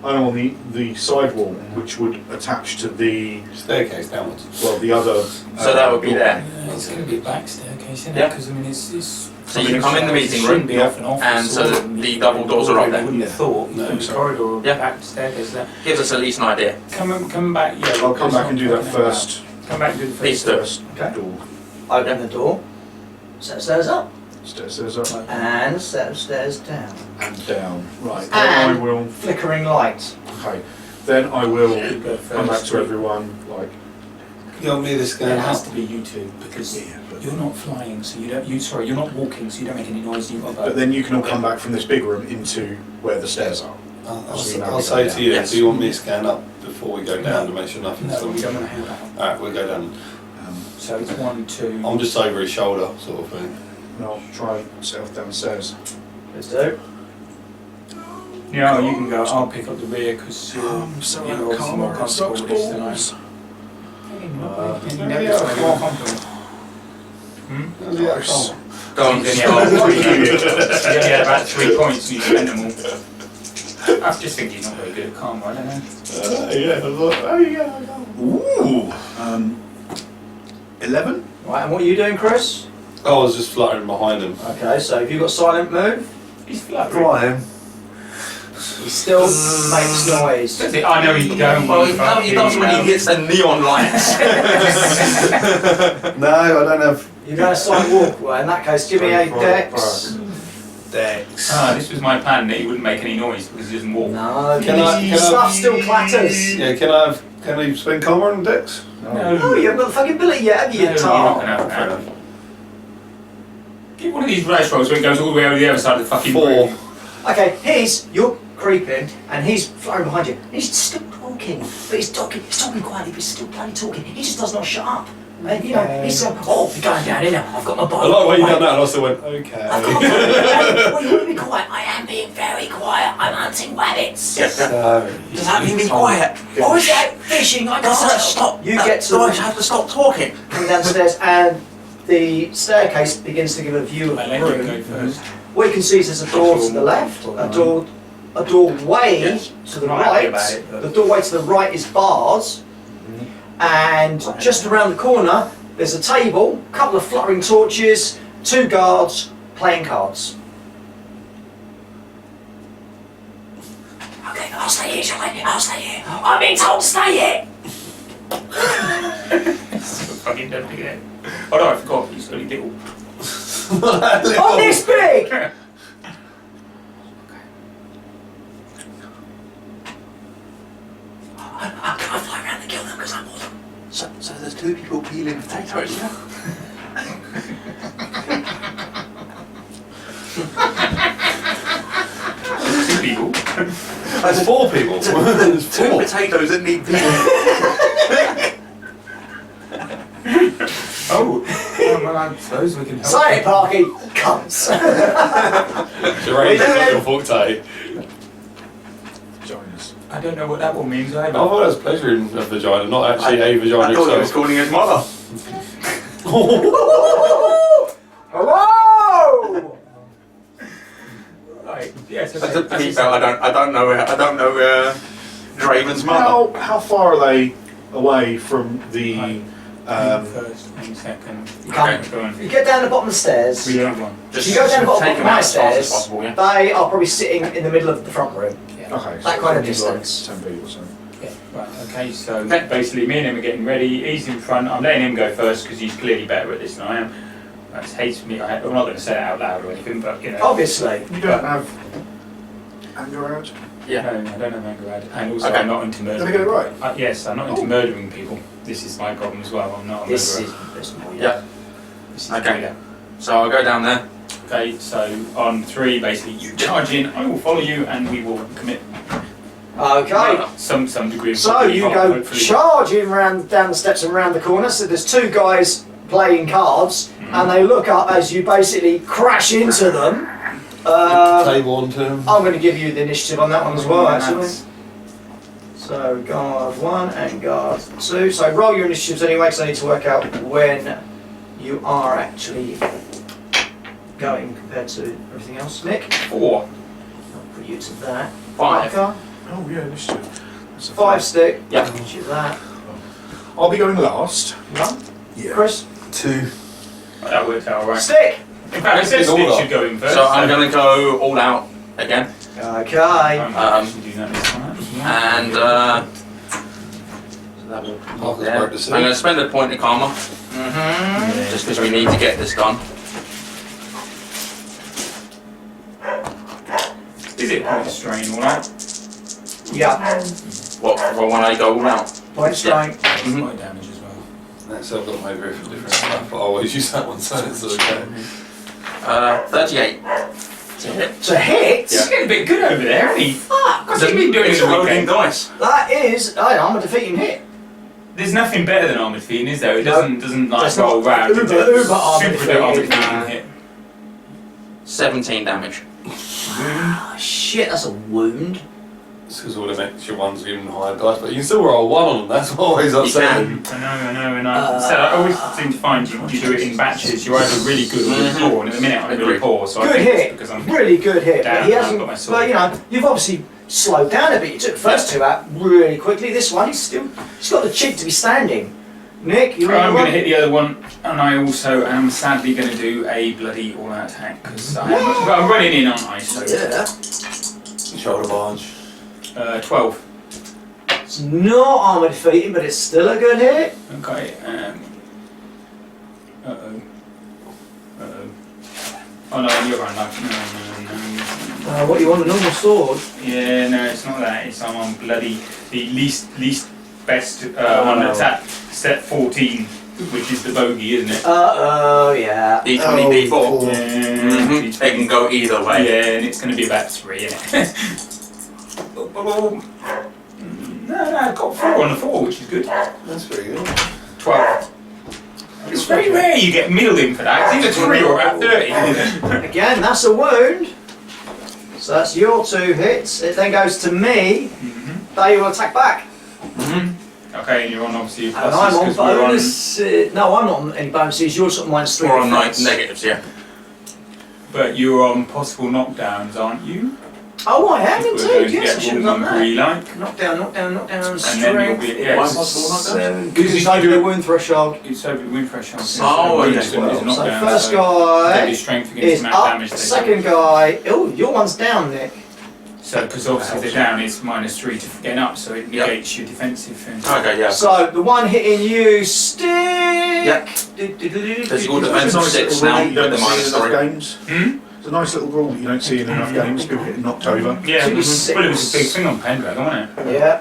And on the side wall, which would attach to the, Staircase downwards. well, the other... So that would be door. there. Yeah, it's going to be a back staircase, isn't Yeah. it? Because I mean, it's So you come in the meeting shouldn't room, be off and off. and it's so all- the double doors are up there. I wouldn't have thought. No, No, the so- corridor, Yeah. back staircase there. Gives us at least an idea. Come back. Yeah, I'll come back and do that first. Come back and do the Please first. do. Okay. Door. Open the door. Set of stairs up. Stairs up And set of stairs down. and down. Right. Then And- I will... Flickering light. Okay. Then I will You go come back first. to everyone, like... You want me to It scan has out? to be you two because Yeah, but- you're not flying, so you don't. Sorry, you're not walking, so you don't make any noise. You've got But then you can all come back from this big room into where the stairs are. I'll say to you, Yes. do you want me to scan up before we go down to make sure nothing's No, we done? don't want to help out. Alright, we'll go down. So it's 1, 2. I'm just over his shoulder, sort of thing. And I'll try and set off downstairs. Let's do. Yeah, you can go. I'll pick up the rear because you're so you're out of obviously more karma, comfortable with sucks this than I balls. am. Yeah, You're more confident. Yes. Go on, You start. only had about 3 points and you spent them all. I just think he's not very good at karma, I don't know. Yeah, I was like, oh yeah, I know. Ooh. 11? Right, and what are you doing, Chris? I was just fluttering behind him. Okay, so have you got silent move? He's fluttering. He still makes noise. That's it. I know he's going. Well, no, he does when he hits the neon lights. No, I don't have You're going to silent walk. Well, in that case, give me a dex. Dex. This was my plan that he wouldn't make any noise because he doesn't walk. No, Can I- stuff still clatters. Yeah, can I spend karma on Dex? Oh, you haven't got the fucking ability yet, have you, No, you you're tart? not gonna Fair have enough. that. Get one of these race rolls where it goes all the way over the other side of the fucking 4. room. Okay, you're creeping, and he's flying behind you. He's still talking, but he's talking quietly, but he's still bloody talking. He just does not shut up. And you know, he's saying, oh, you're going down here now. I've got my I Bible. like the way you Wait, done that and I still went, okay. I've got my Bible. Well, you want to be quiet? I am being very quiet. I'm hunting rabbits. Does that mean be quiet? Or is that fishing? I Does that can't stop? You get to Do I have to stop talking? come downstairs, and the staircase begins to give a view of I the let you go room. first. What you can see is there's a door to the left, a doorway Yes. to the Not happy right. about it, but- The doorway to the right is bars, and just around the corner there's a table, a couple of fluttering torches, 2 guards playing cards. Okay, I'll stay here, shall I? I'll stay here. I'm being told to stay here. Fucking don't forget. Oh no, I forgot. He's got a little. I'm this big. I can't fly around and kill them because I'm awesome. So there's 2 people peeling potatoes, yeah? Two people. That's 4 people. There's 2 4. potatoes that need peeling. Oh, well, I suppose we can help. Sorry, Parky. Cunts. Jeraine's fucking forte. Vaginas. I don't know what that one means I either. thought it was pleasure in a vagina, not actually a vagina I thought he was itself. calling his mother. Hello! Right. Yes. That's a peep out. I don't know. Draven's mother. How far are they away from the? First and second. You can't- Go on. You get down the bottom of the stairs. We have one. Just You go down the bottom take of them my out as fast as stairs. possible. Yeah. They are probably sitting in the middle of the front room. Yeah. Okay. That so kind of it's like distance. 10 feet or so. Yeah. Right. Okay. So Okay. basically, me and him are getting ready. He's in front. I'm letting him go first because he's clearly better at this than I am. That hates me. I'm not going to say it out loud or anything, but you know. Obviously. You don't have anger out? Yeah. No, I don't have anger ad, and also Okay. I'm not into Did I murdering. get it right? Yes, I'm not into murdering people. This is my problem as well. I'm not a This murderer. is more. Yeah. This is Okay. bigger. So I'll go down there. Okay, so on 3, basically, you charge in. I will follow you, and we will commit Okay. some degree of. So you go hopefully. charging down the steps and round the corner. So there's two guys playing cards, and they look up as you basically crash into them. Table on turn. I'm going to give you the initiative on that one as well, actually. That's- So guard 1 and guard 2. So roll your initiatives anyway, because I need to work out when you are actually going compared to everything else. Nick, 4. I'll put you to that. 5. Marker, Oh yeah, initiative. That's a 5 stick. Yeah. Put you to that. I'll be going last. One. Yeah. Chris, 2. That worked out alright. stick. In fact, I said It's all Stitch up. should go in first. So I'm going to go all out again. Okay. I'm actually doing that this time. actually. And so that will Marcus there. broke I'm the going to seal. spend a point of karma Mm-hmm. just because we need to get this done. Is it point of strain all out? Yeah. What for when I go all out? Point strength. Mhm. Point damage as well. That's I've got my very different stuff, but I always use that one, so it's okay. 38 to hit. To hit. He's getting a bit good over there, isn't he? Fuck. What's he been doing It's this rolling weekend? dice. That is. I'm a defeating hit. There's nothing better than armoured fiend, is there? It No. doesn't like That's roll not round. uber- It's uber armoured super fiend. armoured Nah. fiend hit. 17 damage. Ah, shit, that's a wound. It's because all the extra ones give them higher dice, but you can still roll a 1 on them, that's always upsetting. I know, and I said I always seem to find you do it in batches. You're either really good or really poor, and at the minute I'm really Agreed. poor, so I Good think hit. it's because I'm Really good hit. Down, But he I've hasn't. got my sword. Well, you know, you've obviously slowed down a bit. You took the first two out really quickly. This one, he's got the cheek to be standing. Nick, you I'm want going to hit the other one, and I also am sadly going to do a bloody all-out attack because I'm running in, aren't I? So Yeah. Shoulder barge. 12. It's not armor defeating, but it's still a good hit. Okay. Oh no, you're right. No. What you want, a normal sword? Yeah, no, it's not that. It's I'm on bloody the least best one that's at step 14, which is the bogey, isn't it? Oh yeah. D20, D4. Yeah, It can go either way. yeah, and it's going to be about 3, isn't it? No, I got 4 on the 4, which is good. That's pretty good. 12. It's very rare you get middle in for that. It's either 3 or about 30. Again, that's a wound. So that's your 2 hits. It then goes to me. They will attack back. Okay, and you're on obviously And I'm pluses on 'cause we're on. bonus. No, I'm not on any bonuses. You're sort of -3. Or on defense. negatives, yeah. But you're on possible knockdowns, aren't you? Oh, I am We're indeed. going to Yes, I get should have all done number you that. like. Knockdown. And then you'll Strength. be, Why yeah, possible knockdowns? Because it's over the wound threshold. it's over the win threshold. Oh, okay. It's a knockdown, So first so guy deadly strength against is max up. damage. they Second do. guy. Oh, your one's down, Nick. So, because obviously they're down, it's -3 to get up, so it Yep. negates your defensive thing. Okay, yeah. So the one hitting you, stick. Yep. Physical defense It's a nice 6 little now rule you with don't the see in -3. enough games. Hmm? It's a nice little rule that you don't see in enough games. People getting knocked over. Yeah, So you well, it was a big thing on Pendragon, wasn't it? Yeah.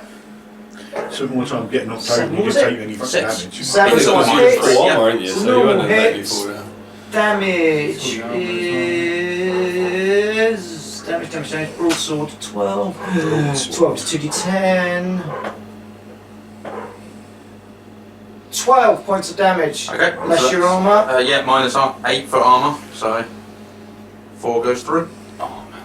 So more time getting knocked Seven, over, you what was just it? take any fucking 6. damage. Seven It's was got hits. -3, Full yeah. armor, aren't you? So you Normal won't let me hits. fall down. Damage Full armor is damage. Broadsword 12. 12 is 2d10. 12 points of damage. Okay. Less so your that's, armor. yeah, -8 for armor, so 4 goes through.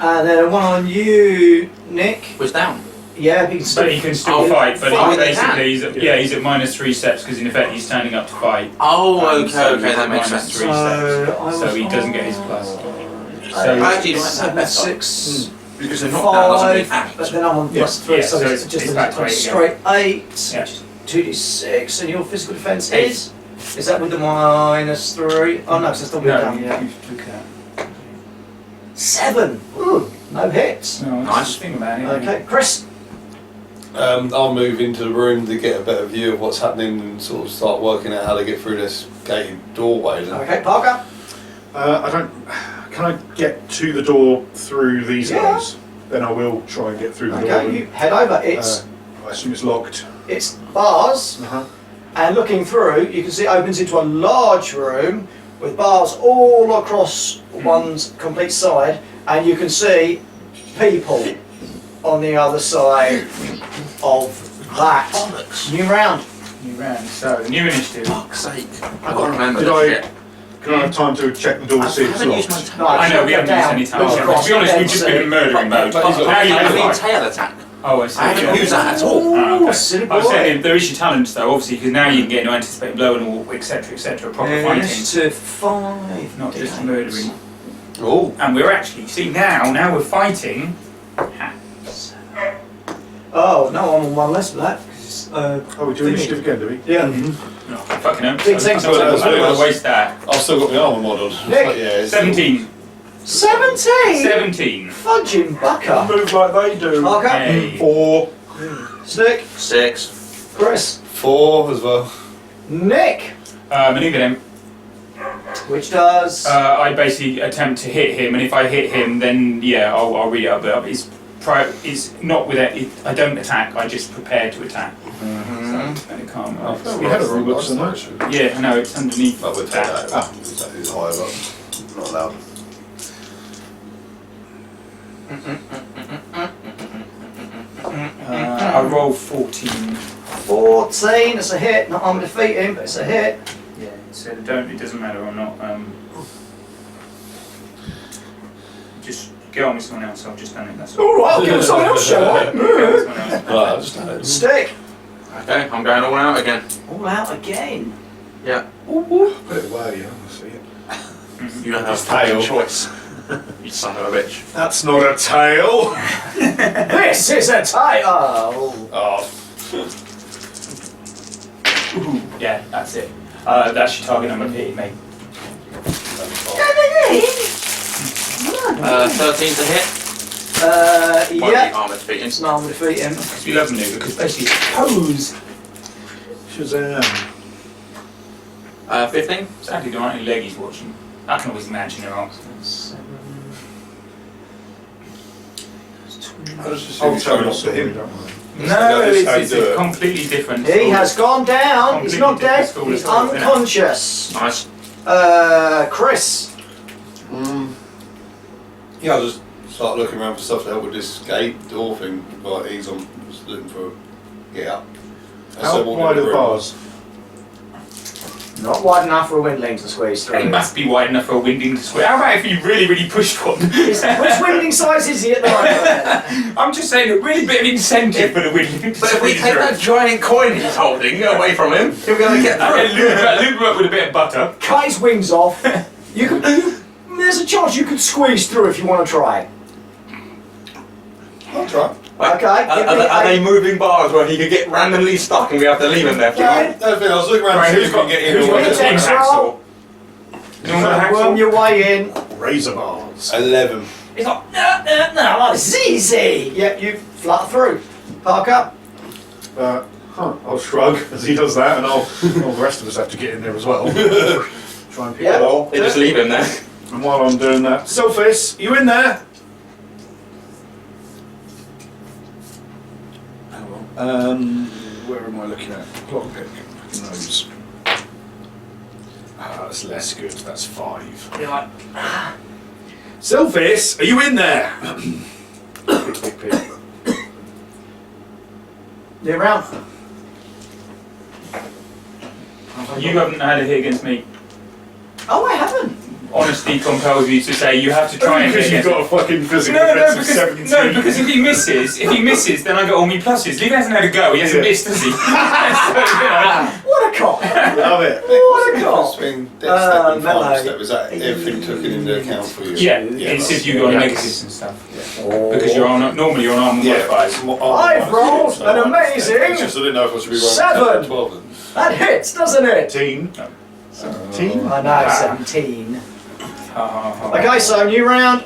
And then one on you, Nick. Was down. Yeah, he can still. But he can still Oh, fight, but fight, he he basically, he's at -3 steps because in effect he's standing up to fight. Oh, okay, So okay, he's that at makes -3 sense. steps. I So was he doesn't get his on- plus. I actually like that 7, better. 6, Because the knockdown doesn't mean 5, act. but then I'm on Yeah, +3, yeah, so so it's it's just back to a 8 straight 8, Yeah. 2d6, and your physical defence 8. is that with the -3? Oh no, because it's still been down, yeah. Look at that. 7! Ooh, no hits. No, Nice. nice. Thing about it. Okay, Chris. I'll move into the room to get a better view of what's happening and sort of start working out how to get through this gated doorway. Then. Okay, Parker. Can I get to the door through these Yeah. guys? Then I will try and get through the door. Okay, you head over. It's I assume it's locked. it's bars, and looking through, you can see it opens into a large room with bars all across one's complete side, and you can see people on the other side of that. Bollocks. New round. New round. So, new initiative. Fuck's sake. I've got to remember Did that I- shit. Can I have time to check the door I to see if it's haven't used locked? my No, I know, we haven't used down, any time. look To across, be honest, then we've just see. been in murdering mode. but he's got- Now you I know mean why. tail attack. Oh, I see. I haven't Yeah. used that at all. Ah, okay. Silly I was boy. saying there is your challenge though, obviously, because now you can get into anticipate blow and all, etc., etc. Proper fighting, Initiative 5. not just murdering. Oh, And we're actually now we're fighting. Oh, no, I'm on one less for that. Oh, we do initiative again, do we? Yeah. No, fucking hell. Big things. I don't want to waste that. I've still got my armour models. Nick. But yeah, it's 17. 17? 17. Fudging bucker. Move like they do. Parker. Hey. 4. Stick. 6. Chris. 4 as well. Nick. Maneuver them. Which does. I basically attempt to hit him, and if I hit him, then yeah, I'll re-up. But it's not with it. I don't attack. I just prepare to attack. So, and it can't. We had a rule book somewhere. Yeah, I know it's underneath. But we'll take that. Ah. That is higher up. Not allowed. I roll 14. 14. It's a hit. Not I'm defeating, but it's a hit. Yeah, so it doesn't matter. I'm not. Just get on with someone else. I've just done it. That's all. Alright, I'll give someone else, shall I? Get on with someone else. Right, I've just done it. Stick. Okay, I'm going all out again. All out again. Yeah. Put it away, yeah, I see it. You have a tail. fucking choice. You son of a bitch. That's not a tail. This is a title. Oh, Yeah, that's it. That's your target number. Hitting me. 13 to hit. Won't Yeah. be armoured defeating. It's an arm defeating. Because we love maneuver. Because basically pose. Shazam. 15. Sadly, there aren't any leggies watching. I can always imagine there are. 7. I was just I'll showing tell off to him. No, This is how you it's do it. completely different. He has gone down. He's not Completely dead. different He's story, isn't it? unconscious. Nice. Chris. Yeah, I'll just start looking around for stuff to help with this gate door thing. Like he's on, just looking for get up. How wide are the bars? Not wide enough for a windling to squeeze It through. must be wide enough for a winding to square. How about if you really, really pushed one? Which windling size is he at the moment? I'm just saying a really bit of incentive for the winding to But if we squeeze take through. that giant coin he's holding away from him, he'll be able to get Okay, through. lube him up with a bit of butter. Cut his wings off. You could. There's a chance you could squeeze through if you want to try. I'll try. Okay. Are they moving bars where he could get randomly stuck and we have to leave him there for Yeah, no, I was looking around Right, to see who's if we can got- get in. who's or got whatever. the text? hacksaw? You want a Worm hacksaw? your way in. Razor bars. 11. It's like, no, it's easy. Yep, you flutter through. Park up. I'll shrug as he does that, and well, the rest of us have to get in there as well. Try and pick Yeah. it up. They just leave him there. And while I'm doing that, Sophis, you in there? Where am I looking at? Clock pick. Nose. That's less good. That's 5. You're like, Sophis, are you in there? Pick, pick, pick. you're round. You haven't had a hit against me. Oh, I haven't. honesty compels me to say you have to try and Because get you've got a fucking physical no, defense of 17. no, because if he misses, then I get all me pluses. Lee hasn't had a go, he hasn't missed, has he? So, What a cop! Love it. What a cop! Between deck step and mellow. farm step, is that everything took it into account for you? yeah, Yeah, it's that's- if you've got yeah. negatives and stuff. Because you're on normally you're on armor Yeah. modifiers. I've rolled an amazing It's just I didn't know if I should be rolling 7. 12 then. That hits, doesn't it? 17. 17? I know, 17. Oh, Okay, so new round.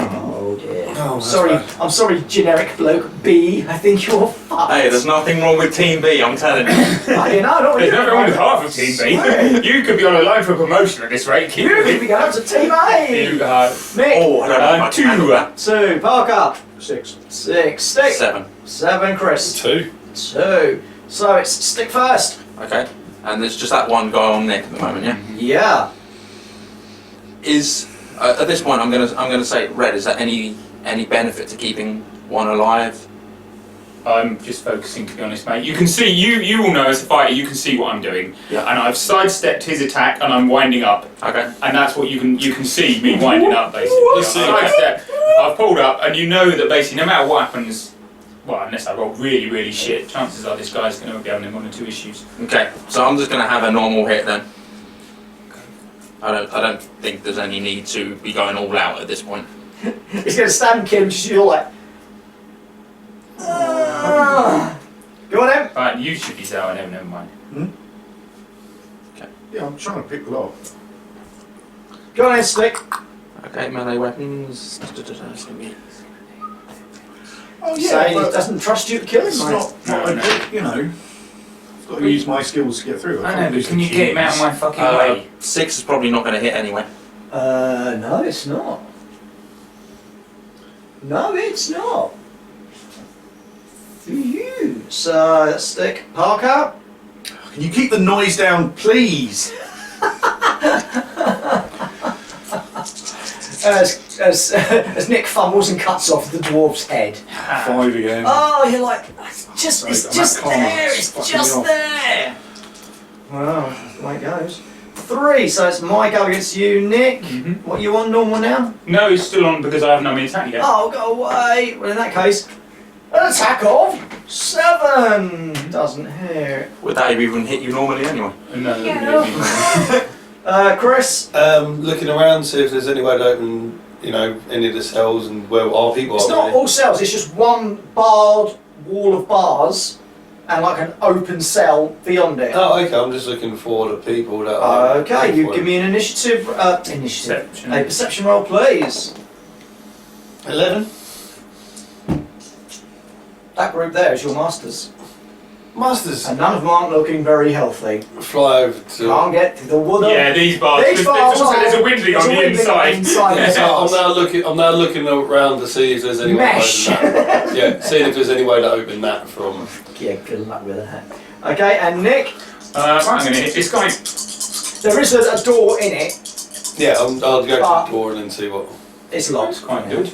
Oh dear. Oh, Sorry, that's I'm sorry, generic bloke B. I think you're fucked. Hey, there's nothing wrong with Team B, I'm telling you. I don't know. there's nothing wrong with half of Team B. You could be on a line for promotion at this rate. You could be going to Team A. You, Nick. Oh, I don't know if I can handle that. 2. Parker. 6. 6. Stick. 7. 7. Chris. 2. 2. So it's stick first. Okay. And there's just that one guy on Nick at the moment, yeah? Yeah. Is at this point I'm gonna say Red, is there any benefit to keeping one alive? I'm just focusing, to be honest, mate. You can see, you all know as a fighter, you can see what I'm doing. Yeah. And I've sidestepped his attack and I'm winding up. Okay. And that's what you can see me winding up, basically. Let's see. Sidestep, I've pulled up, and you know that basically no matter what happens, well, unless I roll really, really shit, chances are this guy's going to be having 1 or 2 issues. Okay. So I'm just gonna have a normal hit then. I don't think there's any need to be going all out at this point. He's going to stand kill him, just you're like. Go on, Em. Right, you should be so, never mind. Yeah, I'm trying to pick the lock. Go on, Em, Stick. Okay, melee weapons. Oh Saying he but doesn't trust you to kill him, it's mate. not No, no. you know. I've got to use my skills to get through. I know, can't but use can the you get him out of my keys. fucking way? 6 is probably not gonna hit anyway. No, it's not. No, it's not. For you. So, let's stick. Parker. Can you keep the noise down, please? As Nick fumbles and cuts off the dwarf's head. 5 again. Oh, you're like, it's Sorry, just I'm just at karma. there, It's it's fucking just me off. there. Well, that's the way it goes. 3, so it's my go against you, Nick. Mhm. What, you on normal now? No, he's still on because I haven't done my attack yet. Oh, go away. Well, in that case, an attack of 7. Doesn't hit. Would that even hit you normally anyway? No, Chris. Looking around, see if there's any way to open, any of the cells and where our people It's are. not really. all cells, it's just one barred wall of bars and like an open cell beyond it. Oh, okay. I'm just looking for the people that are. Okay, you give me an initiative. Perception. A perception roll, please. 11. That group there is your masters. Masters. And none of them aren't looking very healthy. Fly over to. Can't get to the wood. Yeah, these bars. These bars there's a are- winding there's on a the winding inside. the So I'm bars. now looking around to see if there's any way to Mesh. open that. Yeah, seeing if there's any way to open that from. Yeah, good luck with that. Okay, and Nick, Right, I'm going to hit this guy. there is a door in it. Yeah, I'll go to Ah. the door and then see what. It's That's locked. quite good.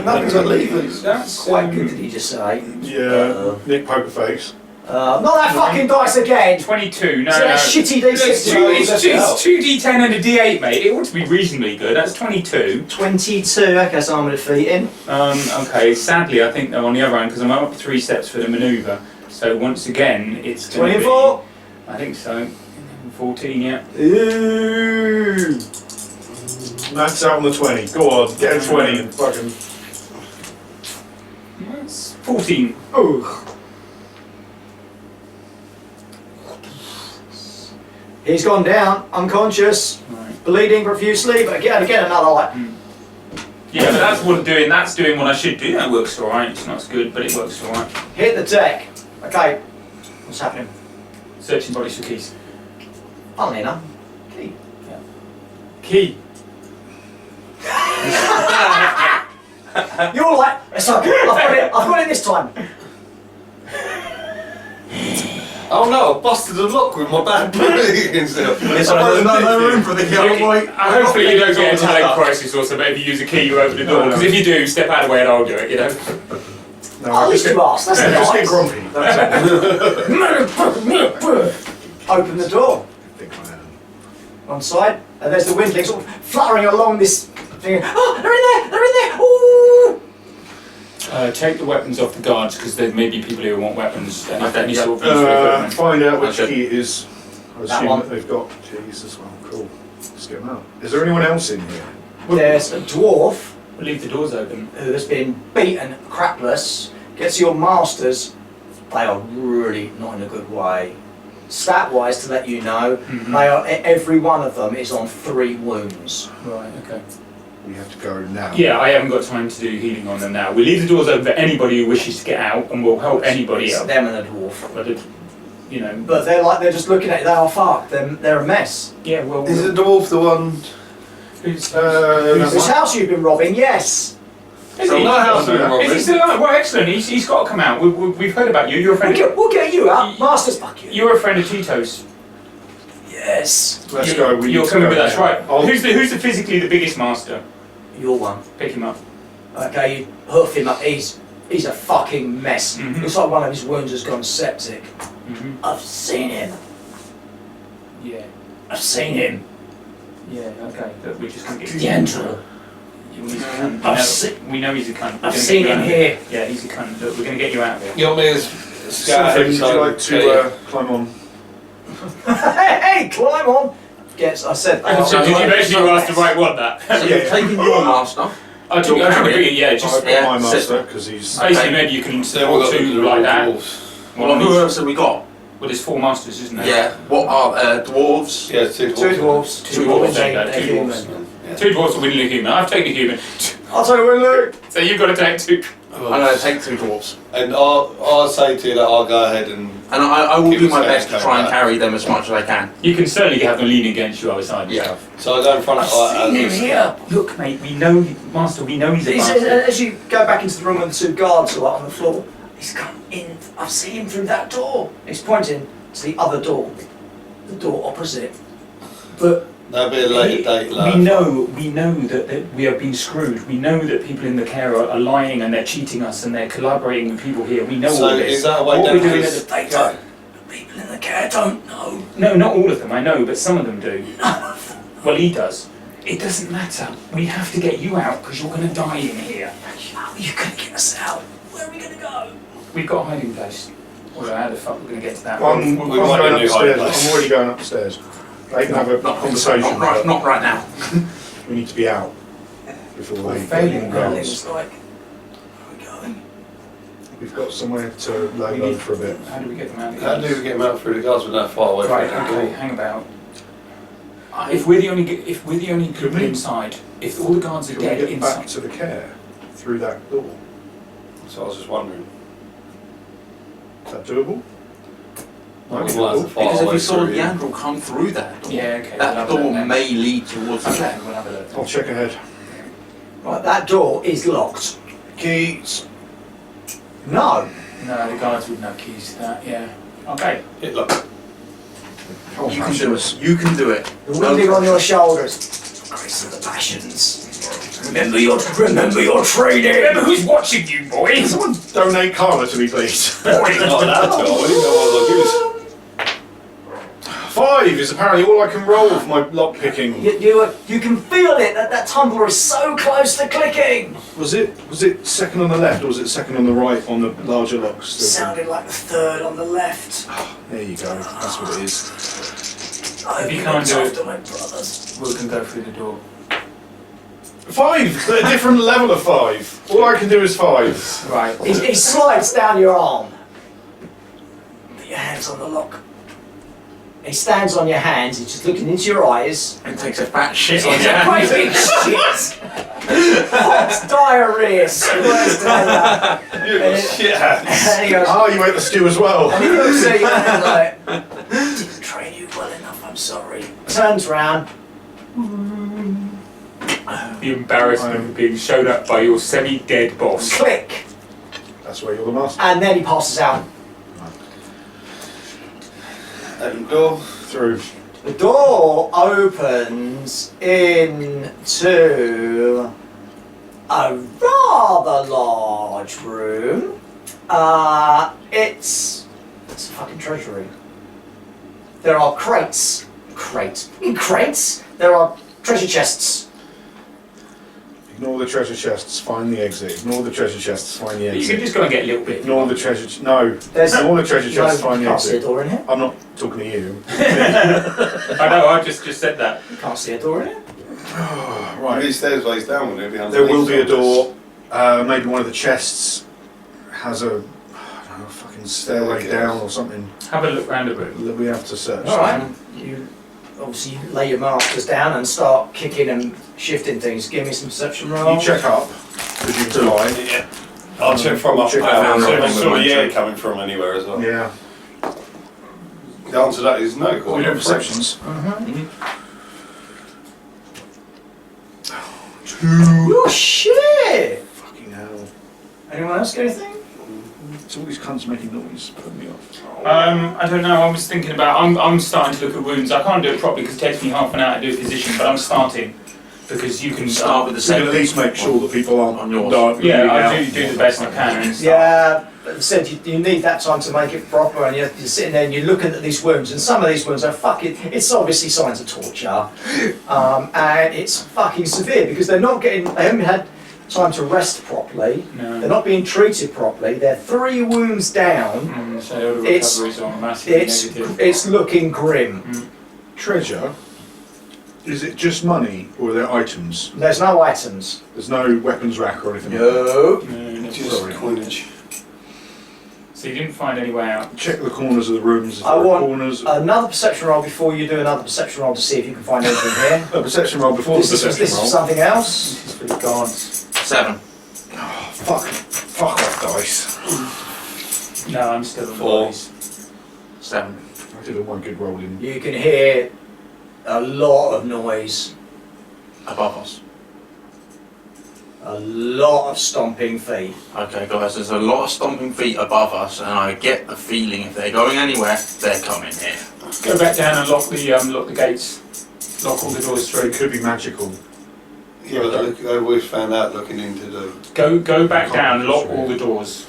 Nothing's got levers. That's Quite good, did he just say? Yeah, Nick Poker Face. Not that fucking dice again! 22. No, Is no. that shitty It's D6? two, it's, That's two, out. it's 2d10 and a d8, mate. It ought to be reasonably good. That's 22. 22, okay, so I'm defeating. Okay, sadly, I think they're on the other end because I'm up 3 steps for the manoeuvre. So once again, it's gonna 24? Be, I think so. 14, yeah. Ooh! Max out on the 20. Go on, get a 20 and fucking. That's 14. Ooh. He's gone down, unconscious, Right. bleeding profusely, but again another like. Yeah, but that's doing what I should do. That works alright. It's not as good, but it works alright. Hit the deck. Okay, what's happening? Searching bodies for keys. Funnily enough, key. Key. You're like, it's okay, I've got it this time. Oh no! I busted the lock with my bad breathing stuff. There's another room for the yellow white. Hopefully you don't get into leg crisis or something if you use a key you open the door. No, no. Because if you do, step out of the way and I'll do it, you know. No, At least you asked, that's just get nice. grumpy. That's it. open the door. I think I am. One side, and there's the windling sort of fluttering along this thing. Oh, they're in there! They're in there! Ooh! Take the weapons off the guards because there may be people who want weapons. And Okay, any yeah. sort of useful equipment. Find out which Okay. key it is. I That assume one. that they've got keys as well. Cool. Let's get them out. Is there anyone else in here? There's a dwarf We'll leave the doors open. who has been beaten crapless. Gets your masters. They are really not in a good way. Stat-wise, to let you know, they are. Every one of them is on 3 wounds. Right, okay. We have to go now. Yeah, I haven't got time to do healing on them now. We'll leave the doors open for anybody who wishes to get out and we'll help anybody It's else. them and a dwarf. But, you know, But they're just looking at it. They are fucked. They're a mess. yeah, well, Is the dwarf the one? who's, Whose house you've been robbing? Yes. is So he? my house is Is he still alive? Well, excellent. He's got to come out. We've heard about you. You're a friend. We'll get you out. Masters, fuck you. You're a friend of Tito's. Yes. Let's go. We You're need to coming go with us, now. right? I'll- Who's the physically the biggest master? You're one. Pick him up. Okay, you hoof him up. He's a fucking mess. Mhm. Looks like one of his wounds has gone septic. Mm-hmm. I've seen him. Yeah. I've seen him. Yeah. Okay. But we're just gonna get The Angel. He's a cunt. I've We know he's a cunt. We're I've gonna seen get you him out of here. Yeah, he's a cunt. Look, we're going to get you out of here. You want me to Sophie, scout would you outside like and to climb on? Hey, climb on. Yes, I said. So did you basically ask the right one that? So you've taken your master. I took it, yeah, just I've got my yeah, master because he's. basically maybe you can So we've support got the 2 like that. dwarves. Well, who else have we got? Well, there's 4 masters, isn't there? Yeah. What are dwarves? Yeah, 2 dwarves. 2 dwarves. Two dwarves, They- yeah, they 2 human. dwarves. Yeah. 2 dwarves to win the human. I've taken a human. I'll tell you when, Luke. So you've got to take 2. I'm going to take 2 dwarves. And I'll say to you that I'll go ahead and And I will Keep do us my going, best to going try and back. carry them as much as I can. You can certainly have them lean against you other side and Yeah. stuff. so I'll go in front I've of seen him here. Look, mate, we know, Master, we know he's a bastard. As you go back into the room with the 2 guards who are on the floor, he's come in. I've seen him through that door. He's pointing to the other door, the door opposite. But that'll be a later date, love. we know that we have been screwed. We know that people in the care are lying and they're cheating us and they're collaborating with people here. We know So all this. is that a way what down we're doing to at this- the they don't. The people in the care don't know. No, not all of them, I know, but some of them do. Well, he does. It doesn't matter. We have to get you out because you're going to die in here. How are you going to get us out? Where are we going to go? We've got a hiding place. Although how the fuck we're going to get to that? I'm, We I'm might going need a new hiding upstairs. place. I'm already going upstairs. They can have a conversation. Not right now. We need to be out before they failing get And guards. it's like, where are we going? We've got somewhere to lay low for a bit. How do we get them out? How do we get them out through the guards? We're not far away Right, from the okay, door. hang about. If we're the only Could people we- inside, if all the guards are Can we dead get back inside, to the care through that door? So I was just wondering. Is that doable? Well, Might be we might have to doable. far Because if away we saw through the here. Andrew come through that door, yeah, okay. we'll that have a look door then. may lead towards the Okay, care. we'll have a look. I'll check ahead. Right, that door is locked. Keys. No. No, the guards would know keys to that. Yeah. Okay. Hit look. Come on, You can Mash. do it. You can do it. The winding on your shoulders. Grace of the passions. Remember your training. Remember who's watching you, boy? Someone donate Carla to me, please. Not that at all. I didn't know what I was 5 is apparently all I can roll for my lock picking. You can feel it. That tumbler is so close to clicking. Was it second on the left or was it second on the right on the larger locks? Sounded like the 3rd on the left. There you go. That's what it is. I If you hope can't looked do it- after my brothers. We can go through the door. 5. A different level of 5. All I can do is 5. Right. He slides down your arm. Put your hands on the lock. He stands on your hands. He's just looking into your eyes. And takes a fat shit on It's your a great big hands. shit. Hot diarrhea squirts together. You got shit hands. And he goes, Oh, you ate the stew as well. and he looks at you and like, didn't train you well enough, I'm sorry. Turns round. The embarrassment of being shown up by your semi-dead boss. Click. That's where you're the master. And then he passes out. Open the door. Through. The door opens into a rather large room. It's a fucking treasury. There are crates. There are treasure chests. Ignore the treasure chests, find the exit. Ignore the treasure chests, find the You can exit. just go and get a little bit. Ignore the treasure. No. There's Ignore the treasure chests, find you the can't see a exit. door in here. I'm not talking to you. I know. I just said that. You can't see a door in here. Right. These stairs ways down, would it be There will be a underneath door. Maybe one of the chests has a, I don't know, fucking stairway Staircase. down or something Have a look round the room. that we have to search. All right. You obviously lay your markers down and start kicking and shifting things. Give me some perception roll. You check up, because you fly. Yeah. I'll check from up Check down, out so from if the the air check. coming from anywhere as well. Yeah. The answer to that is no. We do perceptions. Two. Oh shit! Fucking hell. Anyone else got anything? It's all these cunts making noise, putting me off. I don't know. I was thinking about. I'm starting to look at wounds. I can't do it properly because it takes me half an hour to do a physician. But I'm starting because you can Start with the We can at second. least make sure that people aren't On yours. dark. Yeah, I do the best I can. And stuff. Yeah, but I said you need that time to make it proper, and you're sitting there and you're looking at these wounds, and some of these wounds are fucking. It's obviously signs of torture, and it's fucking severe because they haven't had time to rest properly. No. They're not being treated properly. They're 3 wounds down. So the It's- recoveries are massively negative. It's looking grim. Treasure? Is it just money, or are there items? There's no items. There's no weapons rack or anything? No. No, Just Sorry. coinage. So you didn't find any way out. Check the corners of the rooms. If I there are want corners. another perception roll before you do another perception roll to see if you can find anything here. A perception roll before the This is perception roll. something else. This is for the gods. 7. Oh, fuck off, dice. No, I'm still on the 4. bodies. 7. I did a one good roll in. You can hear a lot of noise, Above us. a lot of stomping feet. Okay, guys, there's a lot of stomping feet above us, and I get the feeling if they're going anywhere, they're coming here. Go back down and lock the gates. Lock all the doors It through. could be magical. Yeah, but we've found out looking into the. Go back down. Lock all the doors.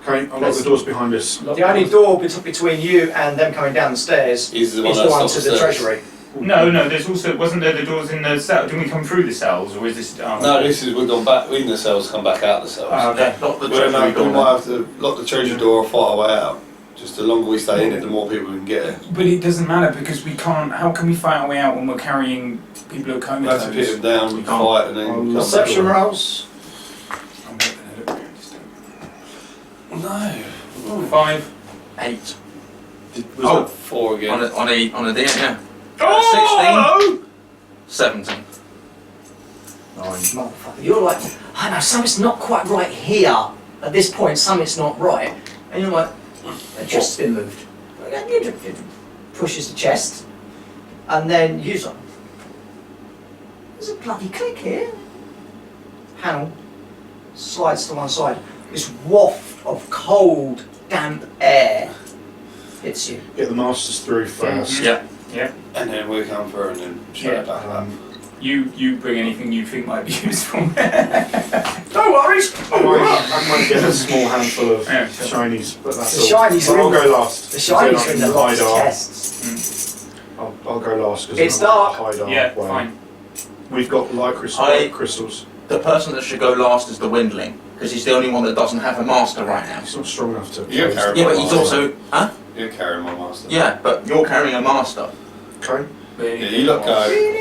Okay, I'll lock the doors behind us. Lock The only door between you and them coming down the stairs Is the one is the that's one up to the the stairs. treasury. No, there's also, wasn't there the doors in the cell? Didn't we come through the cells, or is this... No, this is we've gone back in the cells, come back out the cells. Oh, okay. Lock the We don't know, treasury we door. might have to lock the treasure door or fight our way out. Just the longer we stay in it, the more people we can get in. But it doesn't matter because we can't... How can we fight our way out when we're carrying people who are We have to pit them comatose? down, we fight, and then come back. Perception rolls. I'm looking at it. Just No. 5. 8. Was Oh, 4 again. on a D, yeah. Oh! 16. 17. Motherfucker, you're like, I know, something's not quite right here. At this point, something's not right. And you're like, the chest's been moved. It pushes the chest. And then you're like, there's a bloody click here. Panel slides to one side. This waft of cold, damp air hits you. Get the masters through first. Yeah. Yeah. And then we come through and then straight Yeah. back up. You bring anything you think might be useful. No worries. I might get a small handful of Yeah, sure. shinies, but that's The all. shinies But are I'll in- go last. The shinies are in the hide lost our. chests. I'll go last because It's dark. Hide our Yeah, way. fine. We've got light crystals. The person that should go last is the Windling, because he's the only one that doesn't have a master right now. It's not strong enough to. You're close carrying the Yeah, but door. he's also... Huh? You're carrying my master. Yeah, but you're carrying a master. Okay. Yeah, you look go.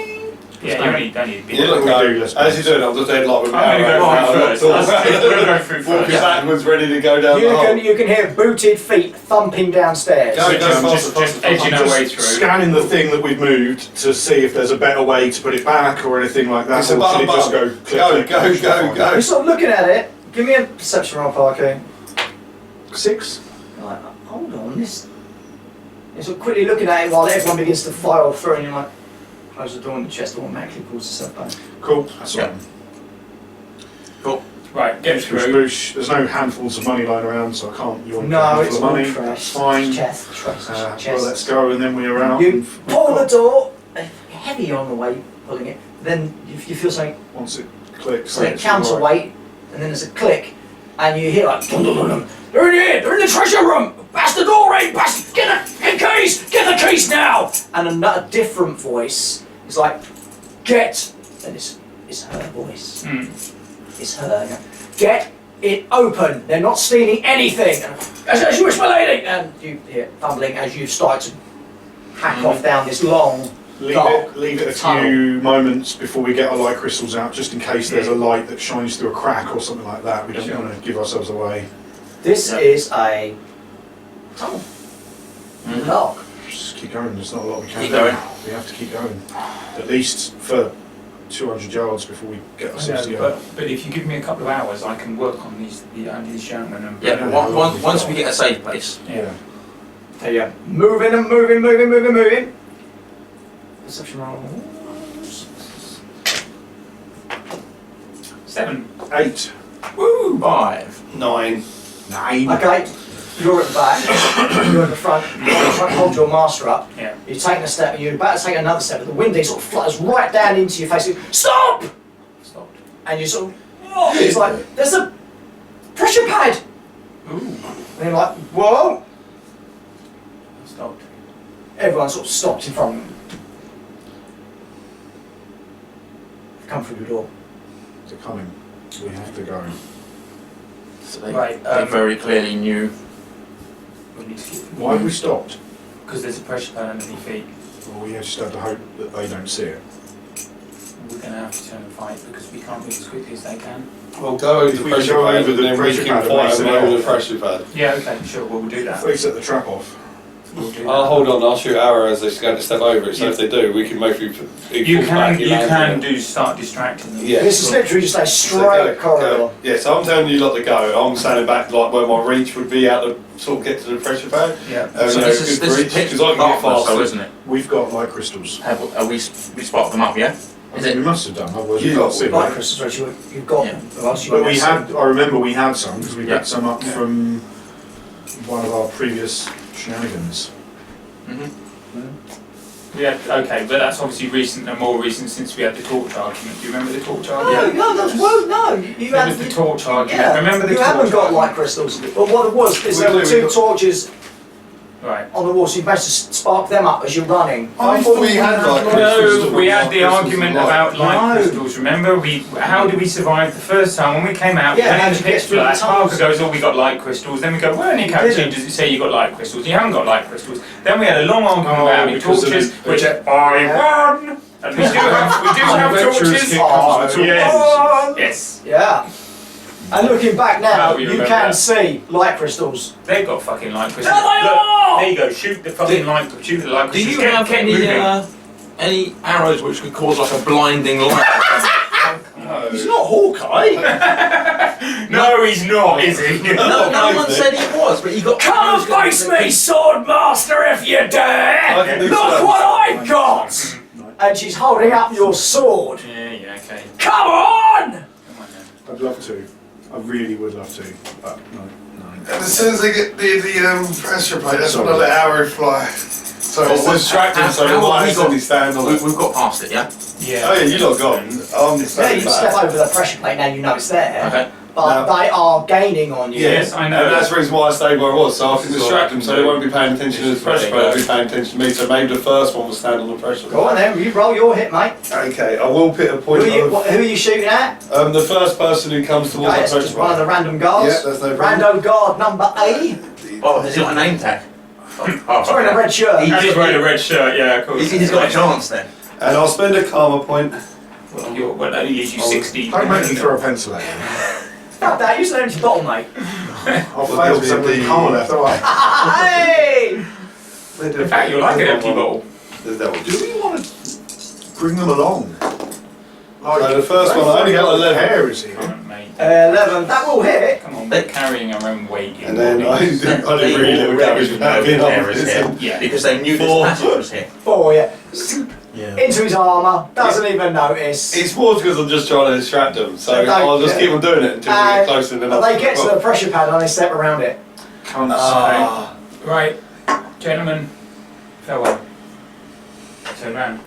Yeah, you only don't need to be. You look What do we do? go. Let's As you're doing it, I'm just dead like with I'm going to go through first. We'll go through Walking first. backwards, ready to go down the hole. You can hear booted feet thumping downstairs. Go, go, Just faster, faster, edging faster. our way Just through. scanning the thing that we've moved to see if there's a better way to put it back or anything like that. It's a Or should it button, just go button. click, Go, click, go, click, go, click, go. You're sort of looking at it. Give me a perception roll, Parker. 6. You're like, hold on, this. You're sort of quickly looking at it while everyone begins to file through, and you're like, close the door and the chest automatically pulls itself back. Cool. That's Yeah. all. Cool. Right, get Boosh, through. boosh. There's no handfuls of money lying around, so I can't. You want No, a handful it's of all money? trash. That's fine. Chest, chest. Well, let's go, and then we're out. You and pull the door, heavy on the way pulling it. Then you feel something, Once it clicks, something it's all right. counterweight, and then there's a click, and you hear like, dum, dum, dum, dum. They're in here, they're in the treasure room. That's the door in! Get the keys! Get the keys now! And another different voice is like, get, and it's her voice. It's her. Get it open. They're not stealing anything. As you wish, my lady. And you hear fumbling as you start to hack off down this long, dark Leave it a tunnel. few moments before we get our light crystals out, just in case there's a light that shines through a crack or something like that. We don't want to give ourselves away. This is a tunnel. In the dark. Just keep going. There's not a lot we can Keep do. going. We have to keep going. At least for 200 yards before we get ourselves together. But if you give me a couple of hours, I can work on these gentlemen. And Yeah, once we get a safe place. Yeah. There you go. Moving. Perception rolls. 7. 8. Woo! 5. 9. 9. Okay, you're at the back, you're at the front, you're trying to hold your master up. Yeah. You're taking a step and you're about to take another step, but the wind sort of flutters right down into your face. You go, stop! Stopped. And you sort of, it's like, there's a pressure pad! Ooh. And you're like, whoa! Stopped. Everyone sort of stopped in front of them. Come through the door. They're coming. We have to go. So they, Right, they very clearly knew. We need to keep. Why have we stopped? Because there's a pressure pad under your feet. Well, we just have to hope that they don't see it. We're going to have to turn and fight because we can't move as quickly as they can. Well, go over If the we pressure go pad over and the then we pressure can pad and fight race them it over off. the pressure pad. Yeah, okay, sure, we'll do that. If they set the trap off. We'll do I'll that. hold on, I'll shoot arrow as they're going to step over it, so if they do, we can make You can start distracting them. Yeah. This is literally just a So straight go, corridor. go. Yeah, so I'm telling you lot to go. I'm standing back like where my reach would be out to sort of get to the pressure pad. Yeah. So this is pitch because I can get darkness, though, faster. isn't it? We've got light crystals. Have we spotted them up, yeah? Is We it? must have done, otherwise You we can't got see Like them. crystals, which you've got. Yeah. Otherwise you But won't we see had, I remember we had some because we Yeah. picked some up from one of our previous shenanigans. Yeah, okay, but that's obviously recent and more recent since we had the torch argument. Do you remember the torch No, argument? no, that's well, no. You There had was the torch argument. Yeah, Remember the you torch haven't got argument? light crystals. But what it was is We there were do, two we got- torches Right. on the wall, so you managed to spark them up as you're running. I thought we had light crystals. No, we had the argument about light No. crystals. Remember, how did we survive the first time when we came out? Yeah, we how had did the you get pitch through the black. tunnels? Parker goes, "Oh, we got light crystals." Then we go, "Where in your character didn't. does it say you got light crystals? You haven't got light crystals." Then we had a long argument Oh, about having because of torches, the- which I won. And we do have Adventurous torches. kit comes with Yes. torches. Yes. Yeah. And looking back now, How you you remember can that. see light crystals. They've got fucking light crystals. There they Look, are! there you go. Shoot the fucking light. Shoot the light Do crystals. you have Get any moving. any arrows which could cause like a blinding light? He's not Hawkeye. No, he's not, is he? No one said he was, but you got. Come and face me, Swordmaster, if you dare! do Look so. what I've got! And she's holding up your sword. Yeah, okay. Come on! Come on then. I'd love to. I really would love to. But no. And as soon as they get near the pressure plate, that's when I let arrow fly. So it's Well, distracting, so how the have light we got- actually stand on it. We've got past it, yeah? Yeah. Oh yeah, you lot gone. I'm Yeah, standing you step back. over the pressure plate, now you know it's there. Okay. But No. they are gaining on you. Yes, I know. And that's the reason why I stayed where I was, so I can This is distract what them I so can they do. won't be paying attention to the This is what pressure they plate, they'll go. be paying attention to me, so maybe the first one will stand on the pressure Go on plate. then, you roll your hit, mate. Okay, I will put a Who point are you, of, who are you shooting at? the first person who comes towards Okay, the it's pressure just one of plate. the random guards. Yeah, that's no problem. Rando guard number A. Oh, has he got a name tag? Oh, He's wearing a red shirt. And he's wearing a red shirt, yeah, of course. He's got a chance then. And I'll spend a karma point. Well, that gives you 60. Don't make me throw a pencil at you. Fuck that, use an empty bottle, mate. I'll fail because I've got karma left, alright. Hey! In fact, you're like an empty bottle. There's that one. Do we want to bring them along? So the first one, I only got 11. Hair is here. Come on, mate. 11, that will hit. Come on, we're carrying our own weight. in And then I bodies. didn't really little damage without being There is here. honest. Yeah. Because they knew this Four. passage was here. 4, yeah. Yeah. Into his armour, doesn't even notice. It's more because I'm just trying to distract them, so So don't- I'll just keep on doing it until we get And closer enough. But they get to the pressure pad and they step around it. Can't Ah. Right, gentlemen, farewell. Turn round.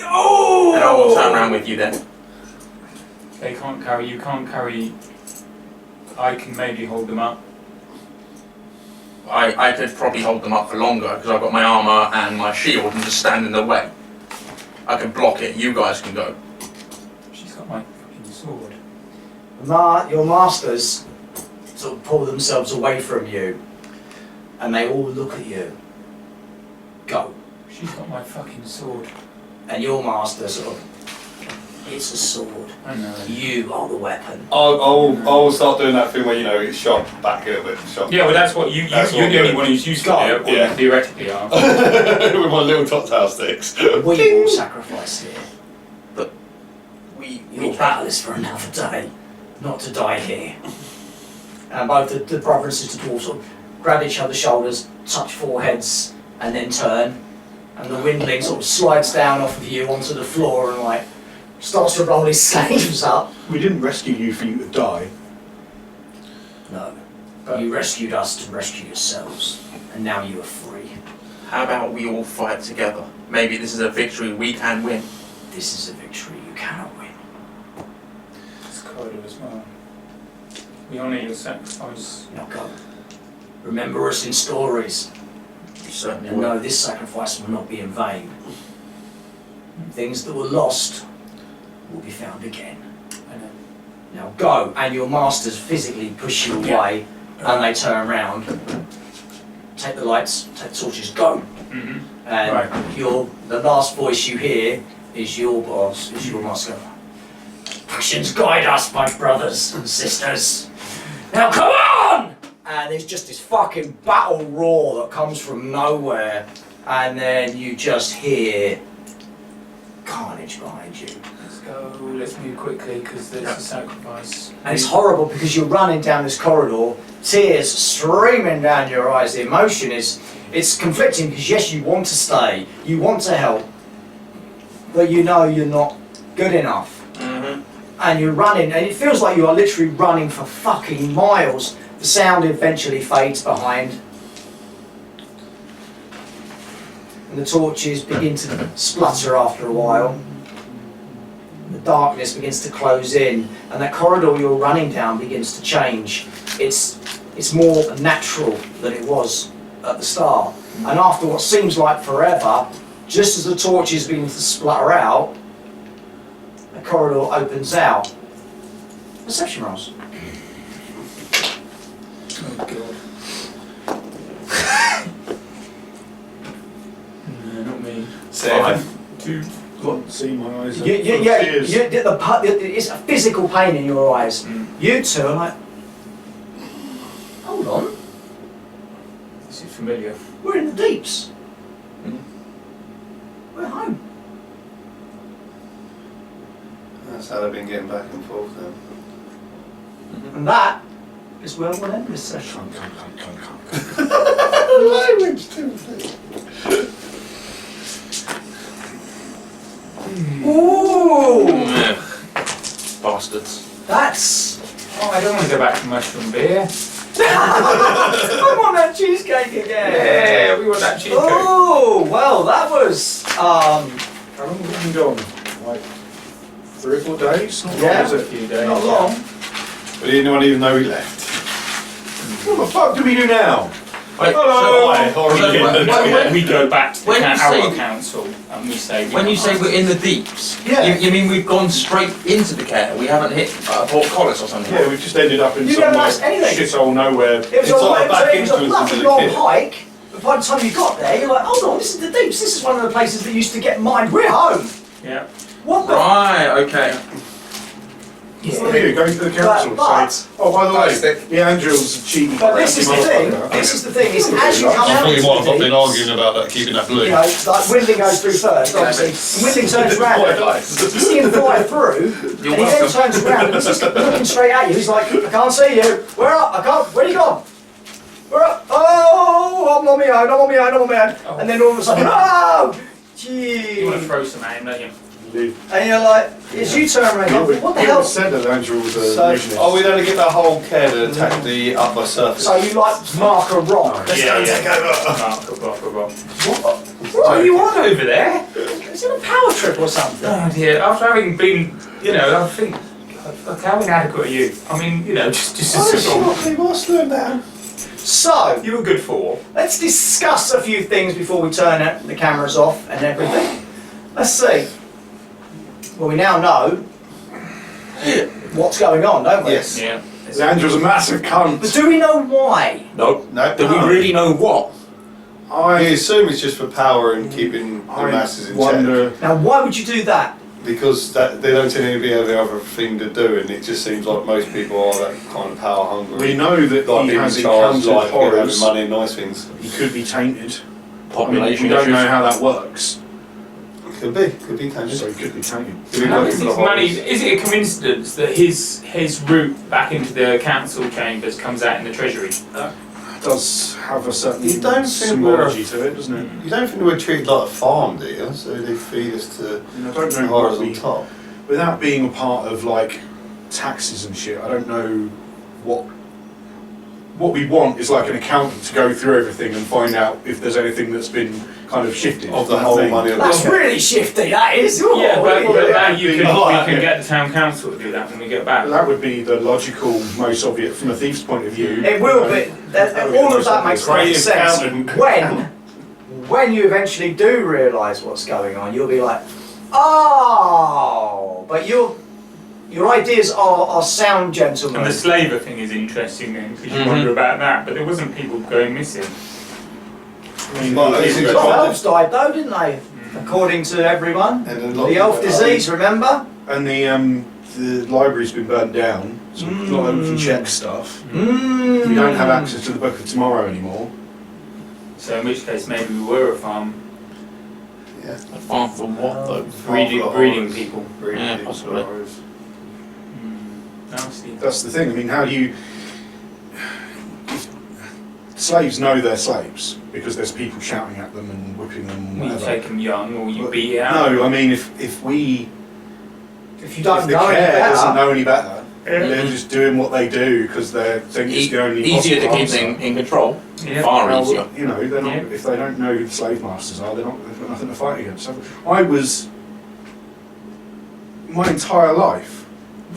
Oh! And I will turn around with you then. They can't carry, you can't carry. I can maybe hold them up. I could probably hold them up for longer because I've got my armour and my shield and just stand in the way. I can block it, you guys can go. She's got my fucking sword. Your masters sort of pull themselves away from you, and they all look at you. Go. She's got my fucking sword. And your master sort of, it's a sword. I know. You are the weapon. I'll start doing that thing where, you know, it's shot back a little bit. Shot Yeah, well, that's what you're the only one who's used to it, or Yeah. you theoretically are. with my little top-tail sticks. We will sacrifice here. We Your battle is for another day, not to die here. And both the brother and sister dwarves sort of grab each other's shoulders, touch foreheads, and then turn. And the windling sort of slides down off of you onto the floor and like starts to roll his sleeves up. We didn't rescue you for you to die. No, you rescued us to rescue yourselves, and now you are free. How about we all fight together? Maybe this is a victory we can win. This is a victory you cannot win. It's corridor as well. We honour your sacrifice. Now go. Remember us in stories. You certainly And will. know this sacrifice will not be in vain. Things that were lost will be found again. I know. Now go, and your masters physically push you away, and they turn around. Take the lights, take the torches, go. Mm-hmm. And Right. the last voice you hear is your boss, is your master. Passions guide us, my brothers and sisters. Now come on! And there's just this fucking battle roar that comes from nowhere, and then you just hear carnage behind you. Let's go, let's move quickly because there's a sacrifice. And it's horrible because you're running down this corridor, tears streaming down your eyes. The emotion it's conflicting because yes, you want to stay, you want to help, but you know you're not good enough. And you're running, and it feels like you are literally running for fucking miles. The sound eventually fades behind. And the torches begin to splutter after a while. The darkness begins to close in, and that corridor you're running down begins to change. It's more natural than it was at the start. And after what seems like forever, just as the torches begin to splutter out, the corridor opens out. Perception rolls. Oh god. No, not me. 7. 2. Couldn't see my eyes. It's a physical pain in your eyes. You two are like, hold on, This is familiar. we're in the deeps. We're home. That's how they've been getting back and forth then. And that is where we'll end this session. Come. Language too. Ooh, Bastards. that's. Oh, I don't want to go back to mushroom beer. I want that cheesecake again. Yeah, we want that cheesecake. Oh, well, that was. How long have we been gone? Like 3 or 4 days? Not long, Yeah. is A it? few days. Not long. But didn't anyone even know we left? What the fuck do we do now? Wait, We go back to the When you our say- council and we say. When you say we're in the deeps, Yeah. you mean we've gone straight into the Kaer? We haven't hit Port Collis or something? Yeah, we've just ended up in You some don't like ask anything. shithole nowhere. It was It's a like a back it was a entrance bloody into the long pit. hike, but by the time you got there, you're like, hold on, this is the deeps. This is one of the places that used to get mined. We're home. Yeah. What the? Right, okay. What do you do? Go to the council But- say, oh, by the way, the Andrew's a cheating. But this is the thing. motherfucker. This is the thing. Is as you come I out thought you into might have the been deeps, arguing about that, keeping that blue. you know, like Windling goes through first, obviously. And Windling turns around. You see him fly through, and he then welcome. turns around and he's just looking straight at you. He's like, I can't see you. Where up? I can't. Where you gone? Where up? Oh, I'm on my own. I'm on my own. I'm on my own. Oh. And then all of a sudden, oh, You want to gee. throw some aim, don't you? And you're like, as you turn around, you're like, what the It hell? was said that Andrew was a So- unionist. Oh, we'd only get the whole care to attack the upper surface. So you like mark a rock. Let's go and take over. Rock. What are you on over there? Is it a power trip or something? Oh dear, after having been, I think, how inadequate are you? I mean, just Oh, as sort of, shocking, what's doing that? So, You were good for. let's discuss a few things before we turn the cameras off and everything. Let's see. Well, we now know what's going on, don't we? Yes. Yeah. Andrew's a massive But cunt. do we know why? No. No. Do we really know what? I assume it's just for power and keeping the masses in check. wonder. Now, why would you do that? Because they don't seem to be the other thing to do, and it just seems like most people are that kind of power hungry. We know that like he being has in charge, encountered like having horrors. money and nice things. He could be tainted. Population We don't know issues. how that works. Could be tainted. So he could be tainted. Could be How working is for the his money? horrors. Is it a coincidence that his route back into the council chambers comes out in the treasury? Does have a certain You don't think symbology to it, doesn't it? You don't think we're treated like a farm, do you? So they feed us to I don't the know horrors what on we, top. without being a part of like taxes and shit. I don't know what we want is like an accountant to go through everything and find out if there's anything that's been kind of shifted Of the that whole thing. money of That's the really shifty, that is. Ooh, Yeah, but now yeah. we Yeah. can get the town council to do that when we get back. That would be the logical, most obvious from a thief's point of view. It will be. That would be All the of most that makes obvious. perfect sense. accountant. When you eventually do realise what's going on, you'll be like, oh, but your ideas are sound, gentlemen. And the slaver thing is interesting then, because you Mhm. wonder about that, but there wasn't people going missing. I mean, Well, it it's is- A lot of elves died though, didn't they? According to everyone. And a lot The of elf people- disease, remember? and the library's been burnt down, so a lot of them can check stuff. Mm. We don't have access to the Book of Tomorrow anymore. So in which case maybe we were a farm, Yeah. A farm for what though? breeding Horrors. people. Breeding Yeah, people. possibly. Horrors. Nasty. That's the thing. I mean, how do you? Slaves know they're slaves because there's people shouting at them and whipping them. And You whatever. take them young or you But beat it out. No, I mean if If you if don't the know any care doesn't better, know any better, Yeah. they're just doing what they do because they think it's the only Easier to possible keep answer. in control. Yeah. Far Well, easier. you know, they're not, Yeah. if they don't know who the slave masters are, they've got nothing to fight against. So I was, my entire life,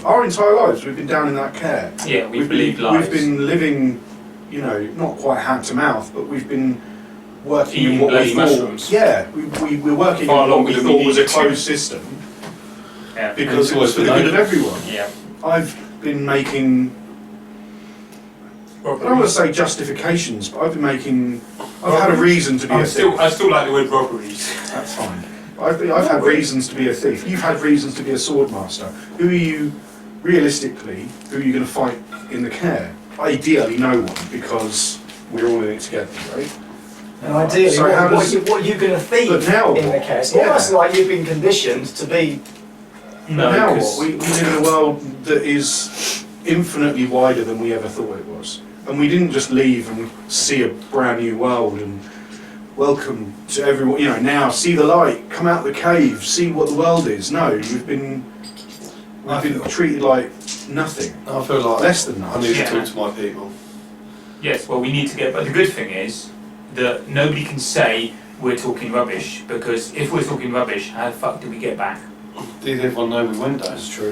our entire lives, we've been down in that care. Yeah, we We've believe been, lies. We've been living, you know, not quite hand to mouth, but we've been working Eating in what we bloody thought. mushrooms. Yeah, we're working Far in what longer we than thought we was a needed to. closed system Yeah. because it was for the good of everyone. Yeah. I've been making, I don't want to say justifications, but I've been making, I've had a reason to be a thief. I still like the word robberies. That's fine. I've had reasons to be a thief. You've had reasons to be a sword master. Who are you, realistically, who are you going to fight in the care? Ideally, no one, because we're all in it together, right? and ideally, So how what does- you going to thieve But now in the what? case? Yeah. Almost like you've been conditioned to be. No, now because- what? We live in a world that is infinitely wider than we ever thought it was. And we didn't just leave and see a brand new world and welcome to everyone, you know, now see the light, come out the cave, see what the world is. No, we've been treated like nothing. I feel like Less than I that. need Yeah. to talk to my people. Yes, well, we need to get. But the good thing is that nobody can say we're talking rubbish, because if we're talking rubbish, how the fuck do we get back? Did everyone know we went down? That's true.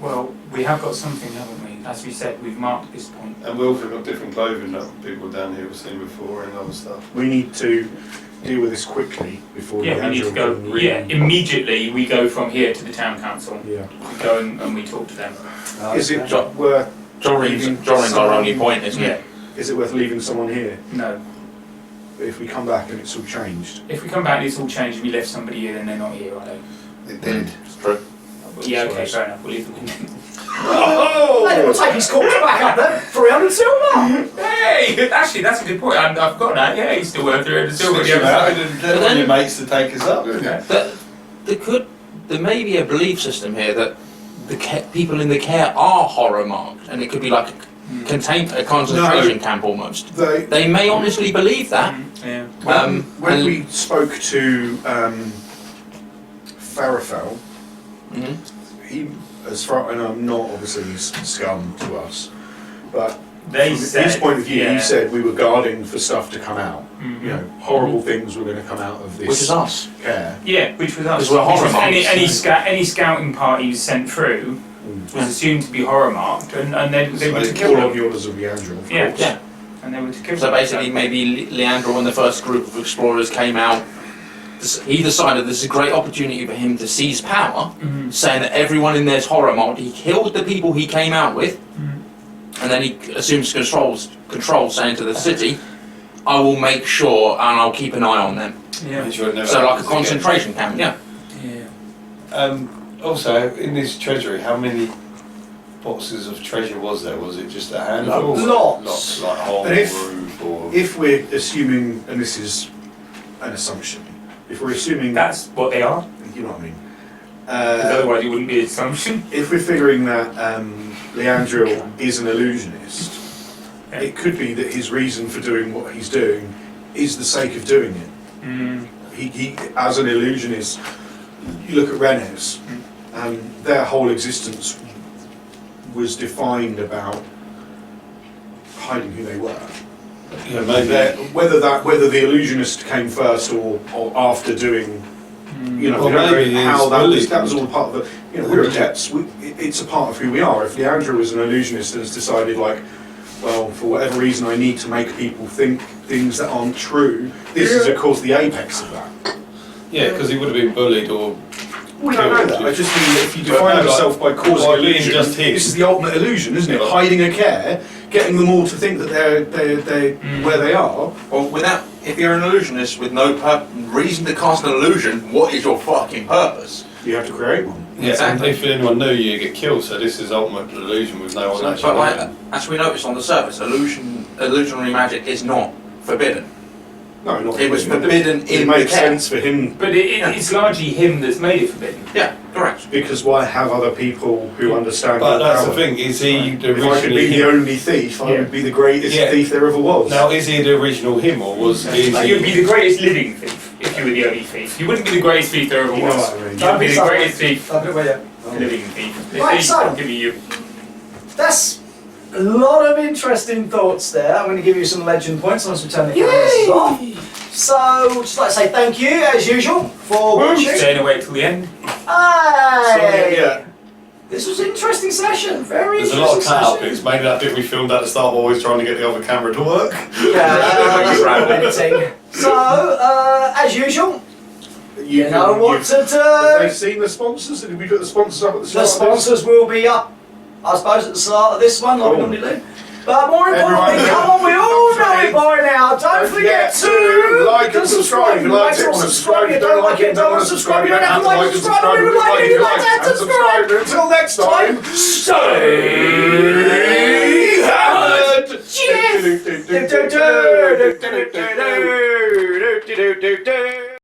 Well, we have got something, haven't we? As we said, we've marked this point. And we also got different clothing that people down here have seen before and other stuff. We need to deal with this quickly before Yeah, we need to go. Yeah, immediately we go from here to the town council. Yeah. We go and we talk to them. Is it Jo- worth Jorin's our only point, isn't Yeah. it? is it worth leaving someone here No. if we come back and it's all changed? If we come back and it's all changed, we left somebody here, then they're not here, are they? They did. It's true. Yeah. Okay. Fair enough. We'll leave them. Hey, we'll take his corpse back up then. 300 silver. Hey, actually, that's a good point. I forgot that. Yeah, he's still worth 300 silver. Switch them out and But then then- your mates to take us up, isn't it? There may be a belief system here that people in the care are horror marked, and it could be like a concentration camp almost. They may honestly believe that. Yeah. When and- we spoke to Farafel, Mhm. he, as far, and I'm not obviously he's scum to us, but They from said. his point of view, yeah. he said we were guarding for stuff to come out. Mhm. You know, horrible things were going to come out of this Which is us. care. Yeah, which was us. Because we're horror Any monks. any scouting parties sent through was assumed to be horror marked, and they were to So kill all on them. the orders of Leandro, of Yeah. course. Yeah. And they were to kill So them. basically, maybe Leandro and the first group of explorers came out. He decided this is a great opportunity for him to seize power, saying that everyone in there's horror mod. He killed the people he came out with, and then he assumes control, saying to the city, "I will make sure and I'll keep an eye on them." Yeah. Make sure it never So like a happens again. concentration camp. Yeah. Yeah. Also, in this treasury, how many boxes of treasure was there? Was it just a handful? Lots. Like whole And if- roof or... If we're assuming, and this is an assumption, if we're assuming That's what they are. you know what I mean. 'Cause otherwise, it wouldn't be an assumption. If we're figuring that Leandro is an illusionist, Yeah. it could be that his reason for doing what he's doing is the sake of doing it. He as an illusionist, you look at Rennes, their whole existence was defined about hiding who they were. Yeah, maybe. Whether the illusionist came first or after doing, you know, Well, we don't maybe know how he's that was bullied. all part of the, you know, we're adepts, it's a part of who we are. If Leandro was an illusionist and has decided like, well, for whatever reason I need to make people think things that aren't true, this is of course the apex of that. Yeah, because he would have been bullied or... We don't know that, I just mean that if you But define no, yourself by causing by being illusion, just him. this is the ultimate illusion, isn't it? Yeah. Hiding a care, getting them all to think that they're where they are. Well, if you're an illusionist with no reason to cast an illusion, what is your fucking purpose? You have to create one. Yeah, Exactly. and if anyone knew you get killed, so this is ultimate illusion with no one actually But like, knowing. as we noticed on the surface, illusionary magic is not forbidden. No, not It was forbidden It in makes the care. sense for him, But it's largely him that's made it forbidden. Yeah, correct. because why have other people who understand But your that's power? the thing, is he the If I could be the original him? only thief, I Yeah. would be the greatest Yeah. thief there ever was. Now, is he the original him, or was he... Like, you'd be the greatest living thief if you were the only thief. You wouldn't be the greatest thief there ever You know was. what I mean. You'd be the greatest thief, I'll put it where you- living thief. Right, so- Give me you. That's a lot of interesting thoughts there. I'm going to give you some legend points once we turn the cameras off. So, just like to say thank you, as usual, for watching. Staying awake till the end. Hey! yeah. This was an interesting session. Very There's a interesting lot of cut-out session. bits, maybe that bit we filmed at the start while always trying to get the other camera to work. Yeah, that's right, editing. So, as usual, you know what to Have they do. seen the sponsors? Did we put the sponsors up at the The start? of this? sponsors will be up, I suppose, at the start of this one, like we Cool. normally do. But more importantly, Everyone, come on, we all know don't it by now. Don't forget to like and subscribe. If you like it, or want to subscribe. You don't like it, don't want to subscribe. You don't have to like and subscribe. If You you like it, you like and to subscribe. Until next time, stay hammered. Cheers!